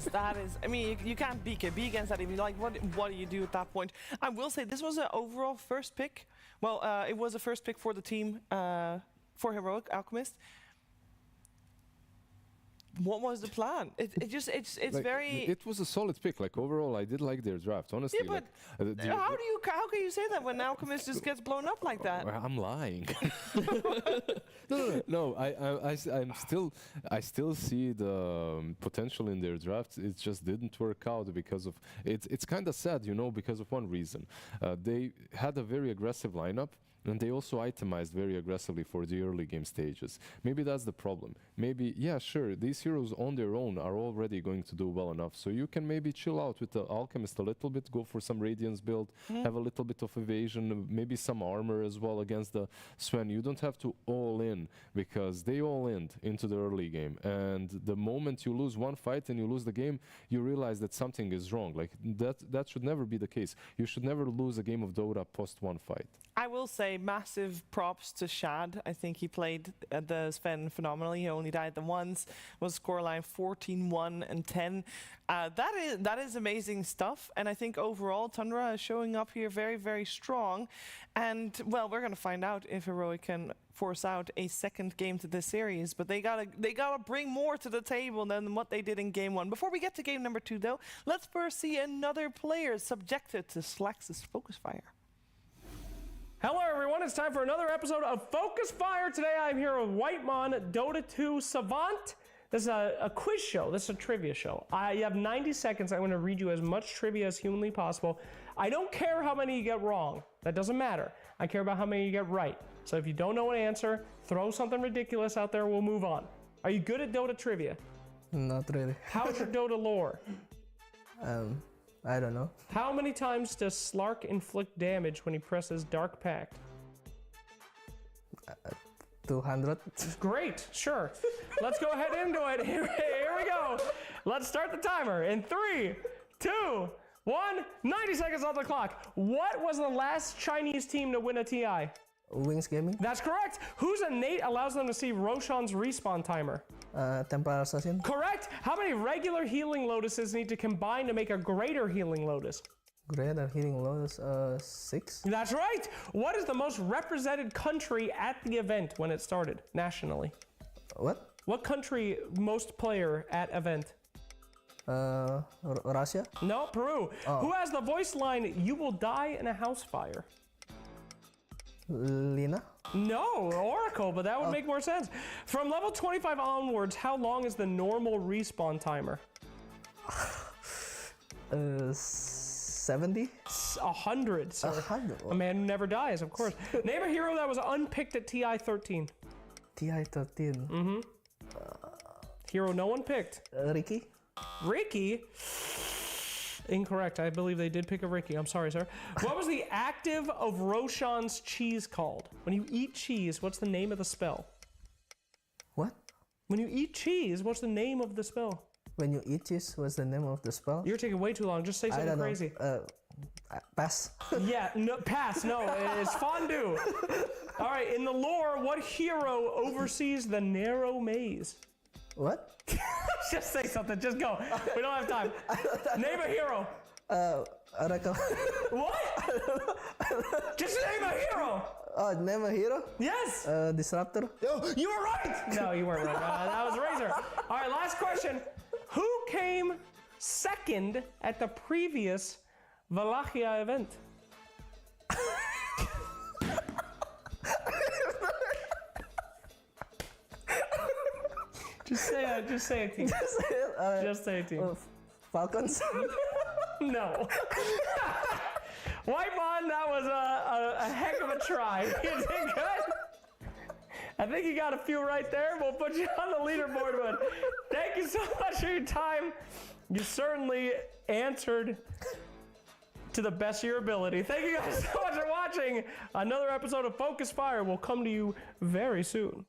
that is, I mean, you can't BKB against that even. Like, what do you do at that point? I will say this was an overall first pick. Well, it was a first pick for the team, for Heroic Alchemist. What was the plan? It's like, very. It was a solid pick. Like overall, I did like their draft. Honestly, Yeah, but how can you say that when Alchemist just gets blown up like that? I'm lying. No. I still see the potential in their draft. It just didn't work out because of it's kind of sad, you know, because of one reason. They had a very aggressive lineup. And they also itemized very aggressively for the early game stages. Maybe that's the problem. Maybe, yeah, sure, these heroes on their own are already going to do well enough. So you can maybe chill out with the Alchemist a little bit, go for some Radiance build, have a little bit of evasion, maybe some armor as well against the Sven. You don't have to all in, because they all in into the early game. And the moment you lose one fight and you lose the game, you realize that something is wrong. Like, that should never be the case. You should never lose a game of Dota post one fight. I will say massive props to Shad. I think he played the Sven phenomenally. He only died the once. Was scoreline 14-1 and 10. That is amazing stuff. And I think overall Tundra is showing up here very, very strong. And well, we're gonna find out if Heroic can force out a second game to this series. But they gotta bring more to the table than what they did in game one. Before we get to game number 2, though, let's first see another player subjected to Slax's Focus Fire. Hello everyone, it's time for another episode of Focus Fire. Today I'm here with Whitemon, Dota 2 Savant. This is a quiz show, this is a trivia show. You have 90 seconds, I'm gonna read you as much trivia as humanly possible. I don't care how many you get wrong, that doesn't matter. I care about how many you get right. So if you don't know an answer, throw something ridiculous out there, we'll move on. Are you good at Dota trivia? Not really. How's your Dota lore? I don't know. How many times does Slark inflict damage when he presses Dark Pact? 200. Great, sure. Let's go ahead into it. Here we go. Let's start the timer in 3, 2, 1. 90 seconds on the clock. What was the last Chinese team to win a TI? Wings Gaming. That's correct. Whose innate allows them to see Roshan's respawn timer? Temporal Assassin. Correct. How many regular healing lotuses need to combine to make a greater healing lotus? Greater Healing Lotus, 6. That's right. What is the most represented country at the event when it started nationally? What? What country most player at event? Russia? No, Peru. Oh. Who has the voice line, "You will die in a house fire"? Lina? No, Oracle, but that would make more sense. From level 25 onwards, how long is the normal respawn timer? 70? 100, sir. 100? A man who never dies, of course. Name a hero that was unpicked at TI 13. TI 13. Hero no one picked. Ricky? Ricky? Incorrect. I believe they did pick a Ricky. I'm sorry, sir. What was the active of Roshan's cheese called? When you eat cheese, what's the name of the spell? What? When you eat cheese, what's the name of the spell? When you eat cheese, what's the name of the spell? You're taking way too long. Just say something crazy. Pass. Yeah, no, pass. No, it's fondue. All right, in the lore, what hero oversees the narrow maze? What? Just say something. Just go. We don't have time. Name a hero. Oracle. What? Just name a hero. Name a hero? Yes. Disruptor? Oh, you were right. No, you weren't right. That was Razor. All right, last question. Who came second at the previous Wallachia event? Just say a team. Just say a team. Falcons? No. Whitemon, that was a heck of a try. You did good. I think you got a few right there. We'll put you on the leaderboard, but thank you so much for your time. You certainly answered to the best of your ability. Thank you guys so much for watching. Another episode of Focus Fire will come to you very soon.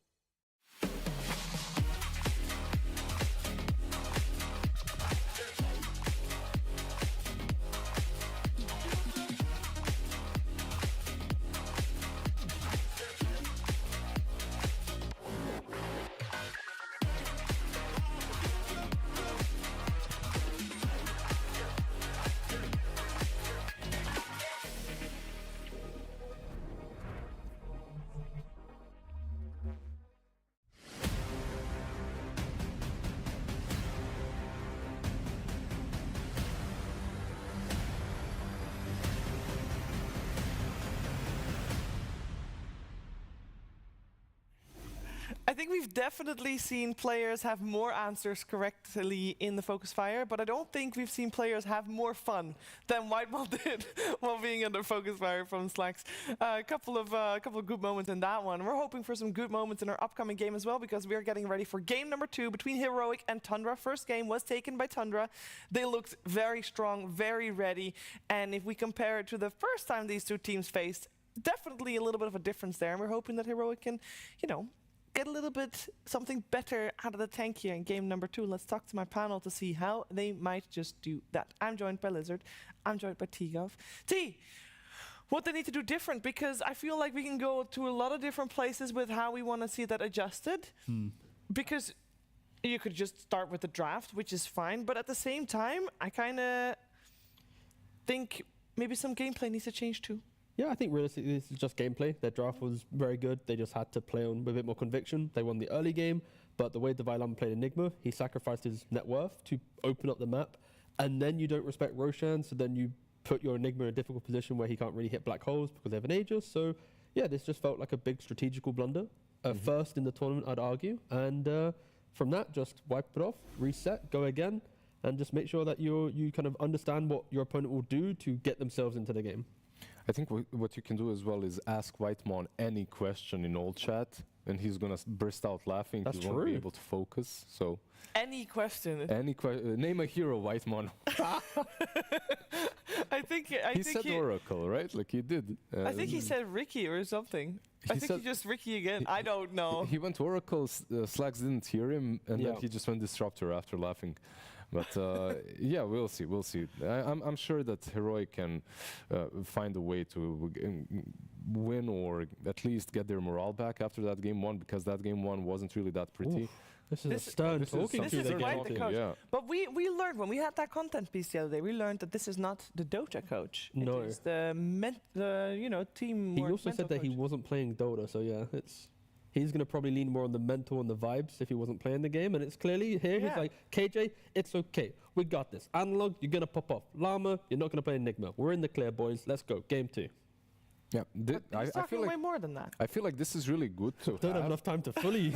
think we've definitely seen players have more answers correctly in the Focus Fire, but I don't think we've seen players have more fun than Whitemon did while being under Focus Fire from Slacks. A couple of good moments in that one. We're hoping for some good moments in our upcoming game as well, because we're getting ready for game number 2 between Heroic and Tundra. First game was taken by Tundra. They looked very strong, very ready, and if we compare it to the first time these two teams faced, definitely a little bit of a difference there, and we're hoping that Heroic can, get a little bit something better out of the tank here in game number 2. Let's talk to my panel to see how they might just do that. I'm joined by Lizard. I'm joined by T-Gov. T, what they need to do different, because I feel like we can go to a lot of different places with how we want to see that adjusted. Because you could just start with the draft, which is fine, but at the same time, I kind of think maybe some gameplay needs to change too. Yeah, I think realistically this is just gameplay. Their draft was very good. They just had to play on with a bit more conviction. They won the early game, but the way Devilam played Enigma, he sacrificed his net worth to open up the map, and then you don't respect Roshan, so then you put your Enigma in a difficult position where he can't really hit black holes because they have an Aegis. So yeah, this just felt like a big strategical blunder. First in the tournament, I'd argue, and from that, just wipe it off, reset, go again, and just make sure that you kind of understand what your opponent will do to get themselves into the game. I think what you can do as well is ask Whitemon any question in old chat, and he's gonna burst out laughing. That's he won't be true. able to focus. So Any question. name a hero, Whitemon. I think He said Oracle, right? Like he did. I think he said Ricky or something. I think he just Ricky again. I don't know. He went Oracle. Slacks didn't hear him, and then he just went Disruptor after laughing. But yeah, we'll see. We'll see. I'm sure that Heroic can find a way to win, or at least get their morale back after that game 1, because that game 1 wasn't really that pretty. Oof. This is a stern talking This to is the quite game. the coach. Yeah. But we learned when we had that content piece the other day, we learned that this is not the Dota coach. No. It is the team. He also said that he wasn't playing Dota, so yeah, he's going to probably lean more on the mental and the vibes if he wasn't playing the game. And it's clearly here, he's like, KJ, it's okay. We got this. Analog, you're going to pop off. Llama, you're not going to play Enigma. We're in the clear, boys. Let's go. Game 2. Yeah, He's I talking feel like way more than that. I feel like this is really good to Don't have enough time to fully.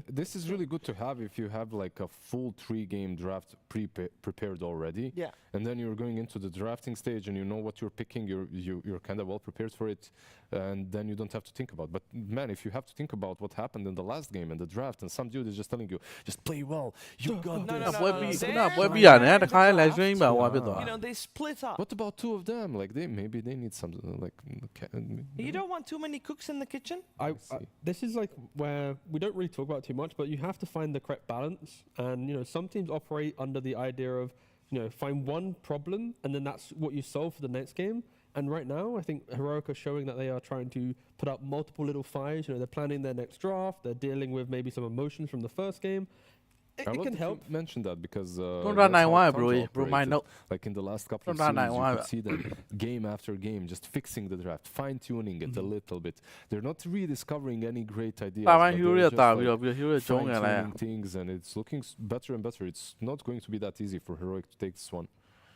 This is really good to have if you have like a full 3-game draft prepared already. Yeah. And then you're going into the drafting stage and you know what you're picking. You're kind of well prepared for it, and then you don't have to think about. But man, if you have to think about what happened in the last game in the draft, and some dude is just telling you, just play well. You got this. You know, they split up. What about 2 of them? Like maybe they need some like. You don't want too many cooks in the kitchen. This is like where we don't really talk about it too much, but you have to find the correct balance. And some teams operate under the idea of find one problem and then that's what you solve for the next game. And right now, I think Heroic are showing that they are trying to put up multiple little fires. They're planning their next draft. They're dealing with maybe some emotions from the first game. It can help. Mention that because like in the last couple of series, you could see them game after game just fixing the draft, fine-tuning it a little bit. They're not rediscovering any great ideas, but they're just fine-tuning things, and it's looking better and better. It's not going to be that easy for Heroic to take this one.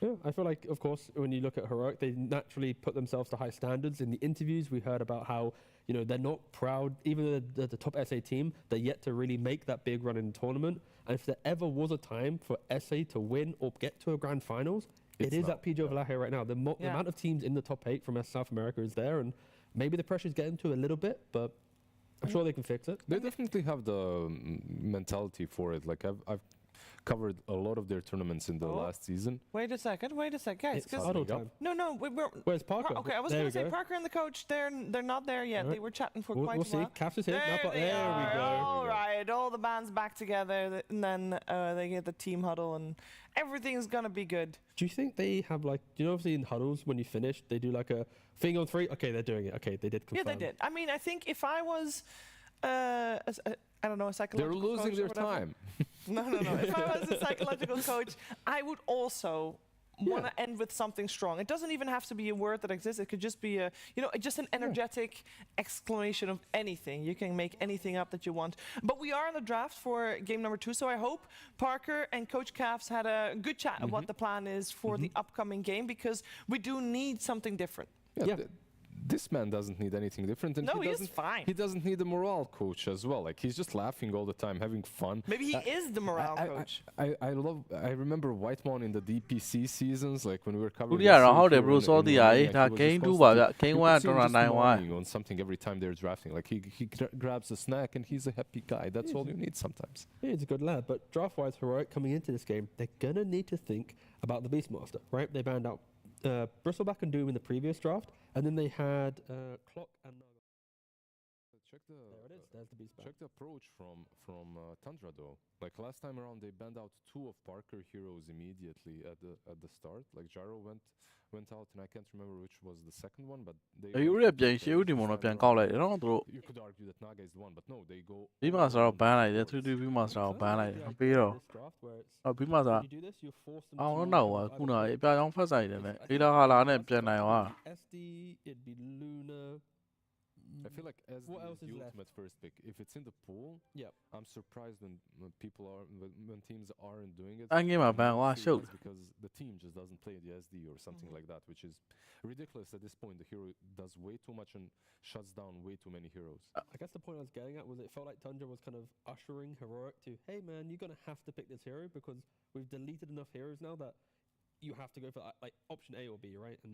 Yeah, I feel like, of course, when you look at Heroic, they naturally put themselves to high standards. In the interviews, we heard about how they're not proud, even though they're the top SA team, they're yet to really make that big run in the tournament. And if there ever was a time for SA to win or get to a grand finals, it is at PG Wallachia right now. The amount of teams in the top 8 from South America is there, and maybe the pressure's getting to a little bit, but I'm sure they can fix it. They definitely have the mentality for it. Like I've covered a lot of their tournaments in the last season. Wait a second, guys. It's huddle time. No, Where's Parker? Okay, I was going to say Parker and the coach. They're not there yet. Right. They were chatting for We'll quite a see. while. Caps is here. There we go. All right, all the bands back together, and then they get the team huddle, and everything's gonna be good. Do you think they have obviously in huddles when you finish, they do like a thing on 3? Okay, they're doing it. Okay, they did confirm. Yeah, they did. I mean, I think if I was, I don't know, a psychological They're losing coach their or whatever. time. No. If I was a psychological coach, I would also want to end with something strong. It doesn't even have to be a word that exists. It could just be just an energetic exclamation of anything. You can make anything up that you want. But we are in the draft for game number 2, so I hope Parker and Coach Cavs had a good chat of what the plan is for the upcoming game, because we do need something different. Yeah. this man doesn't need anything different, and No, he he's doesn't. fine. He doesn't need a morale coach as well. Like he's just laughing all the time, having fun. Maybe he is the morale coach. I remember Whitemon in the DPC seasons, like when we were covering. ဒုတိယ round ဟုတ်တယ် bro စောတည်ရဒါ game 2ပါဗျ game 1 tournament နိုင်သွား on something every time they're drafting. Like he grabs a snack and he's a happy guy. That's all you need sometimes. Yeah, he's a good lad, but draft-wise, Heroic coming into this game, they're gonna need to think about the Beastmaster, right? They banned out Bristleback and Doom in the previous draft, and then they had Clock and Naga. Check the There it is. There's the Beastmaster. check the approach from Tundra though. Like last time around, they banned out 2 of Parker heroes immediately at the start. Like Gyro went out, and I can't remember which was the second one, but they. အယူရပြန်ရှေ့ဦးဒီမုံတော့ပြန်ကောက်လိုက်တယ်နော်သူတို့ You could argue that Naga is the one, but no, they go. ပြီးမှဆိုတော့ဘန်းလိုက်တယ်3-3ပြီးမှဆိုတော့ဘန်းလိုက်တယ်မပေးတော့ This draft where it's အော်ပြီးမှဆိုတော့ you do this, you're forced them အောင် to တော့တော့ခုနကအပြာကြောင်ဖတ်ဆိုင်တယ်နဲ့အေးလာဟာလာနဲ့ပြန်နိုင်သွား SD, it'd be Luna. I feel like as What else the is left? ultimate first pick, if it's in the pool, Yep. I'm surprised when people are when teams aren't doing it. အငင်းမှာဘန်းသွားရှုပ် Because the team just doesn't play the SD or something like that, which is ridiculous at this point. The hero does way too much and shuts down way too many heroes. I guess the point I was getting at was it felt like Tundra was kind of ushering Heroic to, hey man, you're gonna have to pick this hero because we've deleted enough heroes now that you have to go for like option A or B, right? And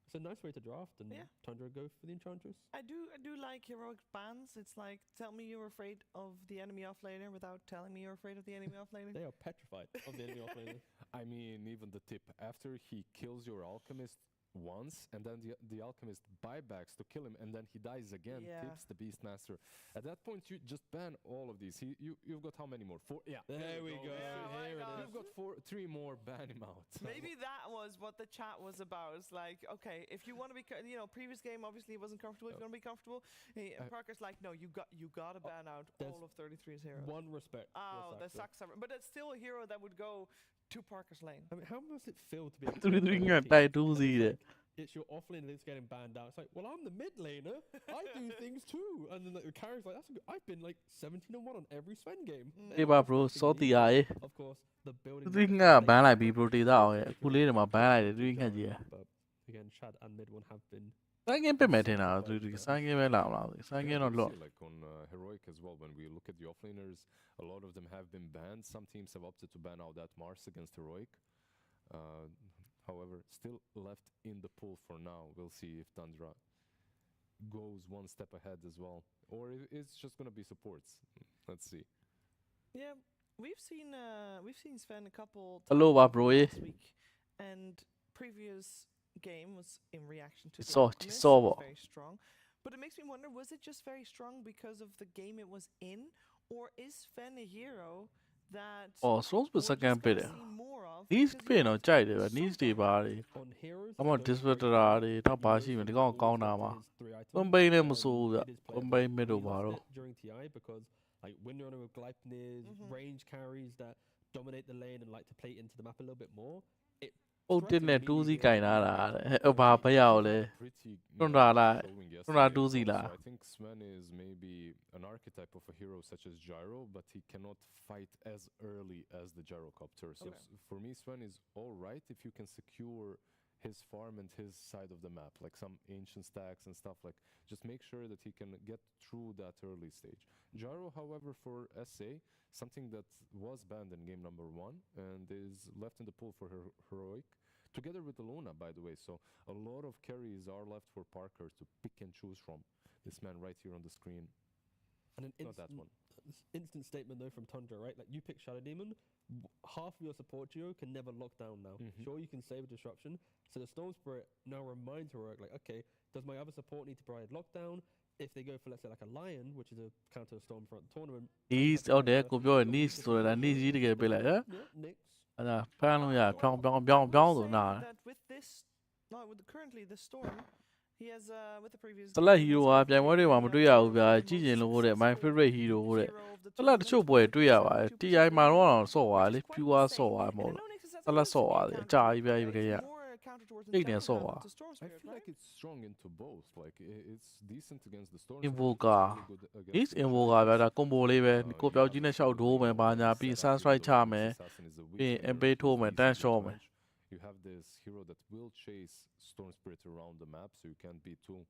it's a nice way to draft, and Yeah. Tundra go for the Enchantress. I do like heroic bans. It's like, tell me you're afraid of the enemy offlaner without telling me you're afraid of the enemy offlaner. They are petrified of the enemy offlaner. I mean, even the tip after he kills your alchemist once, and then the alchemist buybacks to kill him, and then he dies again. Yeah. Tips the Beastmaster. At that point, you just ban all of these. You've got how many more? 4. Yeah. There we go. Oh my Here it God. is. You've got 3 more. Ban him out. Maybe that was what the chat was about. It's like, okay, if you want to be, previous game obviously he wasn't comfortable. If you want to be comfortable, Parker's like, no, you got to ban out there's all of 33's heroes. One respect. to Oh, the Saxon. sucks. But it's still a hero that would go to Parker's lane. I mean, how must it feel to be a 3-3 ကတိုက်2စီတယ် it's your offlaner that's getting banned out. It's like, well, I'm the mid laner. I do things too. And then like, the carry's like, I've been like 17-1 on every Sven game.အေးပါ bro စောတည်ရရေ Of course, the building. 3ကဘန်းလိုက်ပြီး bro ဒေတာအောင်ရဲ့အခုလေးတွေမှာဘန်းလိုက်တယ်3ခန့်ကြီးရ But again, Shad and mid one have been. ဆိုင်ကင်းပြမယ်ထင်တာ3ဆိုင်ကင်းပဲလာမလားဆိုင်ကင်းတော့ We လော့ see, like on Heroic as well, when we look at the offlaners, a lot of them have been banned. Some teams have opted to ban out that Mars against Heroic. However, still left in the pool for now. We'll see if Tundra goes one step ahead as well, or if it's just gonna be supports. Let's see. Yeah, we've seen Sven a couple Hello, times bro. last week, and previous game was in reaction to the Saw- Alchemist, saw was what? very strong. But it makes me wonder, was it just very strong because of the game it was in, or is Sven a hero that အော် source ပ we're just second gonna ပြတယ် see more of? these because ပြင် he တော့ was ကြိုက်တယ်ဗျ so needs တွေပါတွေ On heroes, အမ disruptor တွေတော့ပါရှိမယ်ဒီကောင်ကောင်းတာမှာ Thumbay သွန်ပိန်းလည်းမစိုးဘူးဗျသွန်ပိန်းမစ်တို့ပါတော့ during TI because like when you're on with Gleipnir, range carries that dominate the lane and like to play into the map a little bit more. It ပုတ်တစ်နဲ့2စီကင်လာတာတဲ့ဘာဘရောက်လဲ Pretty Tundra good like, showing Tundra yesterday, doozy of course. lah. I think Sven is maybe an archetype of a hero such as Gyro, but he cannot fight as early as the Gyrocopter. So Okay. for me, Sven is all right if you can secure his farm and his side of the map, like some ancient stacks and stuff. Like just make sure that he can get through that early stage. Gyro, however, for SA, something that was banned in game number 1 and is left in the pool for Heroic, together with the Luna, by the way. So a lot of carries are left for Parker to pick and choose from. This man right here on the screen. and an Not that one. instant statement though from Tundra, right? Like you pick Shadow Demon, half of your support duo can never lock down now. Sure, you can save a disruption. So the Storm Spirit now reminds Heroic, like, okay, does my other support need to provide lockdown? If they go for, let's say, like a Lion, which is a counter Stormfront tournament. needs ဟုတ်တယ်ကိုပြောရ needs ဆိုတာ needs ကြီးတကယ်ပြလိုက်ဟမ် Yeah, Nix. အဲ့ဒါဖမ်းလို့ရဖြောင်းဆိုနာ Saying that with this, no, with currently the storm, he has with the previous. စလက် hero ကပြိုင်ပွဲတွေမှာမတွေ့ရဘူးဗျာကြည့်ကျင်လို့တဲ့ my favorite hero တဲ့ စလက်တချို့ပွဲတွေ့ရပါတယ် TI မှာတော့ဆော့သွားတယ်လေ pure ဆော့သွားမှာမဟုတ်လားစလက်ဆော့သွားတယ်အကြာကြီးပြကြီးပဲရ Big ne so I feel like it's strong into both. Like it's decent against the Storm. Invoker. He's invoker ဗျာဒါ combo လေးပဲကိုပြောက်ကြီးနဲ့ရှောက်ဒိုးမယ်ဘာညာပြီး sunstrike ချမယ်ပြီး MP ထိုးမယ် dash ရှော့မယ် You have this hero that will chase Storm Spirit around the map, so you can't be too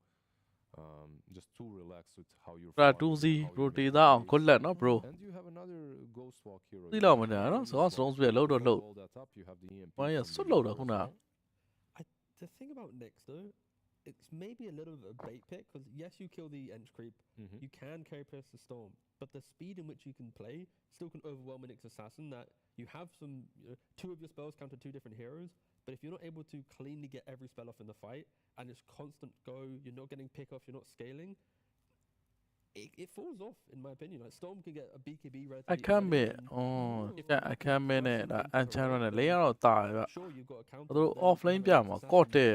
just too relaxed with how you're ဒါ farming 2C and how you rotate make သားအောင် your ခွက်လက်နော် bro base. And you have another ghost walk hero. သိ You လောက်မ have နေ the နော် Burmese စော walk. စလုံးပြလို့တော့ Follow လို့ all that up. You have the EMP ဘာရ from ဆွတ် the လို့တာ hero ခု as န well. The thing about Nyx though, it's maybe a little bit of a bait pick because yes, you kill the Ench creep, you can carry Pierce the Storm, but the speed in which you can play still can overwhelm a Nyx assassin. That you have some 2 of your spells counter 2 different heroes, but if you're not able to cleanly get every spell off in the fight and it's constant go, you're not getting pick off, you're not scaling. It falls off, in my opinion. Like Storm can get a BKB relatively အခက်မဲ့ အခက်မဲ့နဲ့ဒါ enchantment နဲ့လေရတော့တာရဗျ sure you've got a counter. သူတို့ offlane ပြမှာ caught တဲ့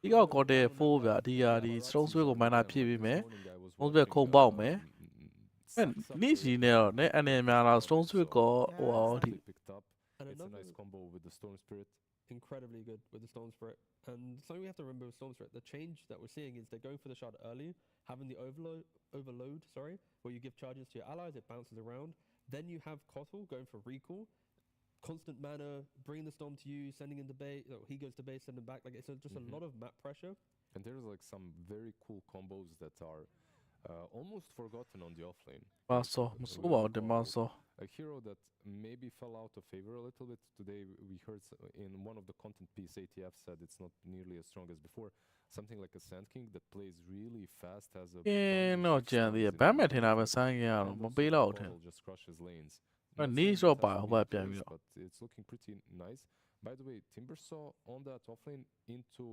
ဒီကောက် caught တဲ့4ဗျဒီဟာဒီ strong sword ကို mana ဖြည့်ပေးမယ် strong sword ခုံပေါက်မယ်အဲ့နီးစီနဲ့တော့နဲ့အနေများလား strong sword ကိုဟိုအော်ဒီ Picked up. And It's a another nice combo with the Storm Spirit. incredibly good with the Storm Spirit. And something we have to remember with Storm Spirit, the change that we're seeing is they're going for the shard early, having the overload, where you give charges to your allies, it bounces around. Then you have Kotal going for recall, constant mana, bringing the storm to you, sending in the base, he goes to base, send him back. Like it's just a lot of map pressure. And there's like some very cool combos that are almost forgotten on the offlane. ပါစောမစိုးပါဘူးဒီမှာစော A hero that maybe fell out of favor a little bit today. We heard in one of the content piece ATF said it's not nearly as strong as before. Something like a Sand King that plays really fast, has a ကင်းတော့ကြံသေးတယ်ဗမ်းမဲ့ထင်တာပဲဆိုင်းရအောင်မပေးတော့ထင် just crushes lanes. But Not knees saying up it has by to be what the damn case, you. but it's looking pretty nice. By the way, Timber saw on that offlane into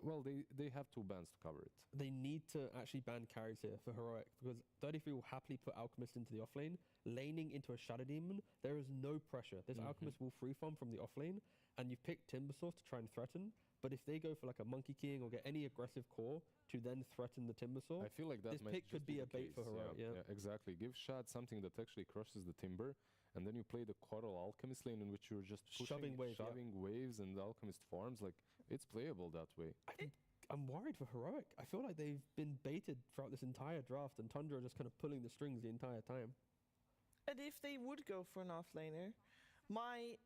well, they have 2 bans to cover it. They need to actually ban carries here for Heroic because 33 will happily put Alchemist into the offlane. Laning into a Shadow Demon, there is no pressure. This Alchemist will free farm from the offlane, and you pick Timbersaw to try and threaten. But if they go for like a Monkey King or get any aggressive core to then threaten the Timbersaw, I feel like that this might pick could just be a the bait case. for Heroic. Yeah. Exactly. Give Shad something that actually crushes the Timber, and then you play the Coral Alchemist lane in which you're just pushing, Shoving waves, and the Alchemist farms. Like it's playable that way. I'm worried for Heroic. I feel like they've been baited throughout this entire draft, and Tundra are just kind of pulling the strings the entire time. And if they would go for an offlaner, my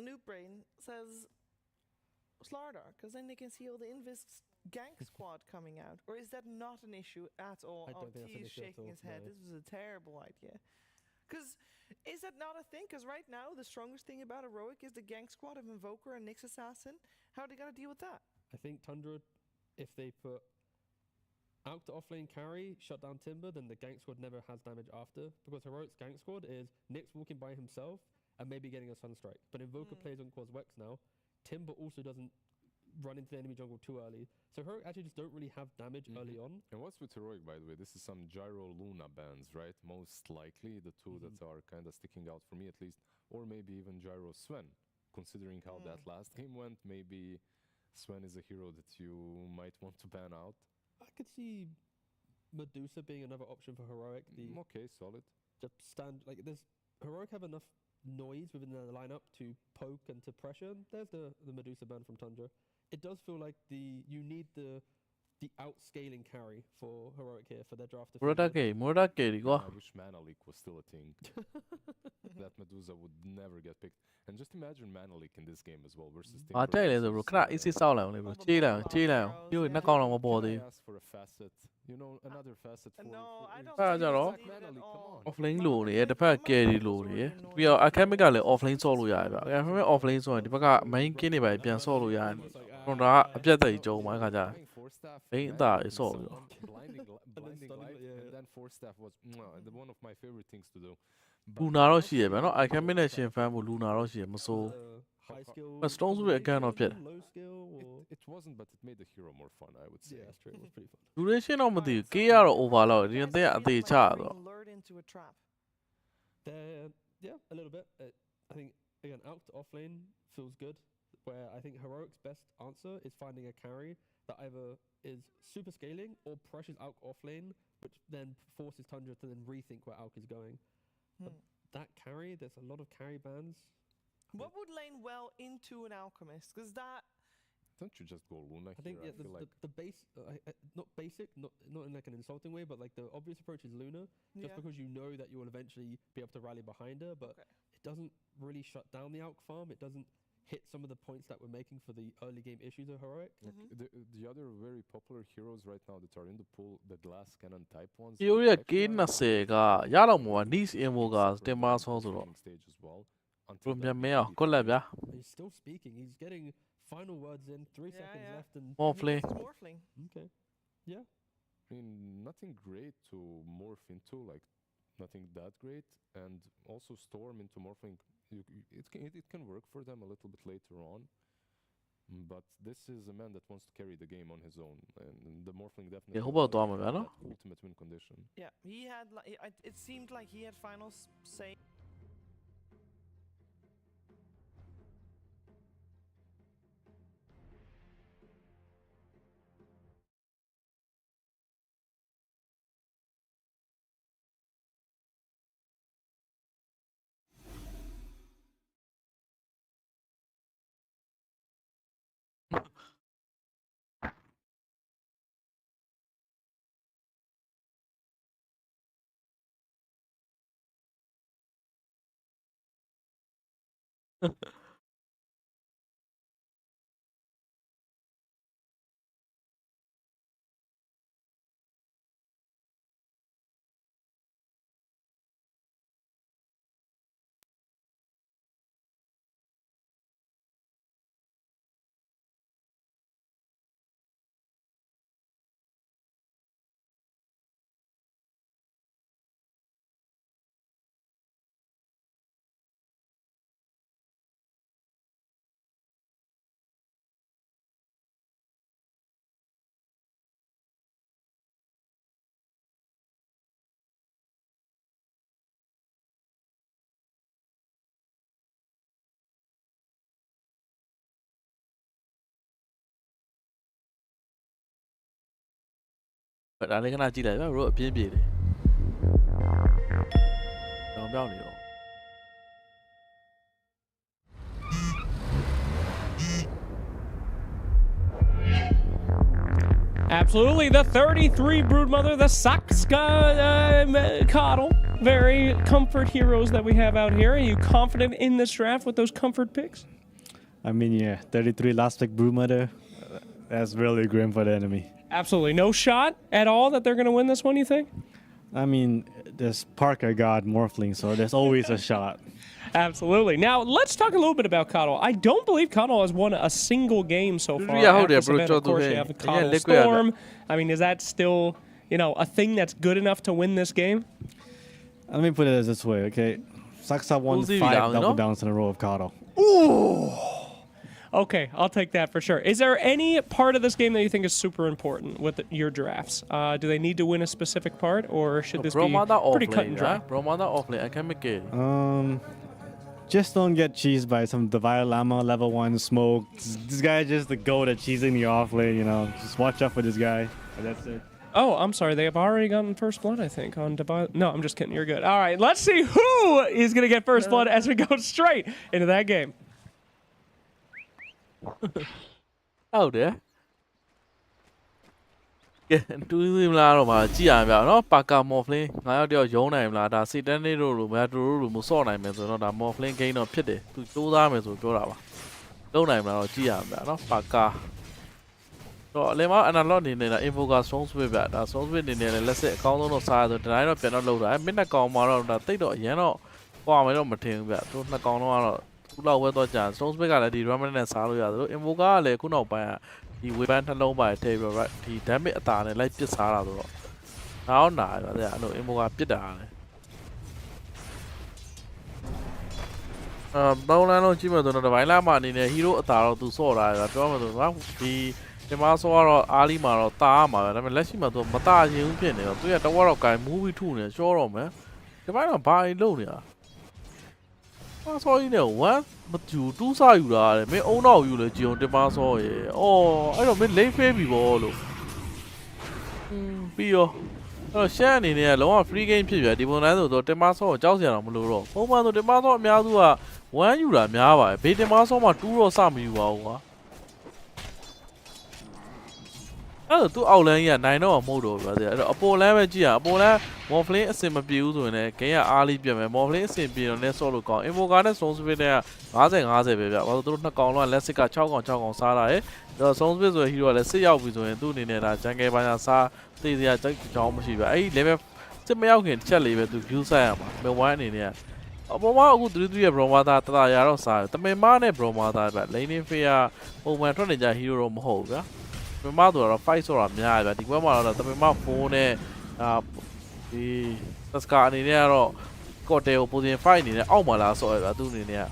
noob brain says Slardar, because then they can see all the Invis gank squad coming out. Or is that not an issue at all? I don't think that's an He's issue at shaking all, his head. no. This was a terrible idea. Because is that not a thing? Because right now, the strongest thing about Heroic is the gank squad of Invoker and Nyx Assassin. How are they going to deal with that? I think Tundra, if they put out to offlane carry, shut down Timber, then the gank squad never has damage after. Because Heroic's gank squad is Nyx walking by himself and maybe getting a Sunstrike. But Invoker plays on Quaz Wex now. Timber also doesn't run into the enemy jungle too early. So Heroic actually just don't really have damage early on. And what's with Heroic, by the way? This is some Gyro Luna bans, right? Most likely the 2 that are kind of sticking out for me at least. Or maybe even Gyro Sven. Considering how that last game went, maybe Sven is a hero that you might want to ban out. I could see Medusa being another option for Heroic. Okay, solid. Just stand like there's Heroic have enough noise within the lineup to poke and to pressure. There's the Medusa ban from Tundra. It does feel like you need the outscaling carry for Heroic here for their draft. Murata ကေဒီကွာ I wish Mana Leak was still a thing. That Medusa would never get picked. And just imagine Mana Leak in this game as well versus အာ Timber. ကြိုက်လဲဆို bro ခဏ easy စောက်လိုက်အောင်လေ bro ကြေးလိုက်အောင်ပြီးတော့နှစ်ကောင်တော့မပေါ်သေး Can I ask for a facet? You know, another facet for... No, I don't Ah, think Jaro. it's needed at all. offlane လိုနေရတစ်ဖက် carry လိုနေရပြီးတော့ academic ကလည်း offlane ဆော့လို့ရတယ်ဗျ academic offlane ဆိုရင်ဒီဘက်က main king တွေပဲပြန်ဆော့လို့ရတယ်ကျွန်တော်ကအပြတ်သက်ကြီးကြုံမှာခါကြတယ် Buying 4 staff, Bane and da then is all, someone blinding light, yeah. and then 4 staff was one of my favorite things to do. လူနာတော့ရှိရဗျနော် academic နဲ့ရှင် fan ဖို့လူနာတော့ရှိရမစိုး High skill. Strong suit again or pit? Low skill or It wasn't, but it made the hero more fun, I would say. yeah, that's true. It was pretty fun. duration တော့မသိဘူး K ကတော့ over လောက်ဒီတဲ့အသေးချတော့ Being lured into a trap. Yeah, a little bit. I think again out to offlane feels good. Where I think Heroic's best answer is finding a carry that either is super scaling or pressures Alk offlane, which then forces Tundra to then rethink where Alk is going. But that carry, there's a lot of carry bans. What would lane well into an alchemist? Because that Don't you just go Luna I think here? yeah, I feel like the base, not basic, not in like an insulting way, but like the obvious approach is Luna, just because you know that you will eventually be able to rally behind her, but it doesn't really shut down the Alk farm. It doesn't hit some of the points that we're making for the early game issues of Heroic. The other very popular heroes right now that are in the pool, the glass cannon type ones. ဒီလိုရဲ့ gain 20ကရတော့မှာ niche info ကတင်ပါဆောဆိုတော့ stage as well. ဘယ်မြန်မင်းအောင်ကွက်လက်ဗျာ He's still speaking. He's getting final words in. 3 seconds left and Morphling. Morphling. okay. Yeah. I mean, nothing great to morph into, like nothing that great, and also storm into morphling. It can work for them a little bit later on, but this is a man that wants to carry the game on his own, and the morphling definitely ဟိုဘောသွားမှာဗျာ that နော် ultimate win condition. Yeah, he had. It seemed like he had final say. But ဒါလေးခဏကြည့်လိုက်ဗျာတို့အပြင်းပြေတယ်တောင်ပြောင်းနေတော့ Absolutely, the 33 Broodmother, the Sakska Coddle. Very comfort heroes that we have out here. Are you confident in this draft with those comfort picks? I mean, yeah, 33 last pick Broodmother. That's really grim for the enemy. Absolutely. No shot at all that they're going to win this one, you think? I mean, this Parker got Morphling, so there's always a shot. Absolutely. Now, let's talk a little bit about Coddle. I don't believe Coddle has won a single game so far. Yeah, at this event. Of course, you have a Coddle Storm. I mean, is that still, a thing that's good enough to win this game? Let me put it this way, okay? Saksa won 5 double downs in a row of Coddle. Ooh. Okay, I'll take that for sure. Is there any part of this game that you think is super important with your drafts? Do they need to win a specific part, or should this be pretty cut and dry? Bromada offlane, I can make it. Just don't get cheesed by some Divine Llama level 1 smoke. This guy is just the goat at cheesing the off lane, Just watch out for this guy. And that's it. Oh, I'm sorry. They have already gotten first blood, I think, on Divine. No, I'm just kidding. You're good. All right, let's see who is going to get first blood as we go straight into that game. Oh, there. Yeah, do you know about Gia? No, Paka Morphling. I do your name, Lada. Sit any room, had to room, saw name, so not a Morphling gain of pity. To 2 damage to Jorawa. Don't name now, Gia, no, Paka. So, Lema and a lot in the Invoca songs with that. That's songs with the let's say, count on the side of the nine of Piano Load. I've been a call more on that. They don't, form it on material that. Don't knock on. ခုလောက်ဝဲတော့ကြာ Stones Pick ကလည်းဒီ Ramen နဲ့စားလို့ရတယ်လို့ Invoca ကလည်းခုနောက်ပိုင်းကဒီ weapon နှလုံးပိုင်းထည့်ပြီးတော့ဒီ damage အတာနဲ့လိုက်ပစ်စားတာဆိုတော့နောက်နာရပါတယ်အဲ့လို Invoca ပစ်တာလေဘောင်းလန်းလုံးကြည့်မယ်ဆိုတော့ဒီဘိုင်းလာမှာအနေနဲ့ hero အတာတော့သူစော့တာရပြောမှဆိုတော့ဒီဒီမှာစောကတော့အားလီမှာတော့တားမှာပဲဒါပေမဲ့လက်ရှိမှာသူမတားရင်ဘူးဖြစ်နေတော့သူကတဝက်တော့ gain move ထုနေရှော့တော့မယ်ဒီဘိုင်းတော့ဘာလုပ်နေတာ Sorry, no one, but you do say you are. Me own now you let you on the mass. Oh, I don't mean late baby ball. Pio. Shan in a long free game period. The one I do the mass or Joseph Amuluro. Oh, man, the mass of Miadua. When you are Miava, pay the mass of my 2 or some you are. အဲ့တော့သူအောက်လန်းကြီးကနိုင်တော့မဟုတ်တော့ဘူးဗျာအဲ့တော့အပေါ်လန်းပဲကြည့်ရအပေါ်လန်းမော်ဖလင်းအစင်မပြေဘူးဆိုရင်လည်းဂိမ်းကအားလေးပြတ်မယ်မော်ဖလင်းအစင်ပြေတော့လည်းဆော့လို့ကောင်းအင်ဗိုကာနဲ့စုံစပစ်တဲ့က50-50ပဲဗျာဘာလို့သူတို့2ကောင်လုံးကလက်စစ်က6ကောင်6ကောင်စားလာတယ်အဲ့တော့စုံစပစ်ဆိုဟီရိုကလည်းစစ်ရောက်ပြီဆိုရင်သူ့အနေနဲ့ဒါဂျန်ကယ်ပိုင်းကစားသိစရာကြောင်းမရှိဗျာအဲ့ဒီ level စစ်မရောက်ခင်တစ်ချက်လေးပဲသူ view ဆိုင်ရမှာမေဝိုင်းအနေနဲ့အပေါ်မှာအခု3-3ရဲ့ Broma သားတတရာတော့စားတယ်တမင်မနဲ့ Broma သားဗျ Laning Fear ပုံမှန်ထွက်နေကြ hero တော့မဟုတ်ဘူးဗျာတမင်မဆိုတော့ fight ဆိုတာများတယ်ဗျဒီဘက်မှာတော့တမင်မ4နဲ့ဒီ Saska အနေနဲ့ကတော့ Cocktail ကို position fight အနေနဲ့အောက်မှာလာဆော့ရဗျသူ့အနေနဲ့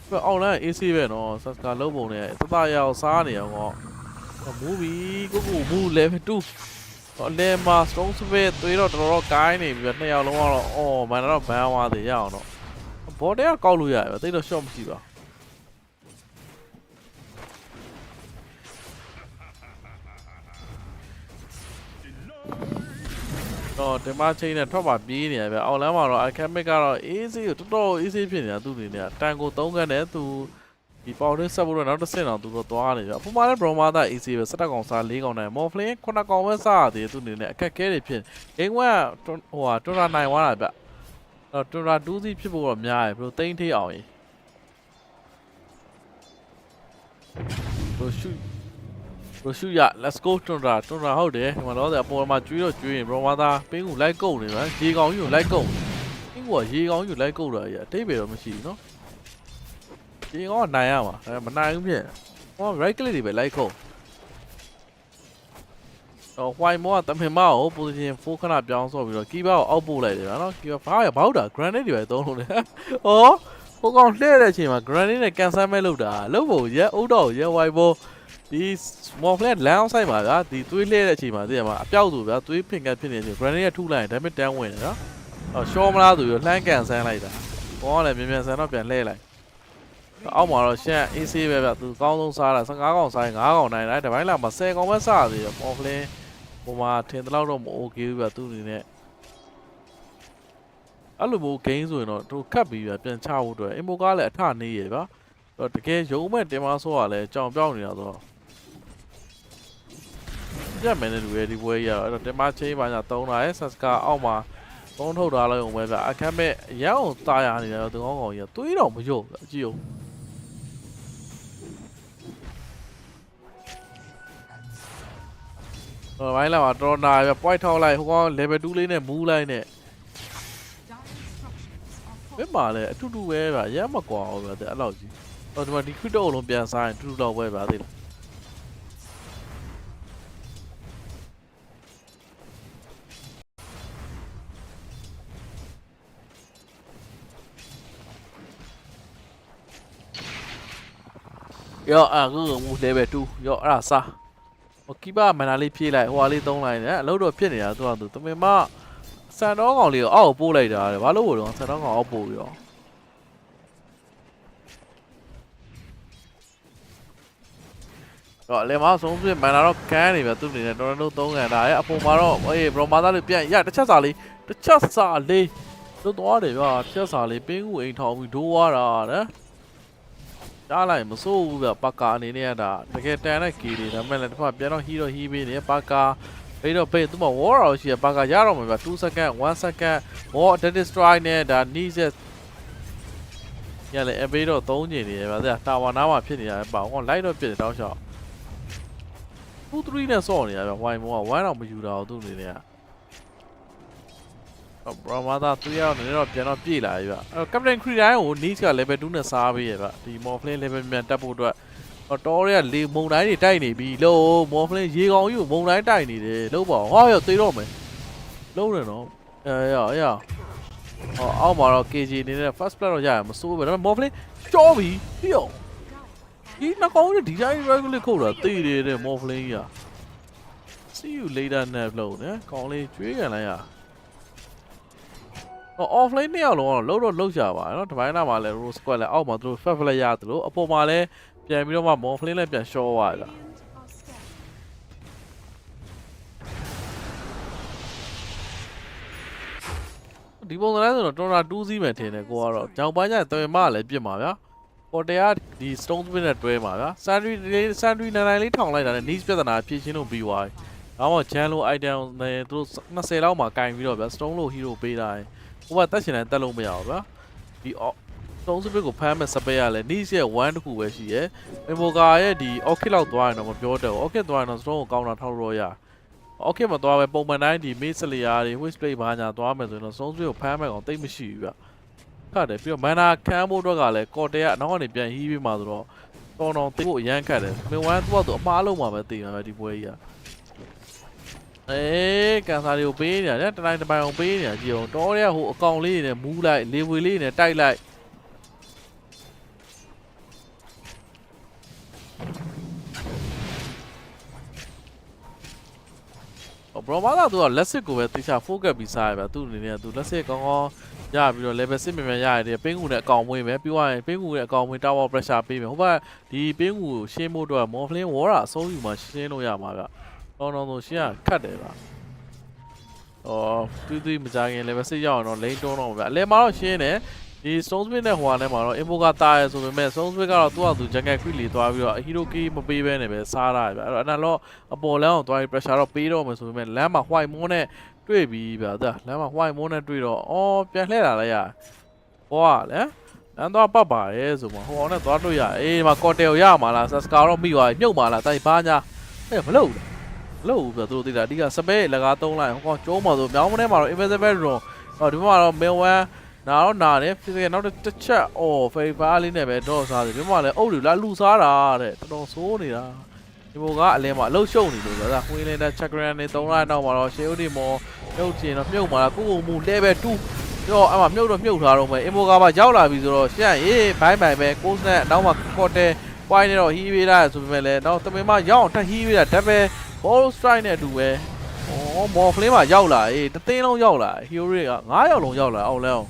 ကအောက်လမ်း AC ပဲနော် Saska လုံးပုံနဲ့တတရာကိုစားနေအောင်တော့မူးပြီကို level 2လဲမှာ strong space သွေးတော့တော်တော်ကိုင်းနေပြီ2ယောက်လုံးကတော့အော်မန်တော့ဘန်သွားသေးရအောင်တော့ဘော်တဲကကောက်လို့ရတယ်တိတ်တော့ shot မရှိပါတော့ဒီမှာချိန်နဲ့ထွက်ပါပြေးနေရဗျအောက်လမ်းမှာတော့ academic ကတော့ easy ကိုတော်တော် easy ဖြစ်နေတာသူ့အနေနဲ့တန်ကို3ခန်းနဲ့သူဒီပေါင်လေးဆက်ဖို့တော့နောက်တစ်ဆင့်တော့သူတော့သွားနေပြီအပေါ်မှာလည်း Broma သား AC ပဲ17ကောင်စား4ကောင်နိုင် Morphling 9ကောင်ပဲစားရတယ်သူအနေနဲ့အခက်ခဲတွေဖြစ်ဂိမ်း1ကဟိုဟာ Tundra နိုင်သွားတာဗျအဲ့တော့ Tundra 2စီးဖြစ်ဖို့တော့များတယ်ဘယ်လိုသိမ်းထိအောင်ကြီးဘယ်ရှူရ let's go Tundra ဟုတ်တယ်ဒီမှာတော့အပေါ်မှာကျွေးရင် Broma သားပင်းကူလိုက်ကုန်နေဗျရေကောင်ကြီးကိုလိုက်ကုန်ပင်းကူကရေကောင်ကြီးကိုလိုက်ကုန်တာကြီးအတိတ်ပဲတော့မရှိဘူးနော်ဒီကောင်ကနိုင်ရမှာမနိုင်ဘူးဖြစ်ဟော right click တွေပဲလိုက်ခုံးတော့ white မောကတမင်မကို position 4ခဏပြောင်းဆော့ပြီးတော့ keeper ကိုအောက်ပို့လိုက်တယ်ဗျာနော် keeper ဘာရဘောက်တာ grenade တွေပဲသုံးလို့လေဟောဟိုကောင်လှည့်တဲ့အချိန်မှာ grenade နဲ့ cancel မဲ့လုပ်တာလုပ်ဖို့ရဲအုတ်တော့ရဲ white ဘောဒီ small flat လမ်းအောင်ဆိုင်ပါဗျာဒီသွေးလှည့်တဲ့အချိန်မှာသိရမှာအပြောက်ဆိုဗျာသွေးဖင်ကဖြစ်နေတယ် grenade ကထုလိုက်ရင် damage တန်းဝင်တယ်နော်အော် short မလားဆိုပြီးလှမ်း cancel လိုက်တာဘောကလည်းမြန်ဆန်တော့ပြန်လှည့်လိုက်အောက်မှာတော့ရှက် AC ပဲဗျသူကောင်းဆုံးစားတာ15ကောင်စားရင်5ကောင်နိုင်တယ်ဒီပိုင်းလာမှာ10ကောင်ပဲစားသေးတယ်ပေါ်ဖလင်းဟိုမှာထင်တဲ့လောက်တော့မ okay ဘူးဗျသူအနေနဲ့အဲ့လိုမျိုး game ဆိုရင်တော့သူခတ်ပြီးဗျပြန်ချဖို့အတွက်အင်မိုကားလည်းအထနေရဗျတော့တကယ်ရုံးမဲ့တင်မဆိုးကလည်းကြောင်ပြောင်းနေတာဆိုတော့ကြက်မယ်နဲ့လူရဲ့ဒီပွဲရတော့အဲ့တော့တင်မချင်းပါညာ3တာရဲ့ Saska အောက်မှာသုံးထုတ်ထားလိုက်အောင်ပဲဗျအခက်မဲ့ရအောင်တာယာနေတယ်သူကောင်းကောင်ကြီးသွေးတော့မရုပ်အကြည့်အောင်ဘိုင်းလာမှာတော်နာပဲ point ထောက်လိုက်ဟိုကောင် level 2လေးနဲ့မူးလိုက်နဲ့ဘယ်မှာလဲအထူးတူပဲဗျရမ်းမကွာအောင်ဗျအဲ့လောက်ကြီးဟောဒီမှာဒီ crit တော့လုံးပြန်စားရင်တူတူတော့ပဲဗျသိလားရောအခုမူ level 2ရောအဲ့ဒါစားဟို keeper မနာလေးဖြည့်လိုက်ဟိုဟာလေးသုံးလိုက်တယ်အလုပ်တော့ဖြစ်နေတာသူကသူတမင်မစံတော်ကောင်လေးကိုအောက်ပို့လိုက်တာလေဘာလို့လို့တော့စံတော်ကောင်အောက်ပို့ပြီးတော့လေမဆုံးပြမနာတော့ကန်းနေပြီသူ့အနေနဲ့တော်တော်သုံးကန်တာရဲ့အပေါ်မှာတော့အေး Broma သားလေးပြန်ရတစ်ချက်စာလေးလွတ်သွားတယ်ဗျာတစ်ချက်စာလေးပင်းကူအိမ်ထောင်ပြီးဒိုးသွားတာတဲ့ကြားလိုက်မစိုးဘူးဗျပါကာအနေနဲ့ကဒါတကယ်တန်တဲ့ကီတွေဒါပေမဲ့လည်းတစ်ဖက်ပြန်တော့ဟီးပေးနေပါကာဘေးတော့ဘေးသူ့မှာ war တော့ရှိရပါကာရတော့မှာဗျ2 second 1 second war destroy နဲ့ဒါ needs ရလေအဘေးတော့3ကျင်နေတယ်ဗျာတာဝါနားမှာဖြစ်နေတာပေါ့ဟောလိုက်တော့ပြစ်တယ်တောက်လျှောက်2-3နဲ့ဆော့နေရဗျဝိုင်မောက1တော့မယူတာသူ့အနေနဲ့ကBroma သားသူရအောင်နည်းတော့ပြန်တော့ပြေးလာပြီဗျအဲ့တော့ Captain Creed တိုင်းကို Niche က level 2နဲ့စားပေးရဗျဒီ Morphling level မြန်တက်ဖို့အတွက်တော်ရဲလေမုံတိုင်းတွေတိုက်နေပြီလို့ Morphling ရေကောင်ကြီးကိုမုံတိုင်းတိုက်နေတယ်လို့ပေါ့ဟောရသေးတော့မယ်လုံးတယ်နော်အေးအောက်မှာတော့ KG အနေနဲ့ first blood တော့ရရမစိုးပဲဒါပေမဲ့ Morphling ကြောပြီပြီးတော့ဒီနှစ်ကောင်ကြီးဒီတိုင်း regular ခုတ်တာတေးတယ်တဲ့ Morphling ကြီး See you later နဲ့လို့နော်ကောင်လေးကျွေးကန်လိုက်ရoffline နဲ့အောင်လုံးတော့လှုပ်ကြပါနော်ဒီပိုင်းနာမှာလည်း rose squad လည်းအောက်မှာသူတို့ fat flat ရတယ်လို့အပေါ်မှာလည်းပြန်ပြီးတော့မှ morphling လည်းပြန် short သွားပြီဒီပုံစံနဲ့ဆိုတော့ Tundra 2 စီးမယ်ထင်တယ်ကိုကတော့ကြောင်ပိုင်းကျတမင်မလည်းပြစ်မှာဗျာ ပေါ်တရားဒီ stone spin နဲ့တွဲမှာဗျာ sandry နိုင်လေးထောင်လိုက်တာနဲ့ niche ပြဿနာဖြည့်ရှင်းလို့ပြီးသွားပြီ။နောက်မှ gen လို့ item နဲ့သူတို့20လောက်မှာကင်ပြီးတော့ဗျာ stone လို့ hero ပေးတာ။ဟိုကတက်ရှင်တိုင်းတက်လို့မရဘူးဗျာ။ဒီ stone spin ကိုဖမ်းမဲ့ spell ရလဲ niche ရဲ့1တစ်ခုပဲရှိရယ်။ invoker ရဲ့ဒီ orchid လောက်သွားရင်တော့မပြောတတ်ဘူး။ orchid သွားရင်တော့ stone ကိုကောင်းတာထောက်လို့ရ။ orchid မသွားပဲပုံမှန်တိုင်းဒီ maze slayer တွေ witch blade ဘာညာသွားမယ်ဆိုရင်တော့ stone spin ကိုဖမ်းမဲ့ကောင်တိတ်မရှိဘူးဗျ။ခတ်တယ်ပြီးတော့ mana ခန်းဖို့အတွက်ကလည်း ကော်တဲကအနောက်ကနေပြန်ဟီးပြီးမှဆိုတော့တော်သိဖို့အရန်ခတ်တယ်မင်းဝမ်းသူ့အမှားလုံးမှာပဲတည်မှာပဲဒီပွဲကြီးကကန်ဆာတွေကိုပေးနေရတယ်တတိုင်းတစ်ပိုင်းအောင်ပေးနေရကြည့်အောင်တော်ရဲဟိုအကောင်လေးနဲ့မူးလိုက်လေဝေလေးနဲ့တိုက်လိုက်ဘရောမာသာသူကလက်စစ်ကိုပဲတိကျ focus ပြီးစားရပါသူ့အနေနဲ့သူလက်စစ်ကောင်းကောင်းရပြီးတော့ level 6မြန်မြန်ရရတယ်ပင်းကူနဲ့အကောင်မွေးမယ်ပြီးသွားရင်ပင်းကူနဲ့အကောင်မွေး tower pressure ပေးမယ်ဟိုဘက်ဒီပင်းကူရှင်းဖို့အတွက် morphling war အဆုံးယူမှရှင်းလို့ရမှာဗျတော်ဆိုရှင်းရခတ်တယ်ဗျတူးမကြခင် level 6ရောက်အောင်တော့ lane တွန်းတော့ဗျအလဲမှာတော့ရှင်းတယ်ဒီ stone spin နဲ့ဟိုနဲ့မှာတော့ invoker တာရယ်ဆိုပေမဲ့ stone spin ကတော့သူ့ဟာသူ jungle creep လေးသွားပြီးတော့ hero key မပေးဘဲနဲ့ပဲစားတာဗျအဲ့တော့အနာတော့အပေါ်လမ်းအောင်သွားပြီး pressure တော့ပေးတော့မယ်ဆိုပေမဲ့လမ်းမှာ white moon နဲ့တွေ့ပြီးဗျာလမ်းမှာ white moon နဲ့တွေ့တော့ပြန်လှည့်လာလိုက်ရဟောလေလမ်းသွားပတ်ပါရဲဆိုမှဟိုအောင်နဲ့သွားတွေ့ရအေးဒီမှာ cocktail ရမှာလား scar တော့မိသွားပြီမြုပ်မှာလားတိုက်ဘာညာမလုပ်ဘူးဆိုတော့သူတို့သိတာအဓိက spell လကားသုံးလိုက်ဟောကျိုးမှာဆိုမြောင်းမထဲမှာတော့ invisible rune ဒီမှာတော့ mail one နာတော့နာတယ် physical နောက်တစ်ချက်favor လေးနဲ့ပဲတော့စားတယ်ဒီမှာလည်းအုပ်လူလာလူစားတာတဲ့တော်တော်ဆိုးနေတာဒီဘောကအလဲမှာအလုတ်ရှုံနေလို့ဆိုတာခွေးလေးနဲ့ chakran နဲ့3လိုက်နောက်မှာတော့ရှေးဦးဒီမောမြုပ်ချင်တော့မြုပ်မှာလားကိုကိုမူ level 2တော့အဲ့မှာမြုပ်တော့မြုပ်ထားတော့မယ် invoker မှာရောက်လာပြီဆိုတော့ရှက်ရေးဘိုင်းပဲ coast နဲ့နောက်မှာ cocktail ပွိုင်းနေတော့ဟီးပေးလိုက်ဆိုပေမဲ့လည်းနောက်တမင်မရောက်အောင်ထပ်ဟီးပေးတာ double ball strike နဲ့အတူပဲမော်ဖလင်းမှာရောက်လာတသိန်းလုံးရောက်လာ Heroic က9ယောက်လုံးရောက်လာအောင်လဲအောင်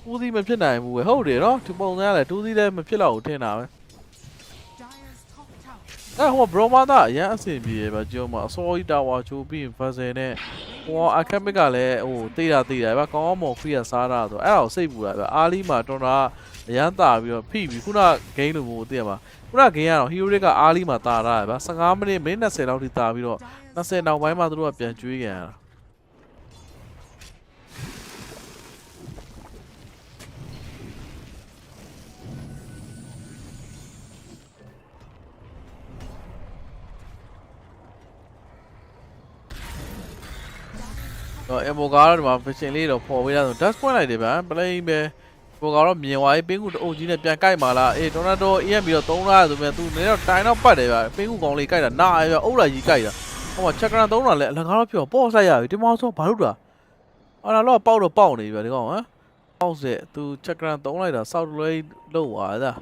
2စီးမဖြစ်နိုင်ဘူးပဲဟုတ်တယ်နော်ဒီပုံစံကလည်း2စီးလည်းမဖြစ်တော့ဘူးထင်တာပဲဟိုဘရောမာသာအရန်အဆင်ပြေပဲကျုံးမှာအစောကြီးတာဝါချိုးပြီး version နဲ့ဟိုအခက်မစ်ကလည်းဟိုတေးတာဗျကောင်းမော်ခရီးကစားတာဆိုအဲ့ဒါကိုစိတ်ပူတာဗျအားလီမှာတော်တာအရန်တာပြီးတော့ဖိပြီးခုန game လိုမျိုးသိရမှာခုန game ကတော့ Heroic ကအားလီမှာတာတာဗျ15မိနစ်20လောက်ထိတာပြီးတော့20နောက်ပိုင်းမှာသူတို့ကပြန်ကျွေးကြရတာinvoker တော့ဒီမှာ fishing လေးတော့ပေါ်ပေးတာဆို dash point လိုက်တယ်ဗျာ play ပဲ invoker တော့မြင်သွားပြီပင်းကူတအုပ်ကြီးနဲ့ပြန်ကြိုက်မှာလားတော်တော် EM ပြီးတော့3လားဆိုပေမဲ့သူနေတော့တိုင်တော့ပတ်တယ်ဗျာပင်းကူကောင်လေးကြိုက်တာနားရဗျာအုပ်လိုက်ကြီးကြိုက်တာဟိုမှာ chakran 3တာလည်းအလကားတော့ပြောပေါ့ဆိုင်ရပြီဒီမောင်ဆိုဘာလို့တာအဲ့ဒါတော့ပေါက်တော့ပေါက်နေပြီဗျာဒီကောင်ဟမ်ပေါက်စက်သူ chakran 3လိုက်တာစောက်လွဲလို့ပါလား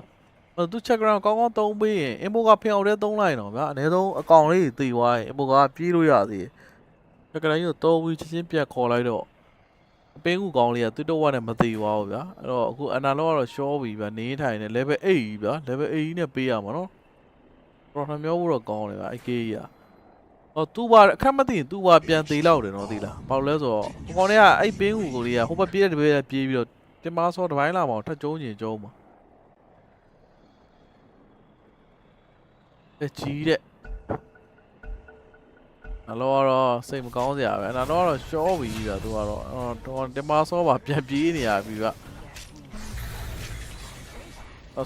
သူ chakran ကောင်းကောင်း3ပေးရင် invoker ဖင်အောင်တဲ့3လိုက်တော့ဗျာအနည်းဆုံးအကောင်လေးတည်သွားရင် invoker ပြေးလို့ရသေးတယ်ကလေးကိုတော့ဝီချင်းပြန်ခေါ်လိုက်တော့အပင်းကူကောင်းလေးကသူ့တော့ဝါနဲ့မသေးပါဘူးဗျာအဲ့တော့အခုအနာလောကတော့ရှော့ပြီဗျာနေထိုင်နေ level 8ကြီးဗျာ level 8ကြီးနဲ့ပေးရမှာနော်တော့နှမျိုးတော့ကောင်းတယ်ဗျာအကေးကြီးသူ့ဘာအခက်မသိရင်သူ့ဘာပြန်သေးလောက်တယ်နော်သိလားဘာလို့လဲဆိုတော့ဟိုကောင်လေးကအဲ့ပင်းကူကိုလေးကဟိုဘက်ပြေးတဲ့တပည့်ပြေးပြီးတော့တင်မဆော့တစ်ပိုင်းလာမှာထပ်ကျုံးကျင်ကျုံးမှာကြီးတဲ့အလောကတော့စိတ်မကောင်းစရာပဲအနာတော့ရှော့ပြီဗျာသူကတော့တင်မဆောပါပြန်ပြေးနေရပြီဗျ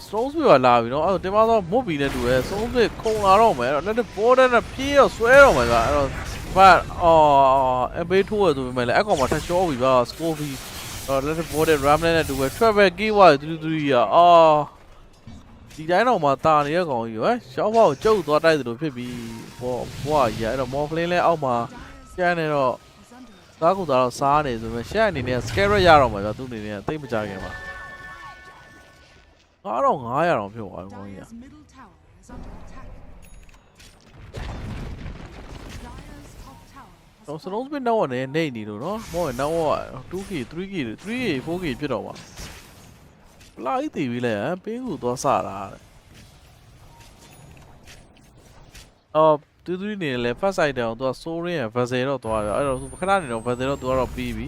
Stones ပြလာပြီနော်အဲ့တော့တင်မဆောမွတ်ပြီနဲ့တူတယ် Stones ခုံလာတော့မယ်အဲ့တော့လက်ဘောတဲ့နဲ့ပြေးတော့ဆွဲတော့မယ်ဗျာအဲ့တော့ဘာအဘေးထိုးရဆိုပေမဲ့လည်းအကောင်မှာထရှော့ပြီဗျာ Scovy လက်ဘောတဲ့ Ram နဲ့တူပဲ Travel Key ဝါ3 อ่ะဒီတိုင်းတော့မှတာနေတဲ့ကောင်ကြီးပဲရှောက်ဘောက်ကျုပ်သွားတိုက်သလိုဖြစ်ပြီးဘွားကြီးအဲ့တော့ Morphling လဲအောက်မှာကျန်းနေတော့သားကူသားတော့စားနေဆိုပေမဲ့ရှက်အနေနဲ့ Scare ရတော့မှာဗျာသူ့အနေနဲ့တိတ်မကြခင်ပါ900တော့ဖြစ်သွားပြီကောင်ကြီးတော့စလုံးစပင်းတော့နေနေလို့နော်မောနောက် 2k 3k 4k ဖြစ်တော့မှာလာอีตีပြီလေပင်းကူသွားစတာတူတူနေလေ first item တော့သူက soaring ရ vessel တော့သွားတယ်အဲ့တော့ခဏနေတော့ vessel တော့သူကတော့ပြီးပြီ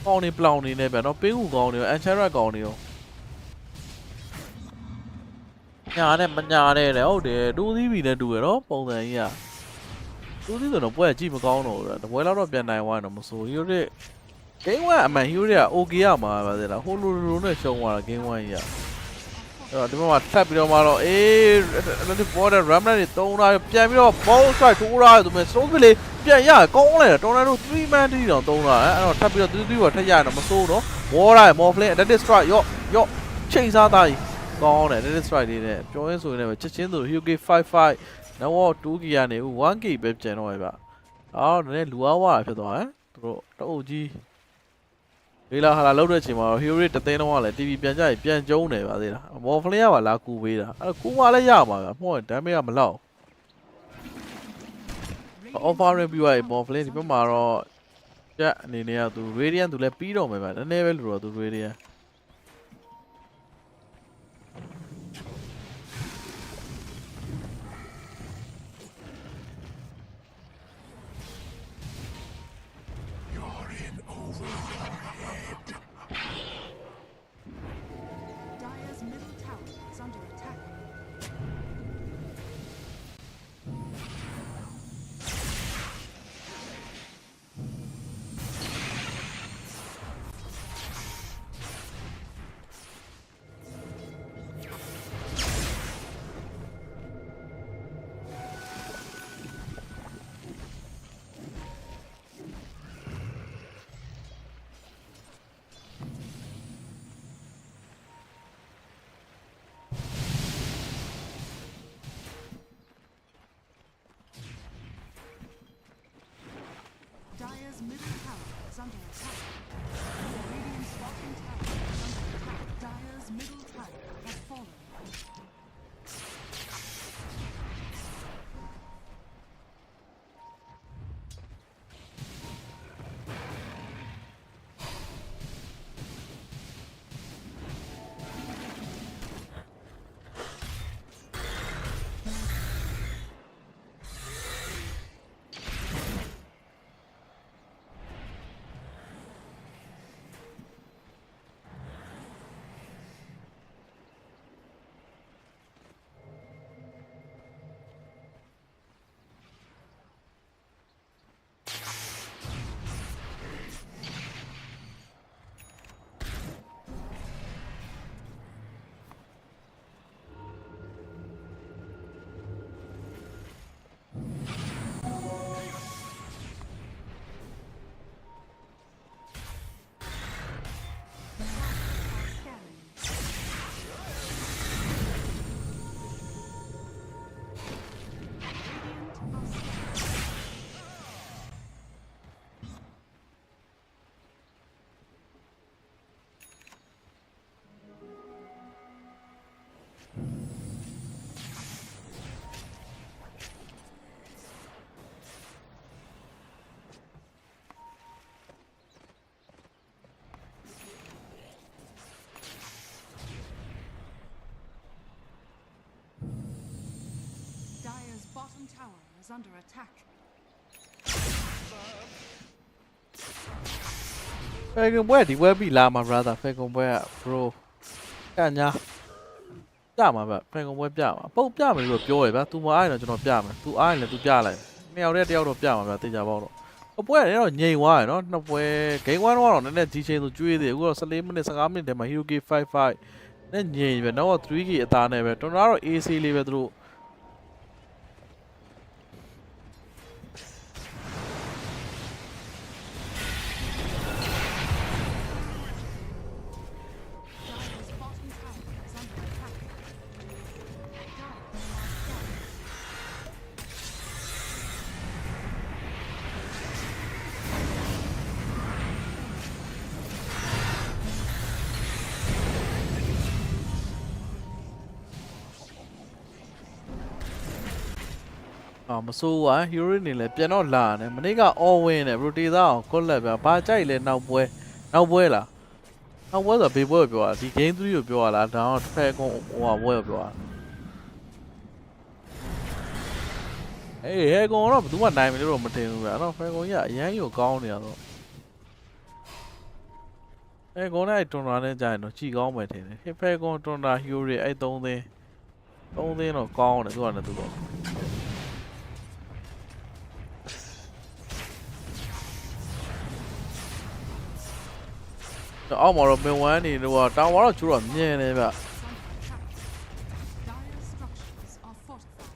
ကောင်းနေပလောင်နေနေဗျာနော်ပင်းကူကောင်းနေရောအန်ချရက်ကောင်းနေရောညာနဲ့မညာနဲ့လေဟုတ်တယ်တူသီးပြီနဲ့တူရနော်ပုံစံကြီးကတူသီးဆိုတော့ပွဲကြည့်မကောင်းတော့ဘူးတပွဲလောက်တော့ပြန်နိုင်သွားတော့မဆိုဟီရိုတဲ့ game 1အမှန်ဟီရိုတွေက okay ရမှာပါသေးလားဟိုလိုနဲ့ရှုံးသွားတာ game 1ကြီးကအဲ့တော့ဒီမှာထပ်ပြီးတော့မှတော့အေးဒီဘောတဲ့ ram နဲ့တုံးလာပြန်ပြီးတော့ ball strike ထိုးလာတယ်သူမဲ့ stone လေးပြန်ရကောင်းလိုက်တာတော်တော်တို့3 man တီးတောင်တုံးလာအဲ့တော့ထပ်ပြီးတော့3 ပါထက်ရတော့မစိုးတော့ wall လိုက် more flame attack strike ရော့ချိန်စားသားကြီးကောင်းတယ် attack strike လေးနဲ့ပြောရင်းဆိုရင်လည်းချက်ချင်းဆို HK 55 now 2 key ကနေ1 key ပဲပြန်တော့ပဲဗျအော်နည်းနည်းလူအားဝါဖြစ်သွားတယ်သူတို့တအုပ်ကြီးဒီလာဟာလာလောက်တဲ့အချိန်မှာတော့ Hero တသိန်းလုံးကလည်း TV ပြန်ကြရင်ပြန်ကျုံးနေပါသေးလား More Flame ကပါလာကူပေးတာအဲ့ကူမလည်းရမှာဗျမှော damage ကမလောက် Offering ပြီးသွားပြီ More Flame ဒီဘက်မှာတော့ကြက်အနေနဲ့ကသူ Radiant သူလည်းပြီးတော့မယ်ဗျနည်းနည်းပဲလို့တော့သူ Radiant Dire's middle tower is under attack. Radiant's bottom tower is under attack. Dire's middle tower has fallen. Dire's bottom tower is under attack. Falcon ပွဲဒီပွဲပြီလာမှာ brother Falcon ပွဲက bro ကညာပြမှာဗျ Falcon ပွဲပြမှာပုတ်ပြမယ်လို့ပြောရဗျ तू မအားရင်တော့ကျွန်တော်ပြမယ် तू အားရင်လည်း तू ပြလိုက်နှစ်ယောက်တည်းတယောက်တော့ပြမှာဗျတေချာပေါ့တော့အပွဲကတော့ငြိမ်သွားရယ်နော်နှစ်ပွဲ game 1တော့နည်းနည်းကြီးချင်းသူကျွေးသေးအခုတော့14မိနစ်15မိနစ်တည်းမှာ Heroic 55နဲ့ငြိမ်ပဲနောက်တော့ 3k အသားနဲ့ပဲတော်တော်တော့ AC လေးပဲသူတို့ မဆိုးပါ Hero နေလဲပြန်တော့လာတယ်မနေ့က all win တယ် bro တေးသားအောင် collab ဗျာဘာကြိုက်လဲနောက်ပွဲလားနောက်ပွဲဆိုဘေးပွဲပြောတာဒီ game 3ကိုပြောရလားဒါတော့တစ်ဖက်ကောင်ဟိုပွဲကိုပြောတာအေးဟဲကောင်တော့ဘယ်သူမှနိုင်မယ်လို့တော့မထင်ဘူးဗျာနော်ဖက်ကောင်ကြီးကအရန်ကြီးကိုကောင်းနေတာတော့ ကောနဲ့တွန်တာနဲ့ကြာရင်တော့ကြည်ကောင်းမယ်ထင်တယ်ဟစ်ဖဲကွန်တွန်တာဟီယိုရီအဲ့3သင်းတော့ကောင်းတယ်သူကလည်းသူတော့အောက်မှာတော့မင်ဝမ်းနေတော့တောင်ဝါတော့ကျိုးတော့မြင်နေဗျ Dire structures are fortified.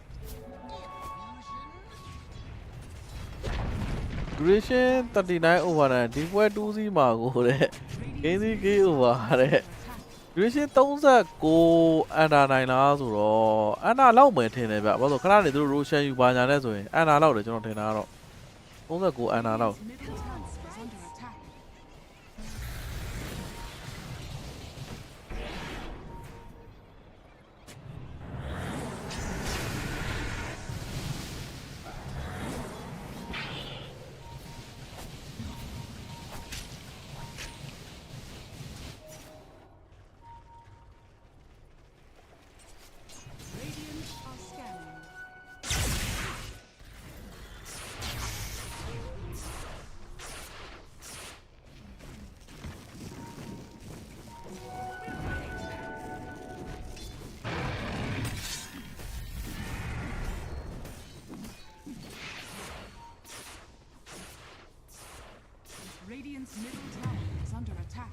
duration 39 over နဲ့ဒီပွဲ2စီးမှာကိုတဲ့ game စီး game over တဲ့ duration 39 under 9လားဆိုတော့ under လောက်မယ်ထင်တယ်ဗျဘာလို့ခဏနေသူတို့ rotation ယူပါညာနဲ့ဆိုရင် under လောက်တယ်ကျွန်တော်ထင်တာကတော့39 under လောက် Middle tower is under attack. Radiant are scanning. Radiant's middle tower is under attack.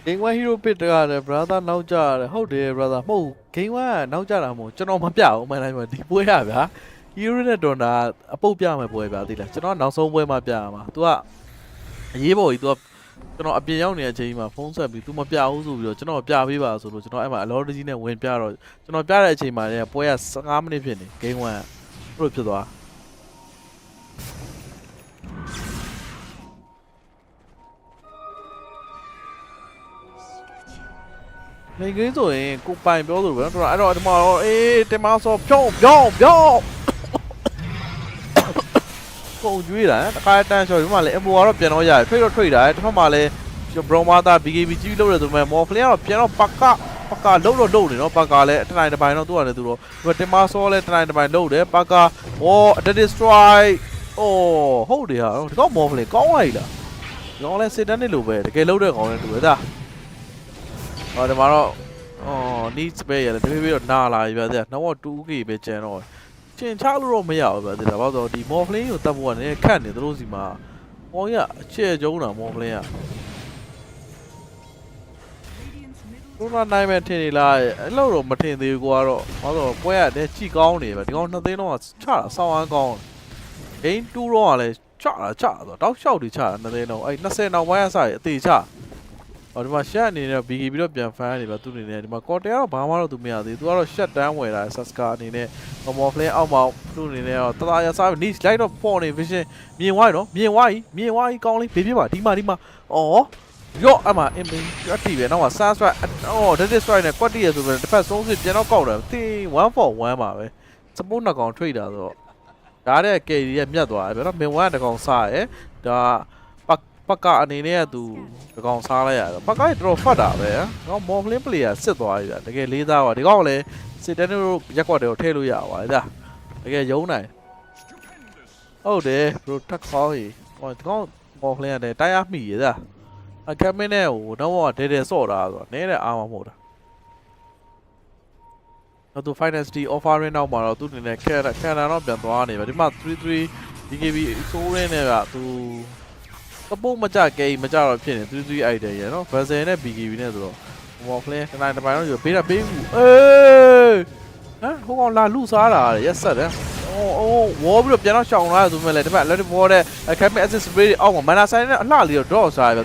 game 1 hero pit တရတယ် brother နောက်ကြရတယ်ဟုတ်တယ် brother မဟုတ် game 1ကနောက်ကြတာမဟုတ်ကျွန်တော်မပြဘူးမှန်တိုင်းမှာဒီပွဲရဗျာ hero နဲ့ donda အပုတ်ပြမယ်ပွဲဗျာသိလားကျွန်တော်နောက်ဆုံးပွဲမှာပြရမှာ तू ကအရေးပေါ်ကြီး तू ကကျွန်တော်အပြင်ရောက်နေတဲ့အချိန်မှာဖုန်းဆက်ပြီး तू မပြဘူးဆိုပြီးတော့ကျွန်တော်ပြပေးပါဆိုလို့ကျွန်တော်အဲ့မှာအလောတကြီးနဲ့ဝင်ပြတော့ကျွန်တော်ပြတဲ့အချိန်မှာလည်းပွဲက15မိနစ်ဖြစ်နေ game 1ကဘယ်လိုဖြစ်သွား နေကင်းဆိုရင်ကိုပိုင်ပြောလို့ပဲเนาะတော်အဲ့တော့ဒီမှာတော့အေးတင်မဆောဖြုံးကုန်ကျွေးတာတခါတန်းချော်ဒီမှာလည်းအမိုကတော့ပြန်တော့ရတယ်ထွေတာတစ်ဖက်မှာလည်းဘရောမာတာ BKB ကြီးလို့ရတယ်ဆိုမဲ့မော်ဖလင်းကတော့ပြန်တော့ပကလုံးနေเนาะပကလည်းတနိုင်တစ်ပိုင်းတော့သူ့ရတယ်သူတော့ဒီတင်မဆောလည်းတနိုင်တစ်ပိုင်းလုံးတယ်ပကဝေါ် destroy အိုးဟုတ်တယ်ဟာဒီကောင်မော်ဖလင်းကောင်းလိုက်လားဒီကောင်လည်းစစ်တန်းနေလို့ပဲတကယ်လုံးတဲ့ကောင်လည်းတူပဲဒါဒီမှာတော့needs ပဲရတယ်တဖြည်းဖြည်းတော့နာလာပြီဗျာနောက်တော့ 2k ပဲကျန်တော့ကျင်ချလို့တော့မရဘူးဗျာဒါဘာလို့ဒီ morphling ကိုတတ်ဖို့ကလည်းခက်နေသူတို့စီမှာဟောရအချဲ့ကျုံးတာ morphling က တို့နာနိုင်မဲ့ထင်နေလားအဲ့လိုတော့မထင်သေးဘူးကွာတော့ဘာလို့ပွဲကလည်းကြည်ကောင်းနေပဲဒီကောင်နှစ်သိန်းတော့ချတာဆောင်းအားကောင်း game 2တော့ကလည်းချတာဆိုတောက်လျှောက်တွေချတာနှစ်သိန်းတော့အဲ့20နောက်ပိုင်းကစရအသေးချဒီမှာ shut အနေနဲ့ BK ပြီးတော့ပြန်ဖမ်းနေပါသူအနေနဲ့ဒီမှာ quarter ကတော့ဘာမှတော့သူမရသေးဘူးသူကတော့ shut down ဝယ်တာ Saska အနေနဲ့ normal flame အောက်မှာသူအနေနဲ့တော့တသားရစား niche light တော့ for နေ vision မြင်သွားပြီနော်မြင်သွားပြီကောင်းလေးဘေးပြပါဒီမှာအော်ရော့အမအင်ပင်းအတီးပဲနောက်မှာ Sun Strike dead strike နဲ့ quality ရဆိုပြီးတစ်ဖက်ဆုံးစစ်ပြန်တော့ကောက်တယ်1 for 1ပါပဲ support နှစ်ကောင် trade တာဆိုတော့ဒါတဲ့ carry ရမြတ်သွားတယ်ဗျာနော် min 1တကောင်စားရယ်ဒါပကအနေနဲ့ကသူတကောင်စားလိုက်ရတော့ပကတော်တော်ဖတ်တာပဲနော် morphling player စစ်သွားပြီဗျာတကယ်လေးစားပါဒီကောင်လည်းစစ်တန်းတို့ရက်ကွက်တွေကိုထည့်လို့ရပါတယ်ဗျာတကယ်ယုံနိုင်ဟုတ်တယ် bro တက်ခေါ်ကြီးဟောဒီကောင် morphling ကလည်းတိုင်းရမိရဗျာအခက်မင်းနဲ့ဟိုတော့ကဒဲဆော့တာဆိုတော့နည်းတဲ့အားမဟုတ်တာတော့သူ finance offering နောက်မှာတော့သူအနေနဲ့ခံတော့ပြန်သွားနေပဲဒီမှာ33 BKB ဆိုးရင်းနဲ့ကသူကပုတ်မကြကဲမကြတော့ဖြစ်နေ33 idea ရယ်နော် Vessel နဲ့ BKB နဲ့ဆိုတော့ morphling တနိုင်တစ်ပိုင်းတော့ပေးတာပေးဘူးအေးဟိုကောင်လာလူစားတာရက်ဆက်တယ်ဝေါ်ပြီးတော့ပြန်တော့ရှောင်လာဆိုမဲ့လေဒီမှာ electric wall နဲ့ academic access spray အောက်မှာ mana sign နဲ့အလှလေးတော့ draw စားရပဲ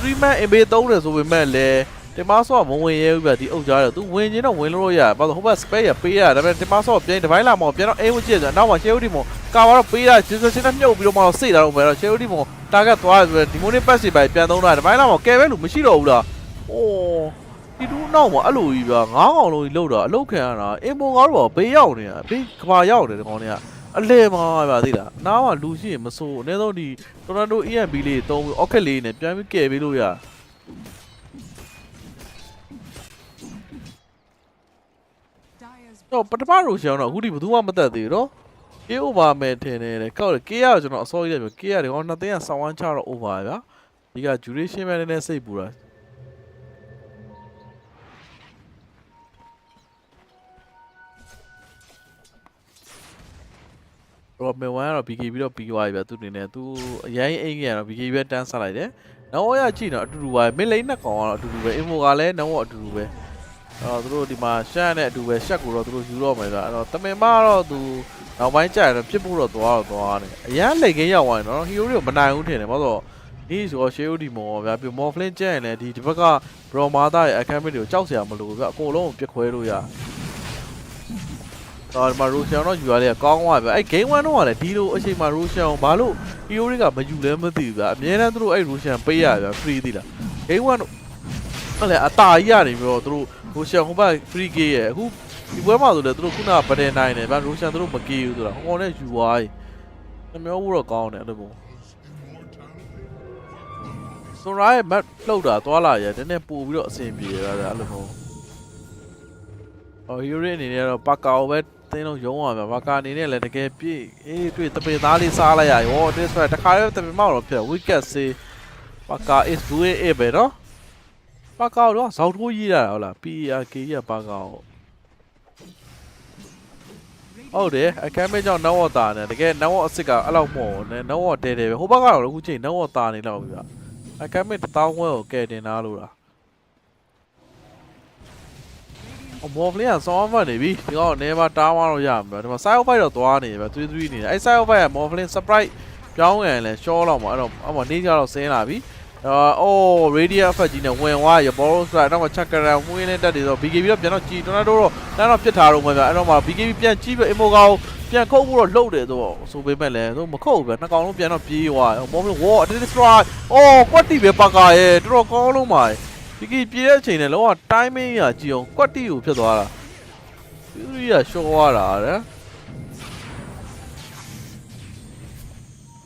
3 man MB 3တယ်ဆိုပေမဲ့လေတင်မဆော့မဝင်ရဲဘူးဗျဒီအုပ်ကြားတယ်သူဝင်ချင်းတော့ဝင်လို့ရဘာလို့ဟိုဘက် space ရပေးရဒါပေမဲ့တင်မဆော့ပြန်ဒီဘိုင်းလာမောပြန်တော့အိမ်ဝကြည့်ဆိုနောက်မှာ Cherry မောကာတော့ပေးတာချင်းနဲ့မြုပ်ပြီးတော့မှတော့စိတ်တာတော့ပဲတော့ Cherry မော target သွားတယ်ဆိုတော့ဒီမိုနီ pass တွေပဲပြန်သုံးတာဒီဘိုင်းလာမောကဲပဲလို့မရှိတော့ဘူးလားအိုး ဒီတူနောက်မှာအဲ့လိုကြီးဗျာ9កောင်လုံးကြီးလောက်တာအလုတ်ခံရတာအင်မိုငါတို့ဘေးရောက်နေတာဘေးကဘာရောက်တယ်ဒီကောင်တွေကအလဲမှာဗျာသိလားနားမှာလူရှိရင်မစိုးအနည်းဆုံးဒီတော်တော်တို့ EMP လေးသုံးပြီး အော့ခက်လေးနဲ့ပြန်ပြီးကယ်ပေးလို့ရ Dyer's တော့ပထမရိုရှောင်းတော့အခုဒီဘယ်သူမှမတက်သေးဘူးနော် ကေအိုဘာမယ်ထင်တယ်ကောက်ကေရကျွန်တော်အစောကြီးတယ်ပြောကေရတယ်ကောနှစ်သိန်းကဆောင်းဝမ်းချတော့ over ဗျာဒီက duration ပဲနည်းနည်းစိတ်ပူတာတော့မေဝမ်ကတော့ BKB တော့ပြီးသွားပြီဗျာသူအနေနဲ့သူအရင်အိမ်ကြီးကတော့ BKB ပဲတန်းဆက်လိုက်တယ်နောက်ရကြည့်တော့အတူတူပါပဲမင်းလိမ့်နှစ်ကောင်ကတော့အတူတူပဲအင်မိုကလည်းနောက်အတူတူပဲအဲ့တော့သူတို့ဒီမှာရှမ်းနဲ့အတူပဲရှက်ကိုတော့သူတို့ယူတော့မယ်ဗျာအဲ့တော့တမင်မတော့သူနောက်ပိုင်းကျရင်တော့ပြစ်ဖို့တော့သွားတယ်အရန်လက်ခင်းရောက်သွားရင်တော့ဟီယိုတွေကိုမနိုင်ဘူးထင်တယ်ဘာလို့ဒီဆိုရှေးဦးဒီမော်ဗျာပြမော်ဖလင်းကျရင်လည်းဒီဘက်ကဘရော်မာသားရဲ့အခမ်းမတွေကိုကြောက်စရာမလိုဘူးဗျာအကုန်လုံးကိုပြစ်ခွဲလို့ရတော့ဒီမှာရိုရှန်တော့ယူရလေကောင်းသွားပြီအဲ့ game 1တော့ကလည်းဒီလိုအချိန်မှာရိုရှန်ဘာလို့ဟီယိုတွေကမယူလဲမသိဘူးဗျာအများတန်းသူတို့အဲ့ရိုရှန်ပေးရဗျာ free သီးလား game 1တော့အဲ့လေအတာကြီးရတယ်ပြီးတော့သူတို့ရိုရှန်ဟိုဘက် free game ရဲ့အခုဒီပွဲမှာဆိုလည်းသူတို့ခုနကပဒင်နိုင်တယ်ဗျာရိုရှန်သူတို့မကေးဘူးဆိုတာဟောနဲ့ယူသွားပြီနှမျောဘူးတော့ကောင်းတယ်အဲ့လိုမျိုးဆိုရိုင်းမတ်လှုပ်တာသွားလာရနည်းနည်းပို့ပြီးတော့အဆင်ပြေရတာအဲ့လိုမျိုးဟီယိုရီအနေနဲ့တော့ပါကာကိုပဲတင်းလုံးရုံးရမှာပါကာအနေနဲ့လည်းတကယ်ပြည့်အေးတွေ့တပင်သားလေးစားလိုက်ရရောဒီဆိုတခါတည်းတပင်မောက်တော့ဖြစ် wicket စေးပါကာ is doing it ပဲနော်ပါကာတော့ဇောက်ထိုးရေးရတာဟုတ်လား PRK ရပါကာဟုတ်တယ်အခမ်းမဲကြောင့်နောက်ဝတ်တာနဲ့တကယ်နောက်ဝတ်အစ်စ်ကအဲ့လောက်မော်နဲ့နောက်ဝတ်တဲတယ်ပဲဟိုဘက်ကတော့အခုချိန်နောက်ဝတ်တာနေလောက်ပြီဗျအခမ်းမဲ1000ဝဲကိုကဲတင်သားလို့လားမော်ဖလင်းကစောင်းမှနေပြီဒီကောင်နေမှာတားသွားတော့ရမှာဒီမှာ side of fight တော့သွားနေပဲ3-3နေတယ်အဲ့ side of fight ကမော်ဖလင်း surprise ပြောင်းရင်လဲရှော့တော့မှာအဲ့တော့အမနေကြတော့ဆင်းလာပြီအိုး radiant effect ကြီးနဲ့ဝင်သွားရဘောလုံးဆိုတော့ချက်ကရန်ဝင်းနဲ့တက်တယ်ဆို BKB တော့ပြန်တော့ကြည်တော်တော့တန်းတော့ပြစ်ထားတော့မှာဗျအဲ့တော့မှ BKB ပြန်ကြည့်ပြီးအမိုကာကိုပြန်ခုတ်ဖို့တော့လှုပ်တယ်ဆိုပေမဲ့လည်းသူမခုတ်ဘူးဗျနှစ်ကောင်လုံးပြန်တော့ပြေးသွားမော်ဖလင်း wall destroy အိုးကွက်တီပဲပါကာရဲ့တော်တော်ကောင်းလုံးပါဒီပြေးတဲ့အချိန်နဲ့လောက timing ရကြည့်အောင်ကွက်တီကိုဖြစ်သွားတာဒီရရှော့သွားတာတဲ့။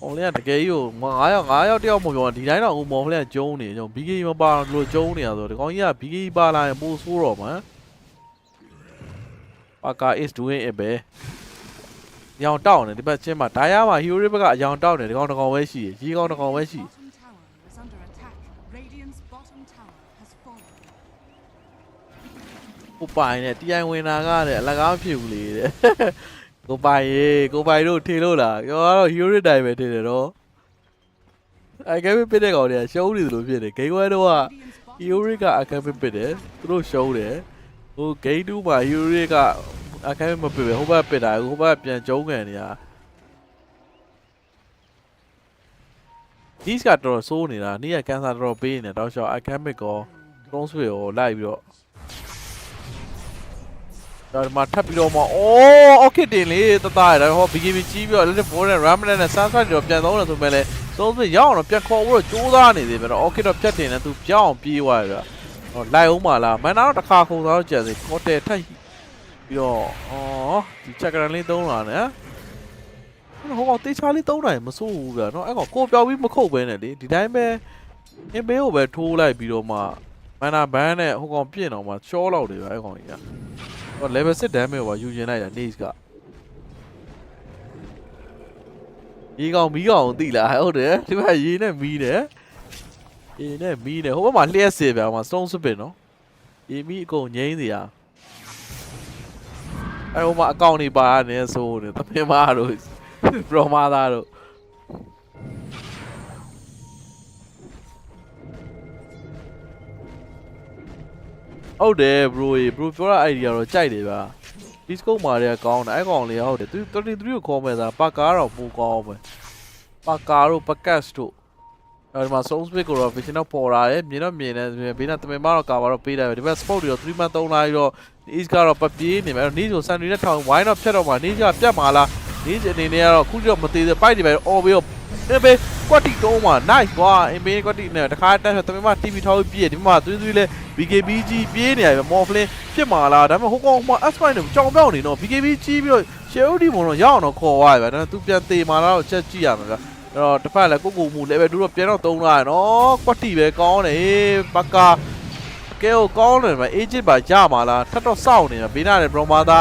မော်ဖလင်းကတကယ်ကြီးကို9ယောက်တယောက်မပြောဒီတိုင်းတော့မော်ဖလင်းကကျုံးနေကျွန်တော် BK မပါတော့လို့ကျုံးနေရဆိုတော့ဒီကောင်ကြီးက BK ပါလာရင်ပိုဆိုးတော့မှာ။ Paka is doing it ပဲ။ရောင်တောက်နေဒီဘက်ချင်းမှာဒါရမှာ Hero ဘက်ကအရောင်တောက်နေဒီကောင်တစ်ကောင်ပဲရှိရရေကောင်တစ်ကောင်ပဲရှိ bottom tower is under attack. Radiant's bottom tower has fallen. ကိုပိုင်နဲ့ TI ဝင်တာကတဲ့အလကားဖြစ်ဘူးလေတဲ့ကိုပိုင်ရေကိုပိုင်တို့ထေလို့လားပြောတော့ Hero တိုင်းပဲထေတယ်တော့အကဲပြစ်တဲ့ကောင်တွေကရှုံးနေတယ်လို့ဖြစ်တယ်ဂိမ်းဝဲတော့က Hero ကအကဲပြစ်တယ်သူတို့ရှုံးတယ်ဟို game 2မှာ Hero ကအကဲမပြစ်ပဲဟိုဘက်ပစ်တာဟိုဘက်ပြန်ကျုံးကန်နေရဒီကတော်ဆိုးနေတာနေ့ကကန်ဆာတော်ပေးနေတော့ရှော့အကဲမစ်ကောတုံးဆွေကိုလိုက်ပြီးတော့ဒါမှထပ်ပြီးတော့မှအိုး okay တင်လေတသားရဟော BKB ကြီးပြီးတော့လည်းဘောနဲ့ Ram နဲ့ Sunset တော့ပြန်သုံးတယ်ဆိုမဲ့လေသုံးပြီးရအောင်တော့ပြန်ခေါ်ဖို့တော့ကြိုးစားနေသေးပဲတော့ okay တော့ဖြတ်တင်တယ်သူပြောင်းပြေးသွားရဟောလိုက်အောင်ပါလားမန်နာတော့တစ်ခါခုံသွားတော့ကြံစီကော်တယ်ထက်ပြီးတော့ဒီချက်ကရန်လေးသုံးလာနဲ့ဟိုကောင်တေးချာလေးသုံးနိုင်မစိုးဘူးဗျာနော်အဲ့ကောင်ကိုပြောင်းပြီးမခုတ်ပဲနဲ့လေဒီတိုင်းပဲအင်းဘေးကိုပဲထိုးလိုက်ပြီးတော့မှမန်နာဘန်းနဲ့ဟိုကောင်ပြင့်တော့မှချောလောက်တယ်ဗျာအဲ့ကောင်ကြီးကlevel 6 damage ကိုယူကျင်လိုက်တာ Naze ကရေကောင်မီးကောင်သိလားဟုတ်တယ်ဒီမှာရေနဲ့မီးတယ်ရေနဲ့မီးတယ်ဟိုဘက်မှာလျှက်စစ်ဗျာဟိုမှာ stone spin နော်ရေမီးအကုန်ငိမ့်နေရအဲ့ဟိုမှာအကောင့်တွေပါနေဆိုနေတမင်မာတို့ pro မာသားတို့ဟုတ်တယ် bro ပြောတာ idea တော့ကြိုက်တယ်ဗျာ Discord မှာလည်းကောင်းတယ်အဲ့ကောင်လေးဟုတ်တယ်သူ33ကိုခေါ်မယ်ဆိုတာပါကာတော့ပိုကောင်းပဲပါကာတို့ podcast တို့အဲဒီမှာ sound speak ကိုတော့ vision တော့ပေါ်လာတယ်မြင်တော့မြင်တယ်ဘေးနဲ့တမင်မတော့ကာပါတော့ပေးတယ်ဒီဘက် sport တွေတော့3 month 3 live တော့ east ကတော့ပပြေးနေမယ်အဲ့တော့နေ့ဆို Sunday နဲ့ထောင်ဝိုင်းတော့ဖြတ်တော့မှာနေ့ကပြတ်မှာလားနေ့အနေနဲ့ကတော့ခုတော့မသေးသေးပိုက်တွေပဲအော်ပြီးတော့ အဲ့ပဲကွက်တီတုံးမှာ nice ကွာအင်ဘေးကွက်တီနဲ့တခါတန်းဆိုတမင်မ TV ထောက်ပြည့်ဒီမှာသွေးသွေးလဲ BKB ကြီးပြေးနေရပဲ Morphling ဖြစ်မှာလားဒါပေမဲ့ဟိုကောင်မှာ S5 နဲ့ကြောင်ပြောင်းနေတော့ BKB ကြီးပြီးတော့ Shield ဒီမုံတော့ရအောင်တော့ခေါ်သွားရပဲဒါပေမဲ့ तू ပြန်သေးမှာလားတော့ချက်ကြည့်ရမှာဗျအဲ့တော့တစ်ဖက်လည်းကိုကိုမှု level 2တော့ပြန်တော့သုံးလာရနော်ကွက်တီပဲကောင်းတယ်ဘကာကဲကိုကောင်းတယ်ဗျ agent ပါရမှာလားထပ်တော့စောင့်နေတာဘေးနားတယ် Bromada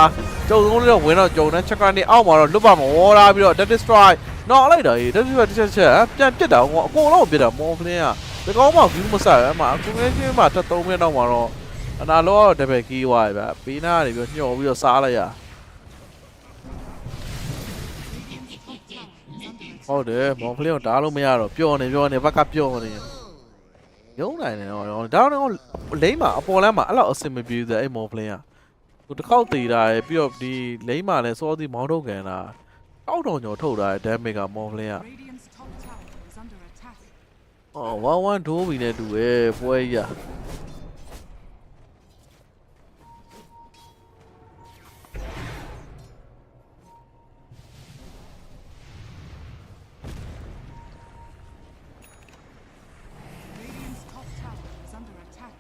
ကျုံသုံးလေးတော့ဝင်တော့ကျုံနဲ့ချက်ကနေအောက်မှာတော့လွတ်ပါမဝေါ်လာပြီးတော့ Death Destroy နော်လိုက်တာဟေး Death Destroy တစ်ချက်ပြန်ပြစ်တာဟိုအကုန်လုံးပြစ်တာ Morphling ကဒီကောင်မှ view မဆက်ရမှာအခုလည်းချင်းမှတက်3မိနစ်တော့မှာတော့အနာလောကတော့ double key ဝါရဗျဘေးနားနေပြီးညှော်ပြီးတော့စားလိုက်ရဟုတ်တယ် Morphling ကိုဓာတ်လို့မရတော့ပျော်နေဘက်ကပျော်နေရုံးနိုင်တယ်တော့ဒါတော့လိမ့်မှာအပေါ်လမ်းမှာအဲ့လောက်အဆင်မပြေဘူးအဲ့ Morphling ကတစ်ခေါက်သေးတာရယ်ပြီးတော့ဒီလိမ့်မှာလည်းစောစီမောင်းထုတ်ကန်တာအောက်တော်ညော်ထုတ်တာရယ် damage က Morphling က Radiant's top tower is under attack. အော်1-1ဒိုးပြီးနေတူပဲပွဲကြီး Radiant's top tower is under attack.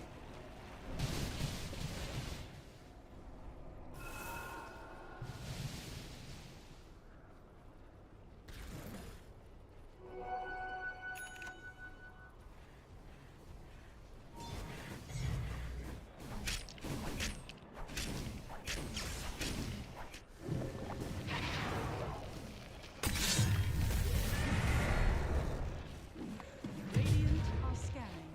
Radiant are scanning.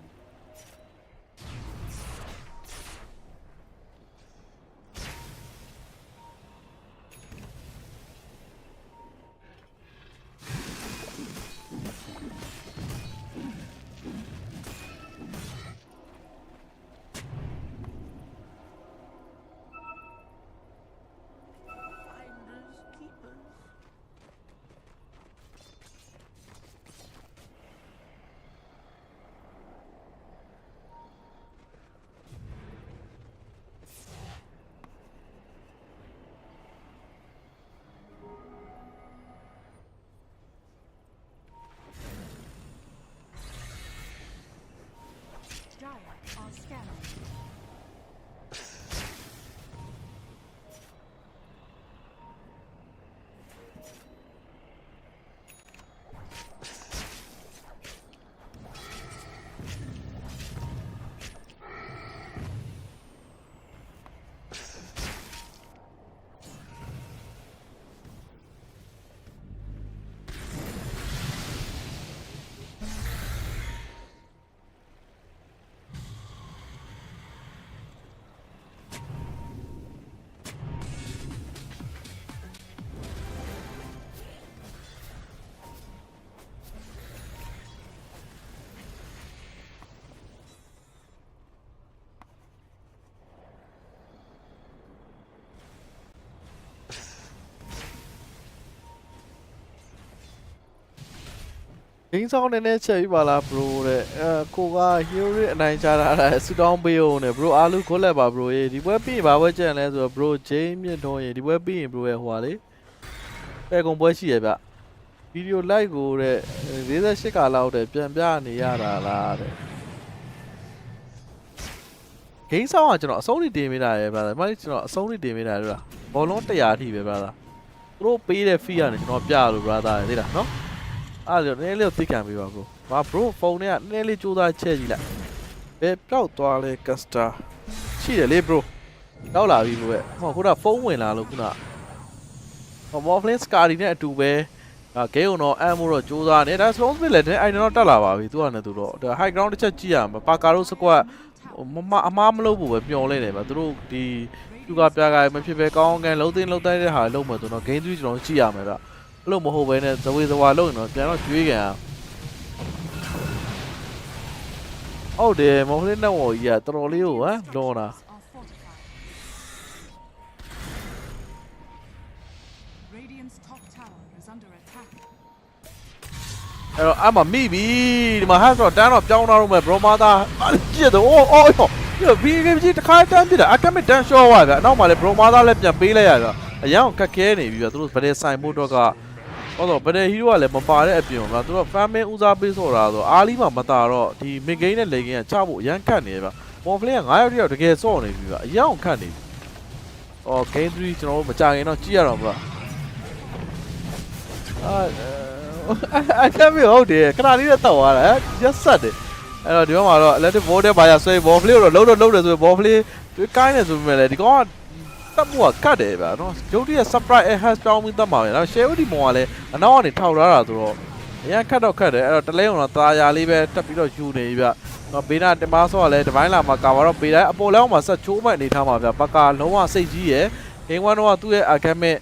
Dire are scanning. Game sound နည်းနည်းချက်ပြီးပါလား bro တဲ့ကိုက Heroic အနိုင်ချတာဆူတောင်းပေးအောင်နဲ့ bro အားလုံးကိုလက်ပါ bro ရေဒီပွဲပြီးရင်ဘာပွဲကြံလဲဆိုတော့ bro James မြင့်ထုံးရေဒီပွဲပြီးရင် bro ရဲ့ဟိုပါလေပဲကုန်ပွဲရှိရဗျ video like ကိုတဲ့48ကာလောက်တဲ့ပြန်ပြနေရတာလားတဲ့ Game sound ကကျွန်တော်အဆုံးထိတင်ပေးတာရယ်ဗျာဒီမှာကျွန်တော်အဆုံးထိတင်ပေးတာလို့လားဘောလုံး100အထိပဲဗျာသူတို့ပေးတဲ့ fee ကနေကျွန်တော်ပြလို့ brother သိလားနော်အဲ့ဒါနည်းနည်းလေးသိခံပေးပါ bro ဘာ bro ဖုန်းနဲ့ကနည်းနည်းလေးကြိုးစားချက်ကြည့်လိုက်ဘယ်ပြောက်သွားလဲ caster ရှိတယ်လေ bro ရောက်လာပြီ bro ရဲ့ဟောခုနဖုန်းဝင်လာလို့ခုနဟော Morphling Scary နဲ့အတူပဲဂိမ်းတော့အမ်မို့တော့ကြိုးစားနေဒါ strong split လည်းအဲ့တော့တက်လာပါပြီသူကလည်းသူတော့ high ground တစ်ချက်ကြည့်ရမှာပါကာတို့ squad အမားမလုပ်ဖို့ပဲမျော်လင့်နေပါသူတို့ဒီပြူကပြားကမဖြစ်ပဲကောင်းကန်လုံးသိမ်းလုံးတိုင်းတဲ့ဟာလုံးမှာဆိုတော့ game 3ကျွန်တော်ကြည့်ရမယ်ဗျအဲ့လိုမဟုတ်ဘဲနဲ့ဇဝေဇဝါလုံးရင်တော့ပြန်တော့ကျွေးကန်ဟုတ်တယ် Morphling network ကြီးကတော်တော်လေးကိုဟမ်လောတာ Radiant's top tower is under attack. အဲ့တော့အမမိပြီဒီမှာ hash တော့တန်းတော့ပြောင်းသွားတော့မယ် Bromada ကြည့်တော့အော်ဒီဘီဂိမ်းကြီးတစ်ခါတန်းပြတာ atomic တန်း short ဝါဗျအနောက်မှာလည်း Bromada လည်းပြန်ပေးလိုက်ရတော့အရန်ခက်ခဲနေပြီဗျသူတို့ဗတဲ့ဆိုင်ဖို့တော့က တော့ဗဒယ်ဟီရိုကလည်းမပါတဲ့အပြင်မှာသူတို့ famine ဦးစားပေးဆိုတာဆိုအားလီမှာမတာတော့ဒီ mid game နဲ့ late game ကချဖို့အရန်ခတ်နေဗျ။ Morphling က9ယောက်တယောက်တကယ်စော့နေပြီဗျ။အရောင်ခတ်နေပြီ။အော် game 3ကျွန်တော်တို့မကြခင်တော့ကြည့်ရတော့ဗျ။အခက်မြေဟုတ်တယ်ခဏလေးနဲ့တောက်သွားတာရက်ဆက်တယ်။အဲ့တော့ဒီဘက်မှာတော့ electric ball တဲ့ဘာရဆွဲ Morphling ကိုတော့လုံးတယ်ဆိုရင် Morphling ကိုင်းနေဆိုပေမဲ့လည်းဒီကောင်ကတတ်မှုကကတ်တယ်ဗျာနော်ရုပ်တရက် surprise has ပြောင်းပြီးတတ်မှာပဲဒါ share ဒီမောင်ကလည်းအနောက်ကနေထောက်လာတာဆိုတော့အရင်ခတ်တော့ခတ်တယ်အဲ့တော့တလဲအောင်တော့တာယာလေးပဲတက်ပြီးတော့ယူနေပြီဗျနော်ဘေးနာတင်မဆော့ကလည်းဒီပိုင်းလာမှာကာပါတော့ပေးတိုင်းအပေါ်လဲအောင်မှာဆက်ချိုးမဲ့အနေထားမှာဗျာပကာလုံးဝစိတ်ကြီးရယ် game 1တော့သူ့ရဲ့ academic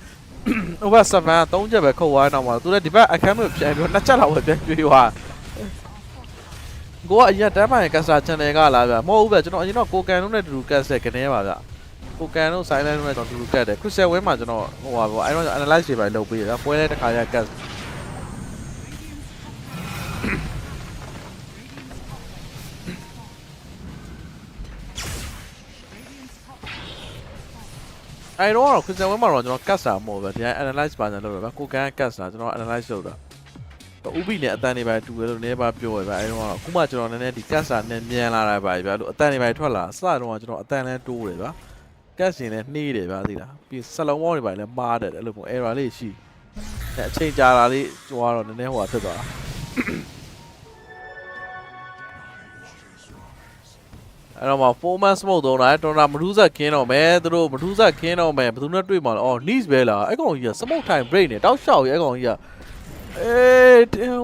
over 7 3ချက်ပဲခုတ်သွားတော့မှာသူလည်းဒီဘက် academic ပြန်ပြီး2ချက်လောက်ပဲပြန်ပြေးသွားကိုကအရင်တန်းပိုင်းကက်စတာ channel ကလာဗျာမဟုတ်ဘူးဗျကျွန်တော်အရင်တော့ကိုကန်လုံးနဲ့တူတူကက်ဆက်ကနေပါဗျာကိုကန်တို့ silent နဲ့ကျွန်တော်တူတူကတ်တယ် crystal win မှာကျွန်တော်ဟိုပါပေါ့အဲ့တော့ analyze တွေပဲလုပ်ပေးရပွဲလဲတစ်ခါရကတ်အဲ့တော့ crystal win မှာတော့ကျွန်တော်ကတ်စာမဟုတ်ပဲဒီ analyze ပါကျွန်တော်လုပ်ရပါကိုကန်ကတ်စာကျွန်တော် analyze လုပ်တာဥပိနဲ့အတန်တွေပဲတူတယ်လို့နည်းပါပြောရပါအဲ့တော့အခုမှကျွန်တော်နည်းနည်းဒီကတ်စာနဲ့မြန်လာတာပါဗျာလို့အတန်တွေပဲထွက်လာစတော့ကျွန်တော်အတန်လဲတိုးတယ်ဗျာကတ်စင်နဲ့နှေးတယ်ဗျာသိလားပြီးစလုံးပေါင်းတွေပါလဲမားတယ်အဲ့လိုမျိုး error လေးရှိအဲ့အချိန်ကြာလာလေးကြွားတော့နည်းနည်းဟိုဟာဖြစ်သွားတာအဲ့တော့မှ 4man smoke သုံးတာတော်တာမထူးဆက်ခင်းတော့မယ်သူတို့မထူးဆက်ခင်းတော့မယ်ဘယ်သူနဲ့တွေ့မှာလဲအော် niche ပဲလားအဲ့ကောင်ကြီးက smoke time break နဲ့တောက်လျှောက်ရဲ့အဲ့ကောင်ကြီးက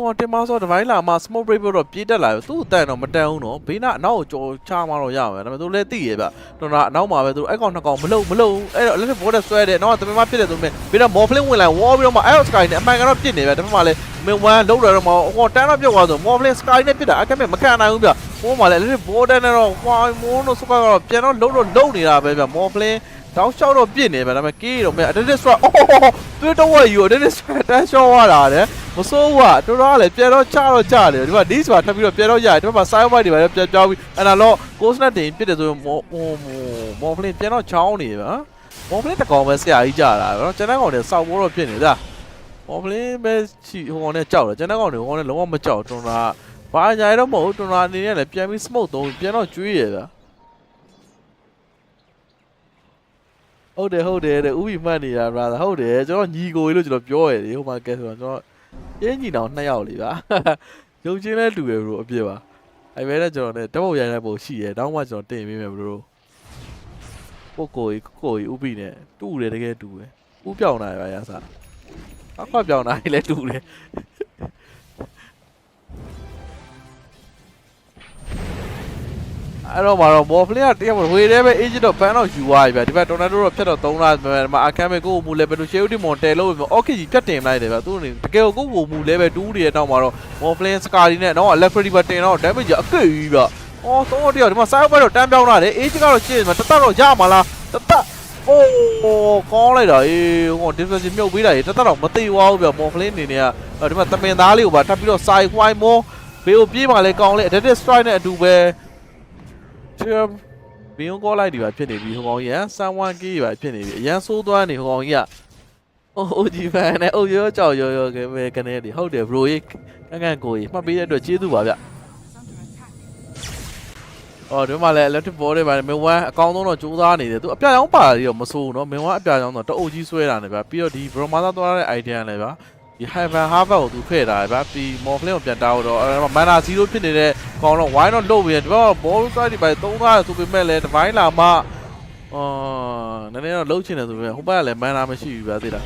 ဟိုတင်မဆော့ဒီပိုင်းလာမှာ smoke break တော့ပြေးတက်လာပြီသူ့အတန်တော့မတန်ဘူးနော်ဘေးနာအနောက်ကိုကြော်ချမှတော့ရမယ်ဒါပေမဲ့သူလည်းသိရဲ့ဗျတော်တာအနောက်မှာပဲသူအဲ့ကောင်နှစ်ကောင်မလုံအဲ့တော့ electric ball ဆွဲတယ်နော်တမင်မဖြစ်တယ်သူမဲ့ဘေးနာ Morphling ဝင်လာဝေါ်ပြီးတော့မှ Air Sky နဲ့အမှန်ကတော့ပြစ်နေပဲဒါပေမဲ့လည်းမင်း1လုံးတယ်တော့မှဟိုတန်းတော့ပြုတ်သွားဆို Morphling Sky နဲ့ပြစ်တာအကမဲ့မခံနိုင်ဘူးဗျဟိုမှာလည်း electric ball နဲ့တော့ဟွာမွန်းတို့စကားကတော့ပြန်တော့လုံးနေတာပဲဗျ Morphlingတောက်လျှောက်တော့ပြစ်နေပဲဒါပေမဲ့ကေးတော့မဲ့ Addicted Strike အော်သွေးတော့ဝယ်ယူ Addicted Strike တန်းရှော့သွားတာတဲ့မစိုးဘူးကတော်တော်လည်းပြန်တော့ချတော့ကြတယ်ဒီမှာ Nice ပါထပ်ပြီးတော့ပြန်တော့ရတယ်ဒီမှာ Side White တွေပဲပြန်ပြောင်းပြီးအဲ့ဒါတော့ Ghost Net တင်ပြစ်တယ်ဆိုရင်Morphling ပြန်တော့ချောင်းနေဗျာ Morphling တကောင်ပဲဆရာကြီးကြတာဗျာကျန်တဲ့ကောင်တွေစောက်ဘောတော့ဖြစ်နေတာ Morphling ပဲချီဟိုကောင်နဲ့ကြောက်တယ်ကျန်တဲ့ကောင်တွေဟိုကောင်နဲ့လုံးဝမကြောက်တော်တာဘာညာတော့မဟုတ်တော်တာအနေနဲ့လည်းပြန်ပြီး smoke သုံးပြန်တော့ကျွေးရဗျာဟုတ်တယ်တဲ့ဥပီမှတ်နေတာ brother ဟုတ်တယ်ကျွန်တော်ညီကိုလို့ကျွန်တော်ပြောရတယ်ဟိုမှာကဲဆိုတော့ကျွန်တော်အင်းညီတော်2ယောက်လေဗျာရုပ်ချင်းလဲတူတယ်ဘရိုအပြစ်ပါအဲ့ပဲနဲ့ကျွန်တော်နဲ့တပုတ်ရိုင်းတဲ့ပုံရှိရဲတောင်းမှကျွန်တော်တင်ပေးမယ်ဘရိုကိုကြီးဥပီနဲ့တူတယ်တကယ်တူတယ်ဥပြောင်းလာရပါရစားအပြောင်းလာရင်လည်းတူတယ်အဲ့တော့မှာတော့ Morphling ကတရားဝင်ဝေးတယ်ပဲ agent တော့ဘန်တော့ယူသွားပြီဗျဒီဘက် tornado တော့ဖြတ်တော့3လားဒီမှာ academic ကိုမူလဲပဲလို့ share ဒီ model လို့ပဲ okay ကြီးဖြတ်တင်လိုက်တယ်ဗျသူအနေတကယ်ကိုမူလဲပဲ2တွေရဲ့နောက်မှာတော့ Morphling Scar နဲ့တော့ electric ပဲတင်တော့ damage အကိတ်ကြီးဗျအော်3တယောက်ဒီမှာ side ဘက်တော့တန်းပြောင်းလာတယ် agent ကတော့ရှင်းမှာတတ်တော့ရမှာလားတတ်အိုးကောင်းလိုက်တာအေးဟို defensive မြုပ်ပေးတာရေတတ်တော့မသိသွားဘူးဗျ Morphling အနေနဲ့ကဒီမှာတမင်သားလေးကိုပါထပ်ပြီးတော့ side wide မောဘေးကိုပြေးမှလည်းကောင်းလေ addicted strike နဲ့အတူပဲဘီယွန်ကောလိုက်ဒီပါဖြစ်နေပြီဟိုကောင်ကြီးဆန်ဝမ်ကီးပါဖြစ်နေပြီအရန်ဆိုးသွားနေဟိုကောင်ကြီးကအိုဂျီဖန်နဲ့အိုရောကြောက်ရောကဲကနေဒီဟုတ်တယ်ဘရိုကြီးကန်ကိုကြီးမှတ်ပေးတဲ့အတွက်ကျေးဇူးပါဗျအော်ဒီမှာလည်း electric ball တွေပါမင်းဝမ်အကောင်းဆုံးတော့ကြိုးစားနေတယ်သူအပြာရောင်းပါရတော့မဆိုးဘူးနော်မင်းဝမ်အပြာရောင်းတော့တအုပ်ကြီးဆွဲတာနေဗျပြီးတော့ဒီဘရိုမာသာသွားတဲ့ idea လည်းဗျဒီ Heaven Harvest ကိုသူဖဲ့တာဗျပြီး Morphling ကိုပြန်တောက်တော့mana 0ဖြစ်နေတဲ့ကောင်တော့ why not လုတ်ပြီးဒီဘက် ball strike တွေပဲသုံးသားဆိုပေမဲ့လည်းဒီပိုင်းလာမှနည်းနည်းတော့လုတ်ချင်တယ်ဆိုပေမဲ့ဟိုဘက်ကလည်း mana မရှိဘူးဗျသိလား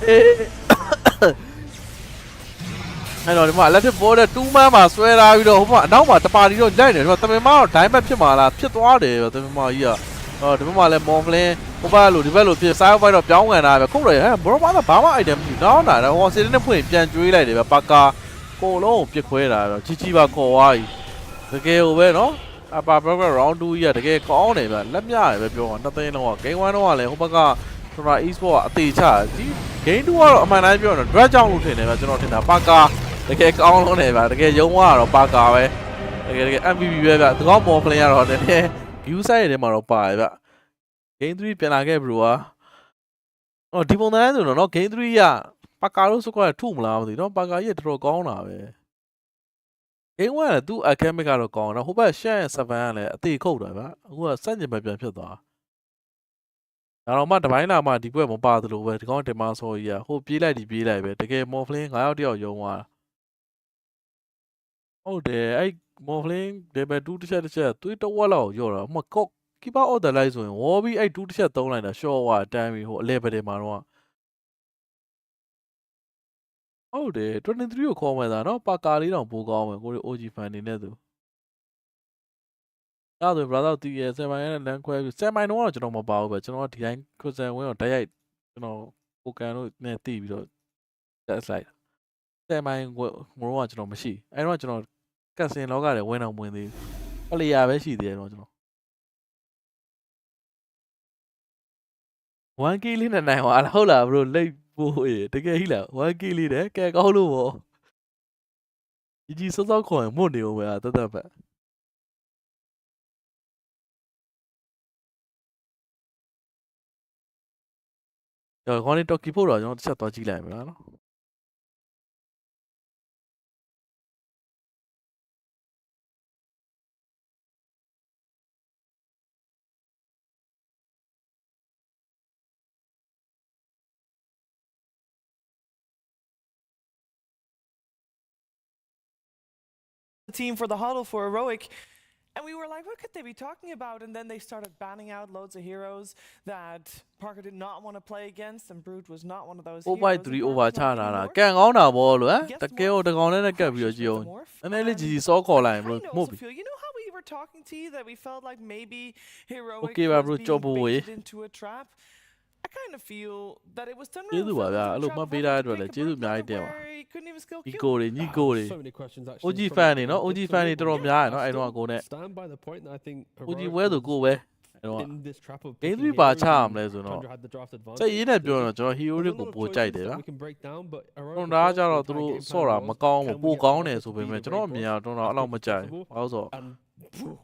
အဲ့တော့ဒီမှာ electric ball နဲ့2 man မှာဆွဲထားပြီးတော့ဟိုမှာအနောက်မှာတပါတီတော့လိုက်နေတယ်ဒီမှာတမင်မတော့ diamond ဖြစ်မှာလားဖြစ်သွားတယ်တမင်မကြီးကဒီဘက်မှာလည်း Morphling ဟိုဘက်လိုဒီဘက်လိုဖြစ် side fight တော့ပြောင်းကန်တာပဲခုတ်တယ်ဟဲ့ bro ဘာမှ item မရှိတော့နာတော့ဟိုစီနဲ့ဖွင့်ပြန်ကျွေးလိုက်တယ်ဗျပါကာကိုလုံးကိုပြစ်ခွဲတာတော့ကြီးပါခေါ်သွားပြီတကယ်ဟိုပဲနော်အပါ program round 2ကြီးကတကယ်ကောင်းတယ်ဗျလက်မြရပဲပြောမှာနှစ်သိန်းလုံးက game 1 တော့ကလည်းဟိုဘက်က Tundra e-sport ကအသေးချဒီ game 2ကတော့အမှန်တိုင်းပြောတော့ drag ကြောင့်လို့ထင်တယ်ဗျကျွန်တော်ထင်တာပါကာတကယ်ကောင်းလုံးနေဗျတကယ်ရုံးသွားတော့ပါကာပဲတကယ် MVP ပဲဗျဒီကောင် Morphling ကတော့နည်းနည်း view side ထဲမှာတော့ပါရဲ့ဗျ Game 3ပြန်လာခဲ့ bro อ่ะအော်ဒီပုံစံနဲ့ဆိုတော့เนาะ Game 3ကပါကာလို့စကွာထုမလားမသိเนาะပါကာကြီးတော်တော်ကောင်းတာပဲ Game 1ကသူ့ academic ကတော့ကောင်းတယ်ဟိုဘက်ရှန်7ကလည်းအသေးခုတ်တာဗျအခုကစက်ညင်ပဲပြန်ဖြစ်သွားဒါတော့မှတပိုင်းလာမှဒီဘက်မပါသလိုပဲဒီကောင်တင်မဆော်ကြီးကဟိုပြေးလိုက်ဒီပြေးလိုက်ပဲတကယ် Morphling 9ယောက်တယောက်ယုံသွားဟုတ်တယ်အဲ့ Morphling level 2တစ်ချက်သွေးတဝက်လောက်ရော့တာဟိုမှာ Keeper of the Light ဆိုရင် Wobby အဲ့2တစ်ချက်သုံးလိုက်တာ short ဝတန်းပြီးဟိုအလဲပဲတယ်မှာတော့ဟုတ်တယ်23ကိုခေါ်မှသာเนาะပါကာလေးတောင်ပိုကောင်းမယ်ကိုရီ OG fan နေနဲ့သူအဲ့ဒါဆို brother တီးရဲ7မိုင်နဲ့လမ်းခွဲပြီး7မိုင်တော့ကျွန်တော်မပါဘူးပဲကျွန်တော်ကဒီတိုင်း Christian ဝင်းတော့တိုက်ရိုက်ကျွန်တော်ကိုကန်တို့နဲ့တီးပြီးတော့ test လိုက်7မိုင်ငိုတော့ကျွန်တော်မရှိအဲ့တော့ကျွန်တော်ကတ်စင်လောကတွေဝင်းအောင်ဝင်သေးပလေယာပဲရှိသေးတယ်တော့ကျွန်တော် 1k လေးနဲ့နိုင်သွားလားဟုတ်လား bro လိတ်ပိုးရေတကယ်ဟိလား 1k လေးတဲ့ကဲကောင်းလို့ပေါ့ကြီးစောစောခေါ်ရင်မွတ်နေအောင်ပဲတတ်ပဲခေါင်းလေးတော့ကီဖို့တော့ကျွန်တော်တစ်ချက်သွားကြည့်လိုက်မယ်နော် team for the huddle for Heroic. And we were like, what could they be talking about? And then they started banning out loads of heroes that Parker did not want to play against, and Brood was not one of those heroes. 4x3 over ချတာလားကန်ကောင်းတာဗောလို့တကယ်တကောင်နဲ့ကပ်ပြီးတော့ကြည့်အောင်နည်းနည်းလေးကြီးစောခေါ်လိုက်လို့မှုတ်ပြီ You know how we were talking to you that we felt like maybe Heroic Okay, bro, was job being away. baited into a trap? I kind of feel that it was Tundra ကျေးဇူးပါဗျာအဲ့လိုမှပေးထားတဲ့အတွက်လည်းကျေးဇူးအများကြီးတင်ပါဒီကိုတွေညီကိုတွေ So many questions actually. OG fan တွေနော် OG fan တွေတော်တော်များတယ်နော်အဲ့တော့ကိုနဲ့ Stand by the point that I think OG Heroic ဝဲသူကိုပဲအဲ့တော့ in this trap of ဂိမ်း picking 3ပါ heroes ချရ and မလဲဆိုတော့ Tundra had the draft advantage. စိတ်ရင်းနဲ့ပြောတော့ကျွန်တော် hero တွေကိုပိုကြိုက်တယ်ဗျာ We can break down but တွန်တာကြတော့သူတို့ဆော့တာမကောင်းဘူးပိုကောင်းတယ်ဆိုပေမဲ့ကျွန်တော်အမြင်ကတွန်တာအဲ့လောက်မကြိုက်ဘူးဘာလို့ဆို and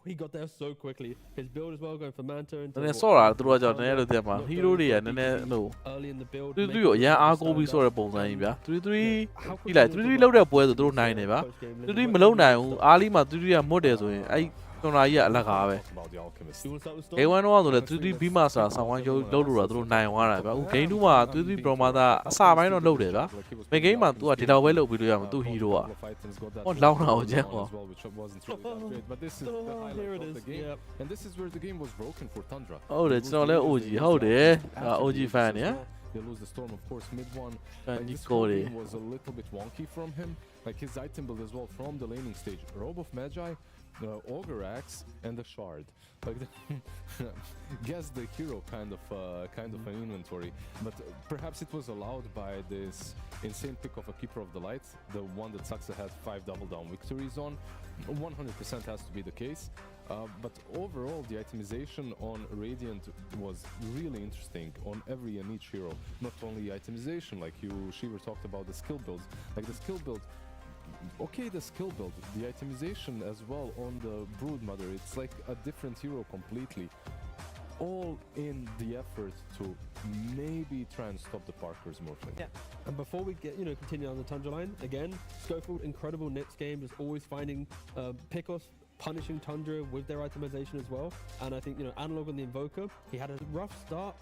he got there so quickly. His build as well going for Manta and နည်းနည်းဆော့တာသူတို့ကကြောင့်နည်းနည်းလို့တက်မှာ hero တွေကနည်းနည်းလို့ early in the build. သူတို့အရန်အားကိုးပြီးဆော့တဲ့ပုံစံကြီးဗျာ33ကြည့်လိုက်33လောက်တဲ့ပွဲဆိုသူတို့နိုင်တယ်ဗျာ33မလုံးနိုင်ဘူးအားလီမှာ33ကမွတ်တယ်ဆိုရင်အဲ့တွန်တာကြီးကအလကားပဲ A1 တော့ဆိုလေ33 B master ဆောင်းဝိုင်းရုပ်လုပ်လို့တော့သူတို့နိုင်သွားတာဗျာအခု game 2မှာ33 pro master အစပိုင်းတော့လုပ်တယ်ဗျာ main game မှာ तू ကဒီလောက်ပဲလုပ်ပြီးလို့ရမှာ तू hero อ่ะဟောလောင်းတာကိုကျန်ဟော But this is the highlight of the game, and this is where the game was broken for Tundra. ဟုတ်တယ်ကျွန်တော်လည်း OG ဟုတ်တယ်ဒါ OG fan เนี่ย They lose the storm, of course, mid one. And This Nico whole Lee. game was a little bit wonky from him. Like his item build as well from the laning stage. Robe of Magi, the Ogre Axe, and the Shard. Like guess the hero kind of an inventory. But perhaps it was allowed by this insane pick of a Keeper of the Light, the one that Saxa had 5 double down victories on. 100% has to be the case. But overall, the itemization on Radiant was really interesting on every and each hero. Not only itemization, like Shiver talked about the skill builds. Like the skill build, okay, the skill build, the itemization as well on the Broodmother, it's like a different hero completely. All in the effort to maybe try and stop the Parkers Morphling. And before we get, continue on the Tundra line, again, Schofield, incredible next game, just always finding pickoffs, punishing Tundra with their itemization as well. And I think, Analog on the Invoker, he had a rough start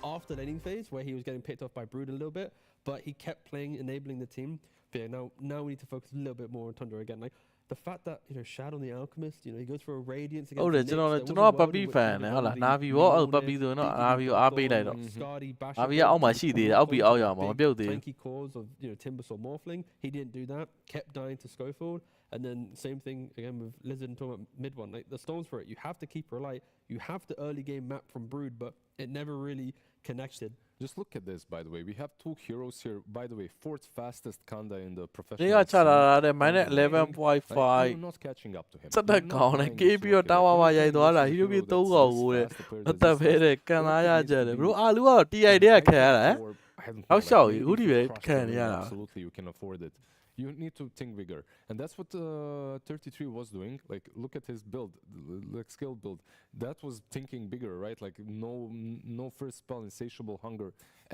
after laning phase where he was getting picked off by Brood a little bit, but he kept playing, enabling the team. But yeah, now we need to focus a little bit more on Tundra again. Like the fact that, Shad on the Alchemist, he goes for a Radiance against ဟုတ်တယ်ကျွန်တော် puppy fan နဲ့ဟုတ်လား Navi ရောအဲ့ puppy ဆိုရင်တော့ Navi ကိုအားပေးလိုက်တော့ Navi ကအောက်မှာရှိသေးတယ်အောက်ပြီးအောက်ရအောင်မပြုတ်သေးဘူး tanky cause of Timbersaw Morphling. He didn't do that. Kept dying to Schofield. And then same thing again with Lizard and talking about mid one. Like the stones for it, you have to keep her light. You have the early game map from Brood, but it never really connected. Just look at this, by the way. We have 2 heroes here. By the way, 4th fastest Kanda in the ဒီ professional ကချလာတဲ့ scene. minus Like, you're 11.5 not catching up to him. စက်တက်ကောင်းတယ် KB ရောတာဝါဝါရိုက်သွားတာ hero ကြီး3កောက်ကိုတဲ့အသက်ဖဲတဲ့ကန်သားရကြတယ် bro အာလူကတော့ TI တဲ့ခံရတာဟဲ့ I don't know, How like, shall maybe you? Who do if you trust can, the yeah. name, absolutely, you can afford it. You need to think bigger, and that's what 33 was doing. Like, look at his build, like skill build. That was thinking bigger, right? Like no first spell, insatiable hunger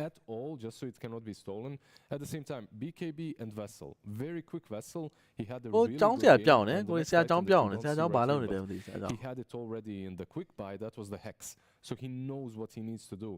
at all, just so it cannot be stolen. At the same time, BKB and Vessel, very quick Vessel. He had a ဟို really ကျောင်း good ဆရာ game, ပြောင်းနေ and the ကို next ဆရာ item ကျောင်း that ပြောင်း you နေ don't ဆရာ see ကျောင်းဘာ right လုပ် here, နေတယ် but မသိဆရာကျောင်း he had it already in the quick buy. That was the hex, so he knows what he needs to do.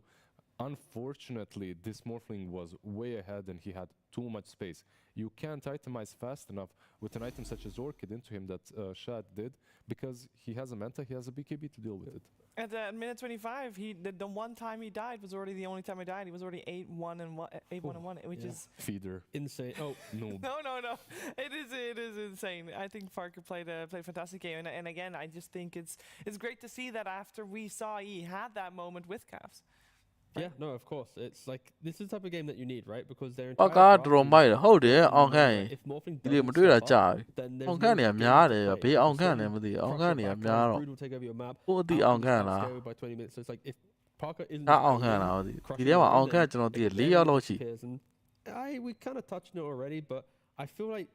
Unfortunately, this Morphling was way ahead and he had too much space. You can't itemize fast enough with an item such as Orchid into him that Shad did, because he has a Manta, he has a BKB to deal with it. At minute 25, the one time he died was already the only time he died. He was already 8-1 and 1, which is Feeder. Insane. Oh, No. no. It is insane. I think Parker played a fantastic game, and again, I just think it's great to see that after we saw he had that moment with Cavs. yeah, no, of course. It's like this is the type of game that you need, right? Because they're ပကား drop မိုက်တယ်ဟုတ်တယ်အောင်ခန့် if Morphling ဒီလေ doesn't မတွေ့တာ step ကြာ up, ပြီ then there's အောင်ခ no န့်နေ game များ to တယ် play. ဘေး You အောင်ခန့် slowly လည်းမသိအောင်ခ crush န့် it နေ back, များ and တော့ Brood will take over your map. ကိုအတိ Alchemy အောင်ခန့် can လား scale by 20 minutes. So it's like if Parker isn't ဒါအောင် just ခန့် going လား in, မသိဒီ crushing ထဲမှာ it, အောင်ခန့် then ကျွန်တော်သိရ it's 4 very ယောက်လောက်ရှိ appears, and we kind of touched on it already, but I feel like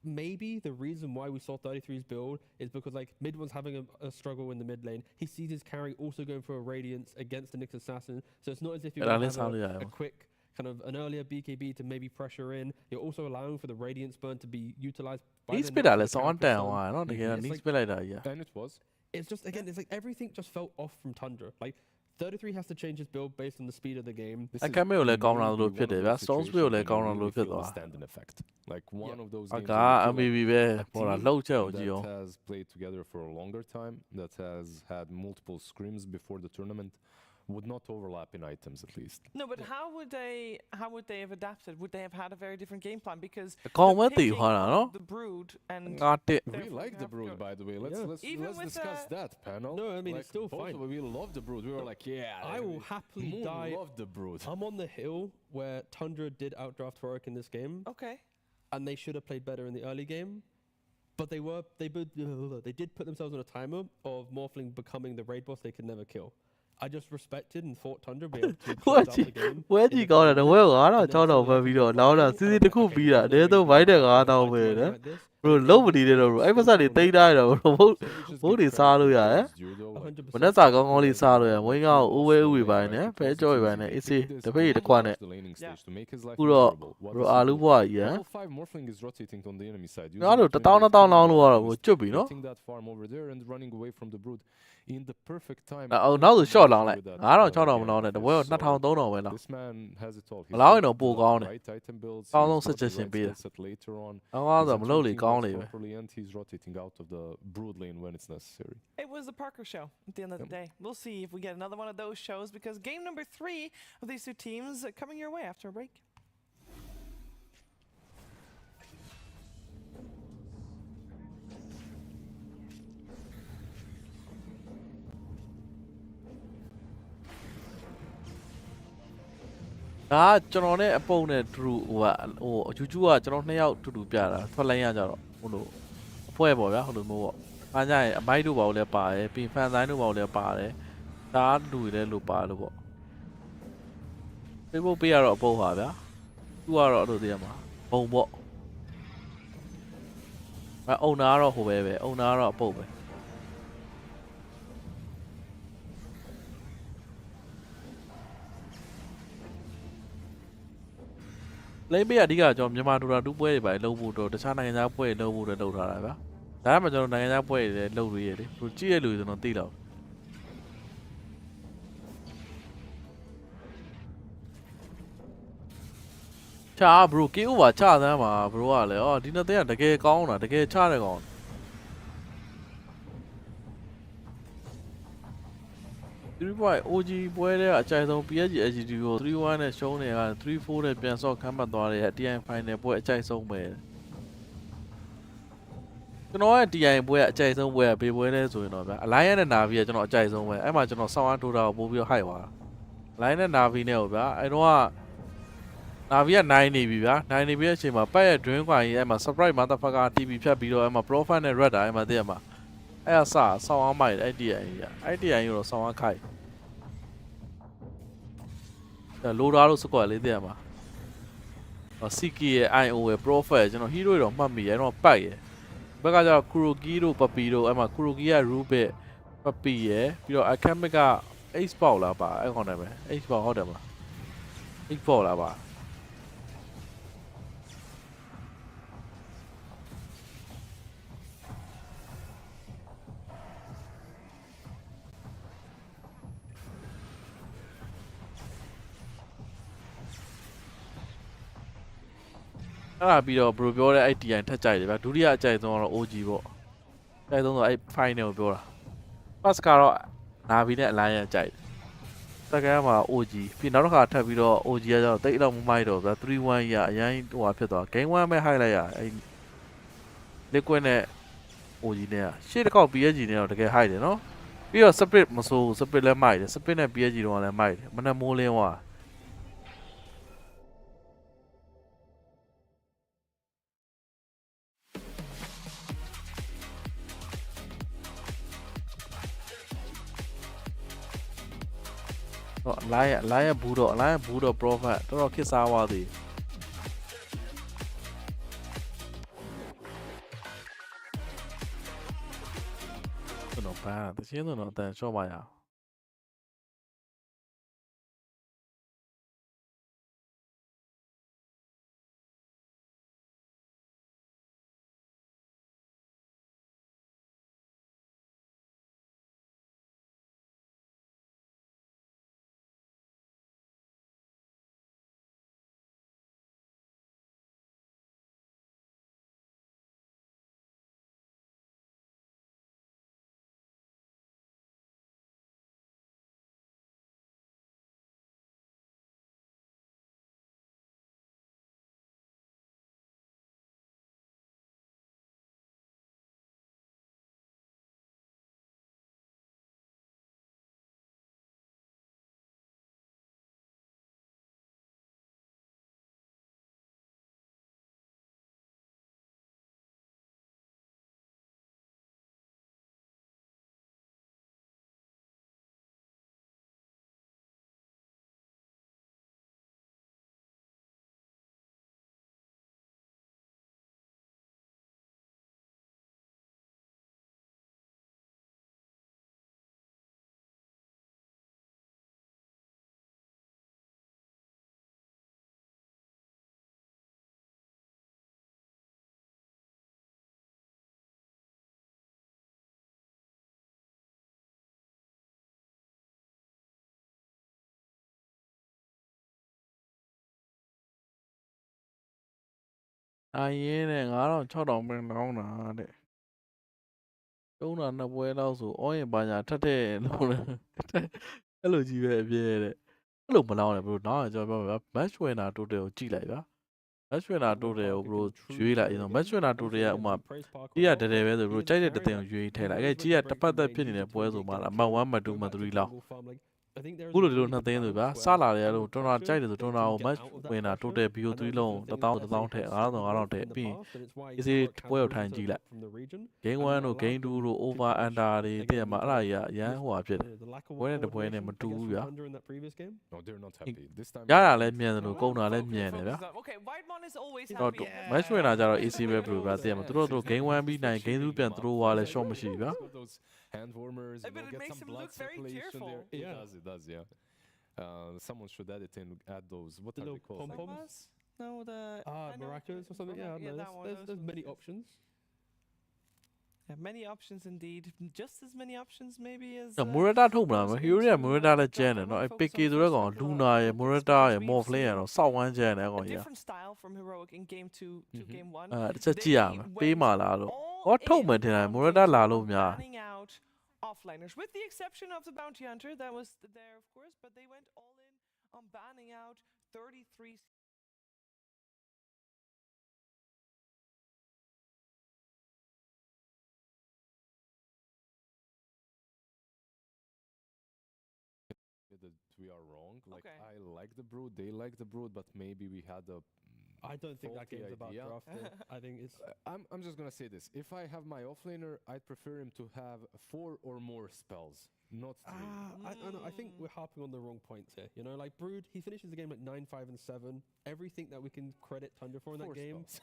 maybe the reason why we saw 33's build is because like mid was having a struggle in the mid lane. He sees his carry also going for a radiance against the Nyx assassin, so it's not as if you're That going is to have how a quick kind of an earlier BKB to maybe pressure in. You're also allowing for the radiance burn to be utilized by နီး the စပစ် Nyx တာ for လဲ the စောင်း counter တန် stun. သွားနော်တကယ် It's နီး like- စပစ်လိုက်တာကြီး And it was. It's just again, it's like everything just felt off from Tundra. Like 33 has to change his build based on the speed of the game. This အ is ကမ်းမေကိုလည်းကောင်းလာ maybe လို့ one ဖြစ် of တယ် those ဗျာ Storm Speed ကို situations လည်းကောင်းလာ when you လို့ really ဖြစ် feel a သွား stand-in effect. Like one of those အ games ကား where you feel like MVB ပဲ a ပေါ်လာ team လှုပ်ချက်ကိုကြည့်အောင် that has played together for a longer time, that has had multiple scrims before the tournament, would not overlap in items at least. No, but how would they have adapted? Would they have had a very different game plan? Because အကောင် the ပဲတည် picking ခွာတာနော် of the Brood and ငါတစ် We Therefore, like you the have Brood, to- by the way. Let's Even with discuss that panel. No, I mean, it's still both fine. of us, we love the Brood. We were like, yeah, I will happily Moon die. loved the Brood. I'm on the hill where Tundra did outdraft Heroic in this game, okay. and they should have played better in the early game. But they did put themselves on a timer of Morphling becoming the raid boss they could never kill. I just respected and thought Tundra would be able to ဝဲ close out ကြည့် the game. ဝဲကြည့်ကောင်းတယ်ဝဲက9000 6000ပဲပြီးတော့နောက်တော့စီစီတစ်ခုပြီးတာအဲတော့ဘိုက်တဲ့9000ပဲနော် Like this. ဘရိုလုံးမတည်တဲ့တော့အဲ့ပတ်စတွေတိတ်ထားရတော့ဘရိုဘုတ် ဘိုးတွေစားလို့ရတယ် 100%. မနေ့စာကောင်းကောင်းလေးစားလို့ရဝင်းကောင်းဦးဝဲဦးဝေပိုင်းနဲ့ဖဲကြော်ဝေပိုင်းနဲ့အေးစေးတပိတ်တစ်ခွနဲ့ ခုတော့ဘရိုအာလူဘွားကြီးရန် Level 5 Morphling is rotating on the enemy side. ငါတို့1000 2000လောင်းလို့ရတော့ကျွတ်ပြီနော် Getting that farm over there and running away from the Brood in the perfect time. နောက်ဆို short လောင်းလိုက် With that, 9000 6000 yeah, မလောင်းနဲ့တပွဲတော့ so 2000 3000ပဲလောင်း This man has it all. မလောင်းရင်တော့ပိုကောင်းတယ် Right item builds. ကောင်းဆုံး he's got the suggestion right ပေးတယ် skill set later on. အောင်းဆိုမလုပ်လေ He's ကောင်း executing လေပဲ roles properly and he's rotating out of the Brood lane when it's necessary. It was the Parker show at the end of the day. We'll see if we get another one of those shows because game number 3 of these two teams coming your way after a break. ။ဒါကကျွန်တော်နဲ့အပုံနဲ့တူဟိုယူကျူကကျွန်တော်2ယောက်တူတူပြတာထွက်လိုင်းရကြတော့ဟိုလိုအဖွဲပေါ့ဗျာဟိုလိုမျိုးပေါ့။အားကြရင်အမိုက်တို့ပါလို့လည်းပါတယ်ပြီးဖန်ဆိုင်တို့ပါလို့လည်းပါတယ်။ဒါလူတွေလည်းလို့ပါလို့ပေါ့။ Facebook ပေးရတော့အပုံပါဗျာ။သူကတော့အဲ့လိုတည်းမှာဘုံပေါ့။အုံနာကတော့ဟိုပဲအုံနာကတော့အပုတ်ပဲ။ Lấy bây giờ đi cả choမြန်မာဒူရာတူပွဲတွေပါလုံးဖို့တော့တခြားနိုင်ငံသားပွဲတွေလုံးဖို့တော့လုပ်ထားတာဗျာဒါမှမကျွန်တော်နိုင်ငံသားပွဲတွေလုံးလို့ရတယ်သူကြည့်ရလို့ကျွန်တော်သိတော့ချာ bro ကေအိုပါချသမ်းပါ bro ကလည်းအော်ဒီနှစ်သိန်းကတကယ်ကောင်းတာတကယ်ချတဲ့ကောင်3 OG ပွဲတဲ့အကြိုက်ဆုံး PSG LGD ကို3-1နဲ့ရှုံးနေက3-4နဲ့ပြန်ဆော့ခမ်းပတ်သွားတဲ့ TI Final ပွဲအကြိုက်ဆုံးပဲကျွန်တော်ရဲ့ TI ပွဲကအကြိုက်ဆုံးပွဲကဘေးပွဲလဲဆိုရင်တော့ဗျာ Alliance နဲ့ Navi ကကျွန်တော်အကြိုက်ဆုံးပဲအဲ့မှာကျွန်တော်ဆောင်းအားထိုးတာကိုပို့ပြီးတော့ high သွား Alliance နဲ့ Navi နဲ့ကိုဗျာအဲ့တော့က Navi က9နေပြီဗျာ9နေပြီတဲ့အချိန်မှာပတ်ရဲ့ Dream ကွာကြီးအဲ့မှာ Surprise Motherfucker TV ဖြတ်ပြီးတော့အဲ့မှာ Profile နဲ့ Red တာအဲ့မှာတည်းမှာအဲ့အဆောင်းအားမိုက်အဲ့ TI ကြီးအဲ့ TI ကြီးတော့ဆောင်းအားခိုက်လိုရာလို့စကွက်လေးတည်းမှာ Siki ရဲ့ IO ရဲ့ profile ကျွန်တော် hero တွေတော့မှတ်မိတယ်အဲ့တော့ပတ်ရယ်ဘက်ကကျတော့ Kuroki တို့ Papi တို့အဲ့မှာ Kuroki က Rubik Papi ရယ်ပြီးတော့ Akamic က Ace ပေါက်လားပါအဲ့ကောင်တယ်ပဲ Ace ပေါက်ဟုတ်တယ်မလား Ace ပေါက်လားပါအဲ့ဒါပြီးတော့ဘယ်လိုပြောလဲအဲ့ TI ထက်ကြိုက်တယ်ဗျဒုတိယအကြိုက်ဆုံးကတော့ OG ပေါ့အကြိုက်ဆုံးဆိုအဲ့ final ကိုပြောတာ pass ကတော့ Navi နဲ့ Alliance ကြိုက်တယ်စက္ကန့်မှာ OG ပြီးနောက်တစ်ခါထပ်ပြီးတော့ OG ကကျတော့တိတ်တော့မမိုက်တော့ဗျာ3-1ရအရင်ဟိုဟာဖြစ်သွား game 1ပဲ highlight ရအဲ့ liquid နဲ့ OG နဲ့ရှေ့တစ်ခေါက် PSG နဲ့တော့တကယ် high တယ်နော်ပြီးတော့ split မဆိုး split လည်းမိုက်တယ် split နဲ့ PSG တော့လည်းမိုက်တယ်မနဲ့မိုးလင်းသွားတော့ Alliance ဘူးတော့ profit တော်တော်ခစ်စားသွားသည်ကျွန်တော်ဘာတချင်းတော့အတန်ရှော့ပါရအောင်အရင်နဲ့9000 6000ပဲကောင်းတာတဲ့တုံးတာနှစ်ပွဲလောက်ဆိုအော်ရင်ပါညာထက်တဲ့လို့အဲ့လိုကြီးပဲအပြည့်တဲ့အဲ့လိုမလောင်းနဲ့ဘရိုနောက်ကျွန်တော်ပြောမှာ match winner total ကိုကြည့်လိုက်ဗျာ match winner total ကိုဘရိုရွေးလိုက်ရင် match winner total ကဥမာကြီးရတည်းပဲဆိုဘရိုကြိုက်တဲ့တသိန်းကိုရွေးထည့်လိုက်အဲ့ကြီးရတစ်ပတ်သက်ဖြစ်နေတဲ့ပွဲဆိုမှလားမတ်1မတ်2မတ်3လောက်ခုလိုဒီလိုနှစ်သိန်းဆိုဗျာစလာတယ်လို့တော်တော်ကြိုက်တယ်ဆိုတော်တော်ကို match winner total BO3 လုံး1000ထည့်9000ထည့်ပြီးအေးပွဲကိုထိုင်ကြည့်လိုက် game 1တို့ game 2တို့ over under တွေတည့်မှာအဲ့ဒါကြီးကအရန်ဟိုဟာဖြစ်တယ်ပွဲနဲ့တပွဲနဲ့မတူဘူးဗျာ No, they're not happy. This time ရတာလည်းမြန်တယ်လို့ကုန်တာလည်းမြန်တယ်ဗျာ Okay, Whitemon is always တော့ happy. match winner ကြတော့ AC ပဲဘရိုဗျာတည့်မှာသူတို့ game 1ပြီးနိုင် game 2ပြန် throw သွားလဲ short မရှိဘူးဗျာ those hand warmers, But it get makes some him blood look very circulation cheerful. there. It does, yeah. Someone should edit and add those. What are they called? pom-poms? No, the I know maracas or something. Yeah, yeah, no, that one. there's Those many ones. options. Yeah, many options indeed. Just as many options maybe as. မူရတာထုတ်မလားမ hero ရမူရတာလည်းကျန်းတယ်နော်အဲ့ PK ဆိုတော့ကောင် Luna ရမူရတာရ Morphling ရတော့စောက်ဝမ်းကျန်းတယ်ကောင် A ကြီး different style from Heroic in game 2 to game 1. အဲ့တစ်ချက်ကြည့်ရမယ်ပေးမှလားလို့ဟောထုတ်မယ်ထင်တယ်မူရတာလာလို့များ Banning out offliners, with the exception of the Bounty Hunter that was there, of course, but they went all in on banning out 33. That we are wrong. Like Okay. I like the brood, they like the brood, but maybe we had a I don't think that faulty game's about idea. drafting. I think it's I'm just gonna say this. If I have my offlaner, I'd prefer him to have 4 or more spells, not 3. I don't know. I think we're harping on the wrong points here. You know, like Brood, he finishes the game like 9, 5, and 7. Everything that we can credit Tundra for in that 4 game. spells.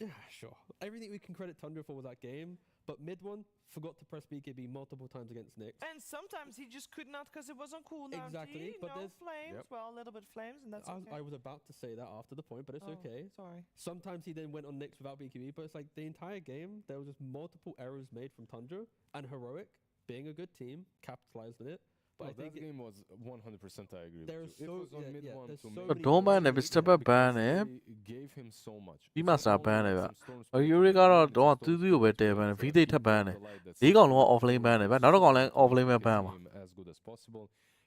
Yeah, sure. Everything we can credit Tundra for was that game. But mid one, forgot to press BKB multiple times against Nyx. And sometimes he just could not because it was on cooldown. Exactly, but no there's- flames. Yep. Well, a little bit flames, and that's okay. I was about to say that after the point, but it's Oh, okay. Sorry. Sometimes he then went on Nyx without BKB, but it's like the entire game, there was just multiple errors made from Tundra, and Heroic, being a good team, capitalized on it. But I think that game was 100%. I agree. there's with you. so- It was on yeah, mid yeah, one there's to so mid many don't mind errors if made it's step up ban because eh. they gave him so much. He It's must not have banned only it, some but storms Yuri playingကတော့ some တော့ storms သူသူကိုပဲတည်ပန်းတယ် V သိထပ်ပန်းတယ် the ဒီကောင်လုံးက light offlane ပန်းတယ်ဗျ that's နောက်တော့ကောင်လည်း supposed to offlane ပဲ make ပန်း his ပါ game as good as possible.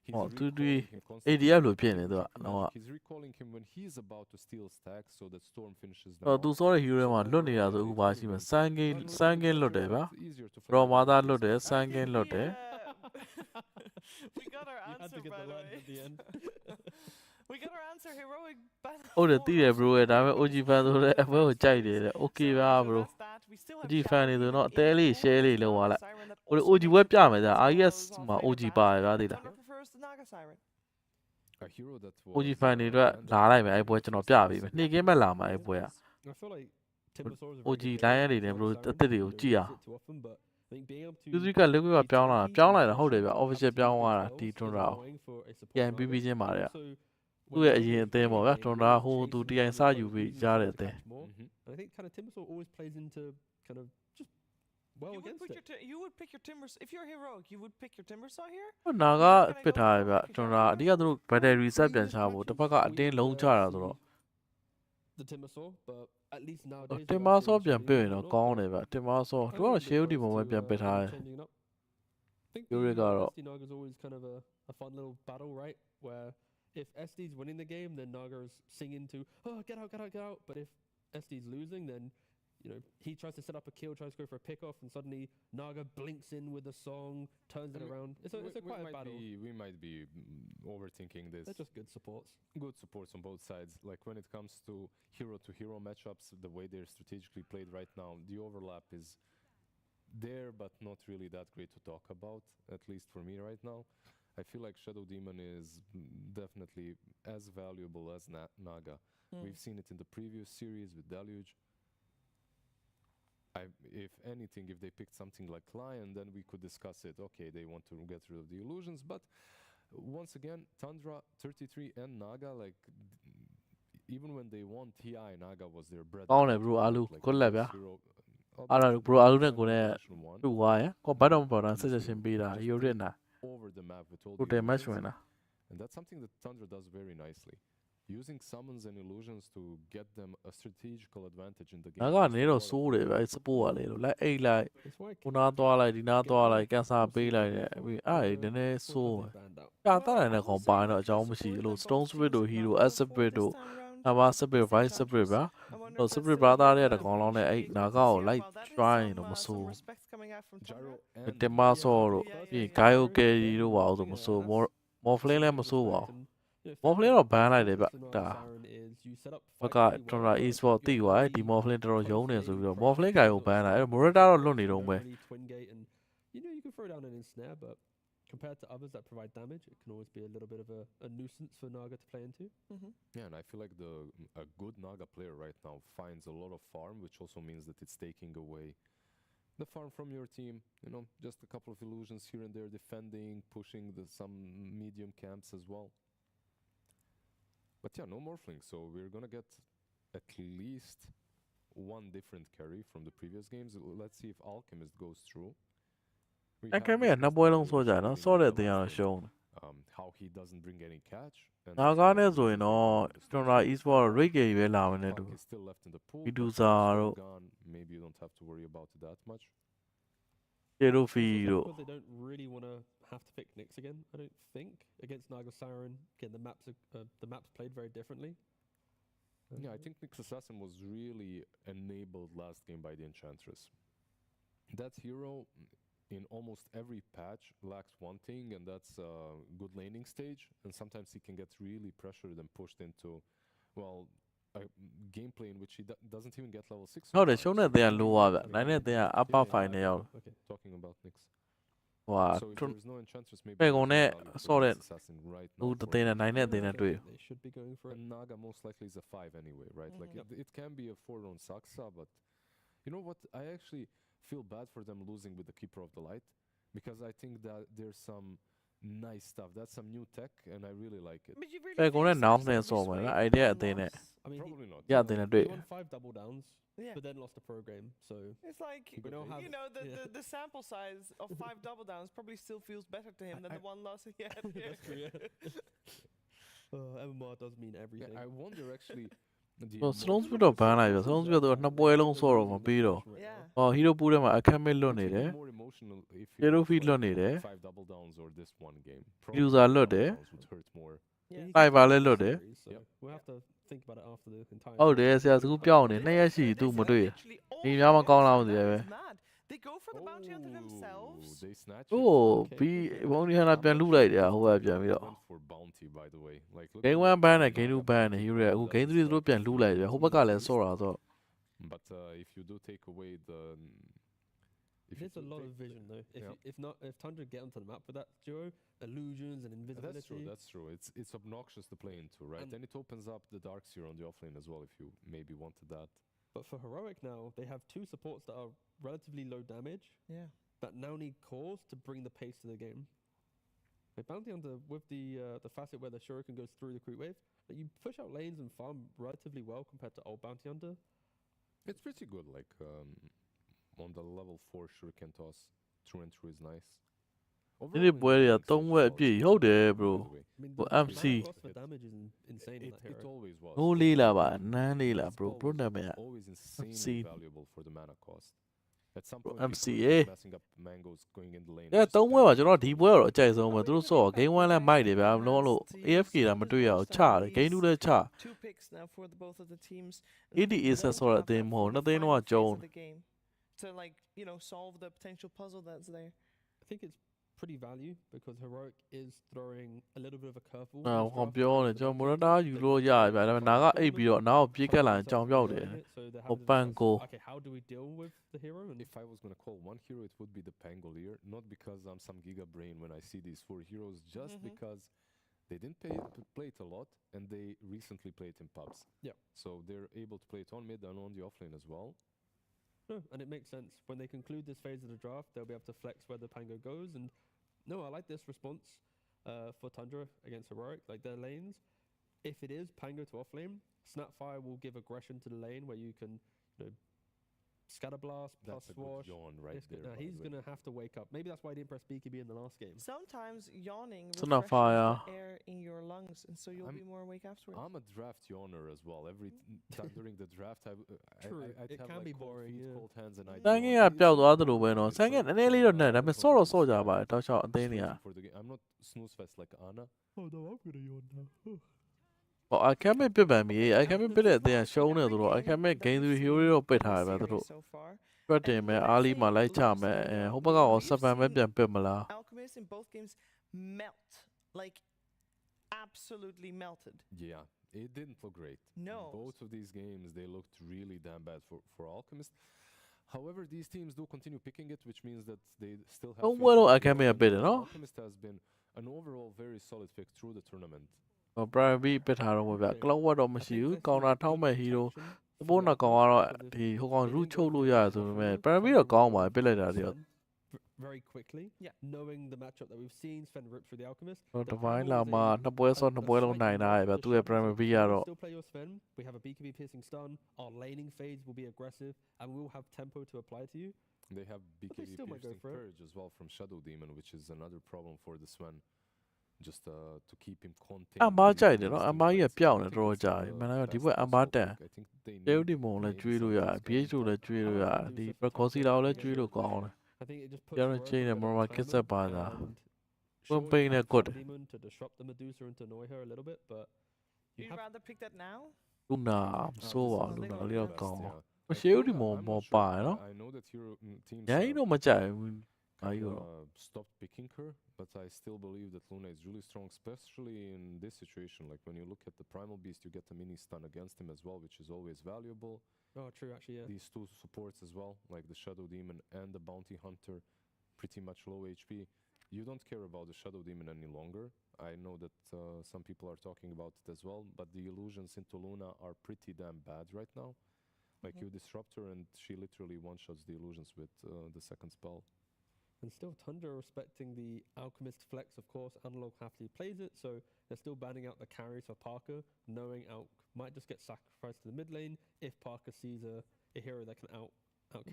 He's ဟောသူ recalling him constantly ADF လို့ when ဖြစ်နေ he's သူက magic. တော့က He's recalling him when he's about to steal stacks so that storm finishes them တော့သူ off. စောတဲ့ hero မှာ So လွတ်နေတာဆို overall, အခု it's ပါ very ရှိမှာ good. စမ်းကင်း Unlike စမ်းကင်းလွတ်တယ်ဗျ it's easier to ရော find မာ out သား these လွတ်တယ် days. စမ်းကင်းလွတ်တယ် We got our you had to answer, get by the the line way. at the end. We got our answer. Heroic battle. ဟုတ်တယ်သိတယ် bro ရဲ့ဒါပေမဲ့ OG fan ဆိုတဲ့အပွဲကိုကြိုက်တယ်တဲ့ okay ပါ bro That's that. We still have OG fan တွေဆိုတော့အသေးလေး share လေးလုပ်သွားလိုက် Siren that ဟို also OG ဝက်ပြမယ်ဗျ makes IS spells မှာ off OG laner ပါတယ်ဗျာ bans. သိလား Tundra prefers the Naga Siren. A hero that OG was fan တွေအတွက် banned လာလိုက်မယ်အဲ့ပွဲကျွန်တော်ပြပေးမယ်နေ့ကင်းမဲ့လာမှာအဲ့ပွဲက I feel like Timbersaw is a OG very good line hero. အနေနဲ့ bro Siren, အသစ်တွေကို don't ကြည့် use အောင် it too often, but I think being able to သူကလက်ကွက်ကပြောင်းလာတာပြောင်းလိုက်တာဟုတ်တယ်ဗျ official ပြောင်းသွားတာဒီ is Tundra ကို annoying for a support ပြန် lineup. ပြီးပြီးချင်းပါတဲ့ Also, သူ့ရဲ့အရင်အသင်းပေါ့ဗျာ Tundra ဟိုသူတရားစယူပြီးကြားတဲ့အသင်း Mhm. And I think kind of Timbersaw always plays into kind of just well You would, against put it. your you would pick your timbers if you're heroic. You would pick your timber saw here. ဟိုနာကပစ်ထားတယ်ဗျ Tundra အဓိကသူတို့ battery reset ပြန်ချဖို့တစ်ဖက်ကအတင်းလုံးချတာဆိုတော့ the Timbersaw, but at least nowadays တင်မဆောပြန်ပြရင်တော့ကောင်းတယ်ဗျတင်မဆောသူကတော့ shield ဒီပုံပဲပြန်ပစ်ထားတယ် I think Yuri the got up. SD Naga is always kind of a fun little battle, right? Where if SD's winning the game, then Naga's singing to, oh, get out, get out, get out. But if SD's losing, then, you know, he tries to set up a kill, tries to go for a pick-off, and suddenly Naga blinks in with a song, turns it around. It's a quite a battle. We might be overthinking this. They're just good supports. Good supports on both sides. Like when it comes to hero matchups, the way they're strategically played right now, the overlap is there, but not really that great to talk about, at least for me right now. I feel like Shadow Demon is definitely as valuable as Naga. We've seen it in the previous series with Deluge. If anything, if they picked something like Lion, then we could discuss it. Okay, they want to get rid of the illusions, but once again, Tundra, 33, and Naga, like even when they won TI, Naga was their bread. ကောင်းတယ် bro အားလုံး like ကိုလက်ဗျာ hero. အားလုံး bro အားလုံးနဲ့ကိုနဲ့ Dimension one, တူသွားရယ်ကိုဘတ်တော့ပေါ်တာ suggestion ပေးတာ hero ရနာ over the map with all ကို the တယ် match illusions. ဝင်တာ And that's something that Tundra does very nicely. Using summons and illusions to get them a strategical advantage in the game. ငါကနေတော့စိုးတယ်ဗျအဲ့ support ကလေလိုက်အိတ်လိုက် It's why ခုနာသွားလိုက်ဒီနာသွားလိုက်ကန်ဆာပေးလိုက်တဲ့ပြီးအဲ့နည်းနည်းစိုးတယ် banned out. ပြတတ်နိုင်တဲ့ကောင်ပါရင်တော့အကြောင်းမရှိဘူးလို့ stone spirit တို့ hero s spirit တို့ This time round. နာဘာ spirit vice spirit ဗျာ I wonder တော့ if that's spirit the brother one တဲ့ that တကောင်လုံးနဲ့အဲ့ we နာ see ကော here. လိုက် Well, that is try some, တော့မ some စိုး respect coming out from Tundra. Gyro and တင်မဆော့တို့ပြီး gaio carry တို့ပါအောင်ဆိုမစိုး more flame လည်းမစိုးပါဘူး Morphling တော့ ban လိုက်တယ်ဗျဒါ ဘက်က Tundra e-sport တိသွားတယ်ဒီ Morphling တော်တော်ယုံနေဆိုပြီးတော့ Morphling ကိုင်ကို ban လိုက်အဲ့ Morita တော့လွတ်နေတော့ပဲ Twingate and you know you can throw down an ensnare, but compared to others that provide damage, it can always be a little bit of a nuisance for Naga to play into. Yeah, and I feel like a good Naga player right now finds a lot of farm, which also means that it's taking away the farm from your team. You know, just a couple of illusions here and there, defending, pushing some medium camps as well. But yeah, no Morphling, so we're gonna get at least one different carry from the previous games. Let's see if Alchemist goes through. We အဲ့ have ကဲမဲ့ discussed နှစ်ပွဲလုံး already ဆော့ကြတယ်နော် shooting ဆော့တဲ့ the အတင်ကတော့ last ရှုံး game, how he doesn't bring any catch. And နာကားနဲ့ဆိုရင်တော့ Tundra e-sport တော့ rate ကြီးပဲလာမယ်နဲ့တူ Hawk is still left in the pool. Medusa butတို့ Sword Gun, maybe you don't have to worry about it that much. Hero Also, Fee တို့ because they don't really want to have to pick Nyx again, I don't think, against Naga Siren. Again, the maps played very differently. Yeah, I think Nyx Assassin was really enabled last game by the Enchantress. That hero in almost every patch lacks one thing, and that's a good laning stage. And sometimes he can get really pressured and pushed into, well, a gameplay in which he doesn't even get level 6. ဟုတ်တယ်ရှုံးတဲ့တင်က low ပါဗျနိုင်တဲ့တင်က upper fine နဲ့ရောက် Okay. Talking about Nyx. ဟွာ So if there's no enchantress, maybe ပဲကုန်နဲ့ value forဆော့တဲ့ this assassin right ဟို now တ for တင်နဲ့နိုင်တဲ့တင်နဲ့တွေ့ They should be going for it. And Naga most likely is a 5 anyway, right? Like it can be a 4-round Saksa, but you know what? I actually feel bad for them losing with the Keeper of the Light because I think that there's some nice stuff. That's some new tech, and I really like it. But you really ပဲကုန်နဲ့ thinkနောင် Samsung နဲ့ will ဆော့မယ် sway နော် for အိုင်ဒီယာ one အတင်နဲ့ loss? I mean, Probably not. ရတင်နဲ့တွေ့ he won 5 double downs, Yeah. but then lost a pro game. So It's like, We don't have- you know, yeah. the sample size of 5 double downs probably still feels better to him than the one loss he had here. that's true. Yeah. MMR does mean everything. Yeah, I wonder actually. The ဟို Sloan Speed တော့ဘန်းလိုက်ပြီ Sloan Speed တော့နှစ်ပွဲလုံးဆော့တော့မပြီးတော့ Yeah. ဟော Hero ပူးထဲမှာအခက်မဲ့လွတ် It's နေတယ် even more emotional if you Hero go feed forလွတ်နေတယ် 5 double downs or this one game. User Probablyလွတ် double တယ် downs would hurt more. Yeah. he Five can hour playလွတ်တယ် series, so Yep. we'll have to think about it after the entire ဟုတ်တယ် series. ဆရာစကူပြောင်းနေနှစ်ရက်ရှိသူမတွေ့ရ Literally all ဒီများမကောင်းလားမသိ that ဘူးပဲ is mad. They go for the bounty hunter themselves. They snatch ဟို it. ဘီဘုံဒီဟနာပြန်လူလိုက်တယ်ဟိုကပြန်ပြီးတော့ Went for bounty, by the way. Like look Game at 1 that. ဘန်းနဲ့ Game 2 ဘန်းနဲ့ Hero ရဲ့အခု Game 3 သူတို့ပြန်လူလိုက်တယ်ဟိုဘက်ကလည်းဆော့တာဆိုတော့ But if you do take away the, if you There's a do lot take- of vision though. Yeah. If Tundra get onto the map with that duo, illusions and invisibility. That's true. That's true. It's obnoxious to play into, right? And- And it opens up the dark sphere on the offlane as well. If you maybe wanted that. But for Heroic now, they have 2 supports that are relatively low damage, Yeah. that now need cores to bring the pace to the game. Like Bounty Hunter with the facet where the Shuriken goes through the creep wave, like you push out lanes and farm relatively well compared to old Bounty Hunter. It's pretty good. Like on the level 4 shuriken toss, through and through is nice. ဒီနေ့ပွဲတွေက3ဝက်အပြည့်ဟုတ်တယ် bro I mean, Well, the MC. mana cost for damage is insane in It, that it hero. always was. ငိုးလေးလာပါနန်းလေးလာ It's bro bro နာမည်က always insanely MC. valuable for the mana cost. At some Bro, point, MC, people were eh? just messing up mangoes going in the lane. အဲ and just 3ဝက်ပါ spamming ကျွန်တော်ဒီပွဲကတော့အကြိုက်ဆုံးပဲသူတို့ဆော့ Game 1လည်းမိုက်တယ်ဗျာ Has လုံးလို့ to AFK တာမတွေ့ရအောင်ချတယ် Game 2လည်းချ 2 picks now for both of the teams. 80 is ဆော့တဲ့အသင်းမဟုတ်နှစ်သိန်းတော့ကျုံ the game to like, you know, solve the potential puzzle that's there. I think it's pretty value because Heroic is throwing a little bit of a curveball. ဟော this ဟော draft ပြောနေ because ကျွန်တော် the မရ fact တာ that ယူ they လို့ရပြီဗျာဒါပေမဲ့နာကအိပ်ပြီးတော့နောက်ပြေးကက်လာရင်ကြောင်ပြောက်တယ် So they're Oh, having to discuss, Pango. okay, how do we deal with the hero? And If I was gonna call one hero, it would be the Pangolier. Not because I'm some giga brain when I see these 4 heroes, just because they didn't play it a lot and they recently played in pubs. Yeah. So they're able to play it on mid and on the offlane as well. no, and it makes sense. When they conclude this phase of the draft, they'll be able to flex where the Pango goes. And no, I like this response for Tundra against Heroic. Like their lanes, if it is Pango to offlane, Snapfire will give aggression to the lane where you can, you know, Scatterblast plus That's a good Swash. yawn right It's good. there. Now by he's the way. gonna have to wake up. Maybe that's why he didn't press BKB in the last game. Sometimes yawning It's not refreshes fire. the air in your lungs, and so you'll I'm- be more awake afterwards. I'm a draft yawner as well. Every time during the draft, True, I'd it have can like be cold boring, feet, yeah. cold hands, and I. တန်းကင်းကပျောက်သွားသလိုပဲနော်ဆန်းကင်းနည်းနည်းလေးတော့နဲ့ဒါပေမဲ့ဆော့တော့ဆော့ကြပါတယ်တောက်လျှောက်အသင်းတွေက For the game. I'm not snooze fest like Anna. Oh no, I'm gonna yawn now. ဟော I can make ပြစ်ပန်ပြီ I can make ပြစ်တဲ့အသင်းကရှုံးနေသူတို့ I can make Game 3 Hero တွေတော့ပစ်ထားတယ်ဗျာသူတို့ So far, ပြတ်တင်မဲ့အားလီမှာလိုက်ချမဲ့ဟိုဘက်ကရောစပန်ပဲပြန်ပစ်မလား Alchemist in both games melt, like absolutely melted. Yeah, it didn't look great. No. Both of these games, they looked really damn bad for Alchemist. However, these teams do continue picking it, which means that they still have. Don't faith worry, in I the can make a offlane. bit, you know? Alchemist has been an overall very solid pick through the tournament. ဟော Prime B ပစ်ထားတော့ဗျာ Cloud War တော့မရှိဘူးကောင်တာထောက်မဲ့ Hero ဘိုးနှစ်ကောင်ကတော့ဒီဟိုကောင် root ချုပ်လို့ရတယ်ဆိုပေမဲ့ Prime B တော့ကောင်းပါတယ်ပစ်လိုက်တာတွေတော့ Very quickly, Yeah. knowing the matchup that we've seen, Sven rip through the Alchemist. ဟို the Divine Pango လာ is မှာ a- နှစ်ပွဲဆော့နှစ်ပွဲလုံးနိုင်တာရဗျာသူရဲ့ Prime B ကတော့ Still play your Sven. We have a BKB piercing stun. Our laning phase will be aggressive, and we will have tempo to apply to you. They have BKB still might go piercing for it. purge as well from Shadow Demon, which is another problem for the Sven. Just to keep him contained. အမား with ကြိုက်တယ် his နော် team အမားကြီးက fights. ပြောင်း I နေ think တော့ it'sကြာ the ပြီမင်းက best ဒီဘက်အမားတန် assault. I think they တေ need ဦးဒီမုံလည်း maybe ကျွေးလို့ရ some BH တို့လည်းကျွေးလို့ရဒီ Precoci လောက်လည်းကျွေးလို့ကောင်းတယ် I think it just puts You're Heroic chain in a and bit of more a kids dilemma, up by that. and Well, sure, playing you it have good. Shadow Demon to disrupt the Medusa and to annoy her a little bit, but you You'd have rather pick that now? လူနာဆိုးပါ this is လူနာ the လေး best, တော့ကောင်း Yeah. မရှိဦးဒီမုံ I'm မော not sure. ပါရနော် I know that Hero teams ညာကြီးတော့မကြိုက်ဘူး stopped picking her, but I still believe that Luna is really strong, especially in this situation. Like when you look at the Primal Beast, you get a mini stun against him as well, which is always valuable. Oh, true, actually, yeah. These two supports as well, like the Shadow Demon and the Bounty Hunter, pretty much low HP. You don't care about the Shadow Demon any longer. I know that some people are talking about it as well, but the illusions into Luna are pretty damn bad right now. Like you disrupt her and she literally one-shots the illusions with the second spell. And still Tundra respecting the Alchemist flex, of course. Analog happily plays it, so they're still banning out the carries for Parker, knowing Alk might just get sacrificed to the mid lane if Parker sees a hero that can out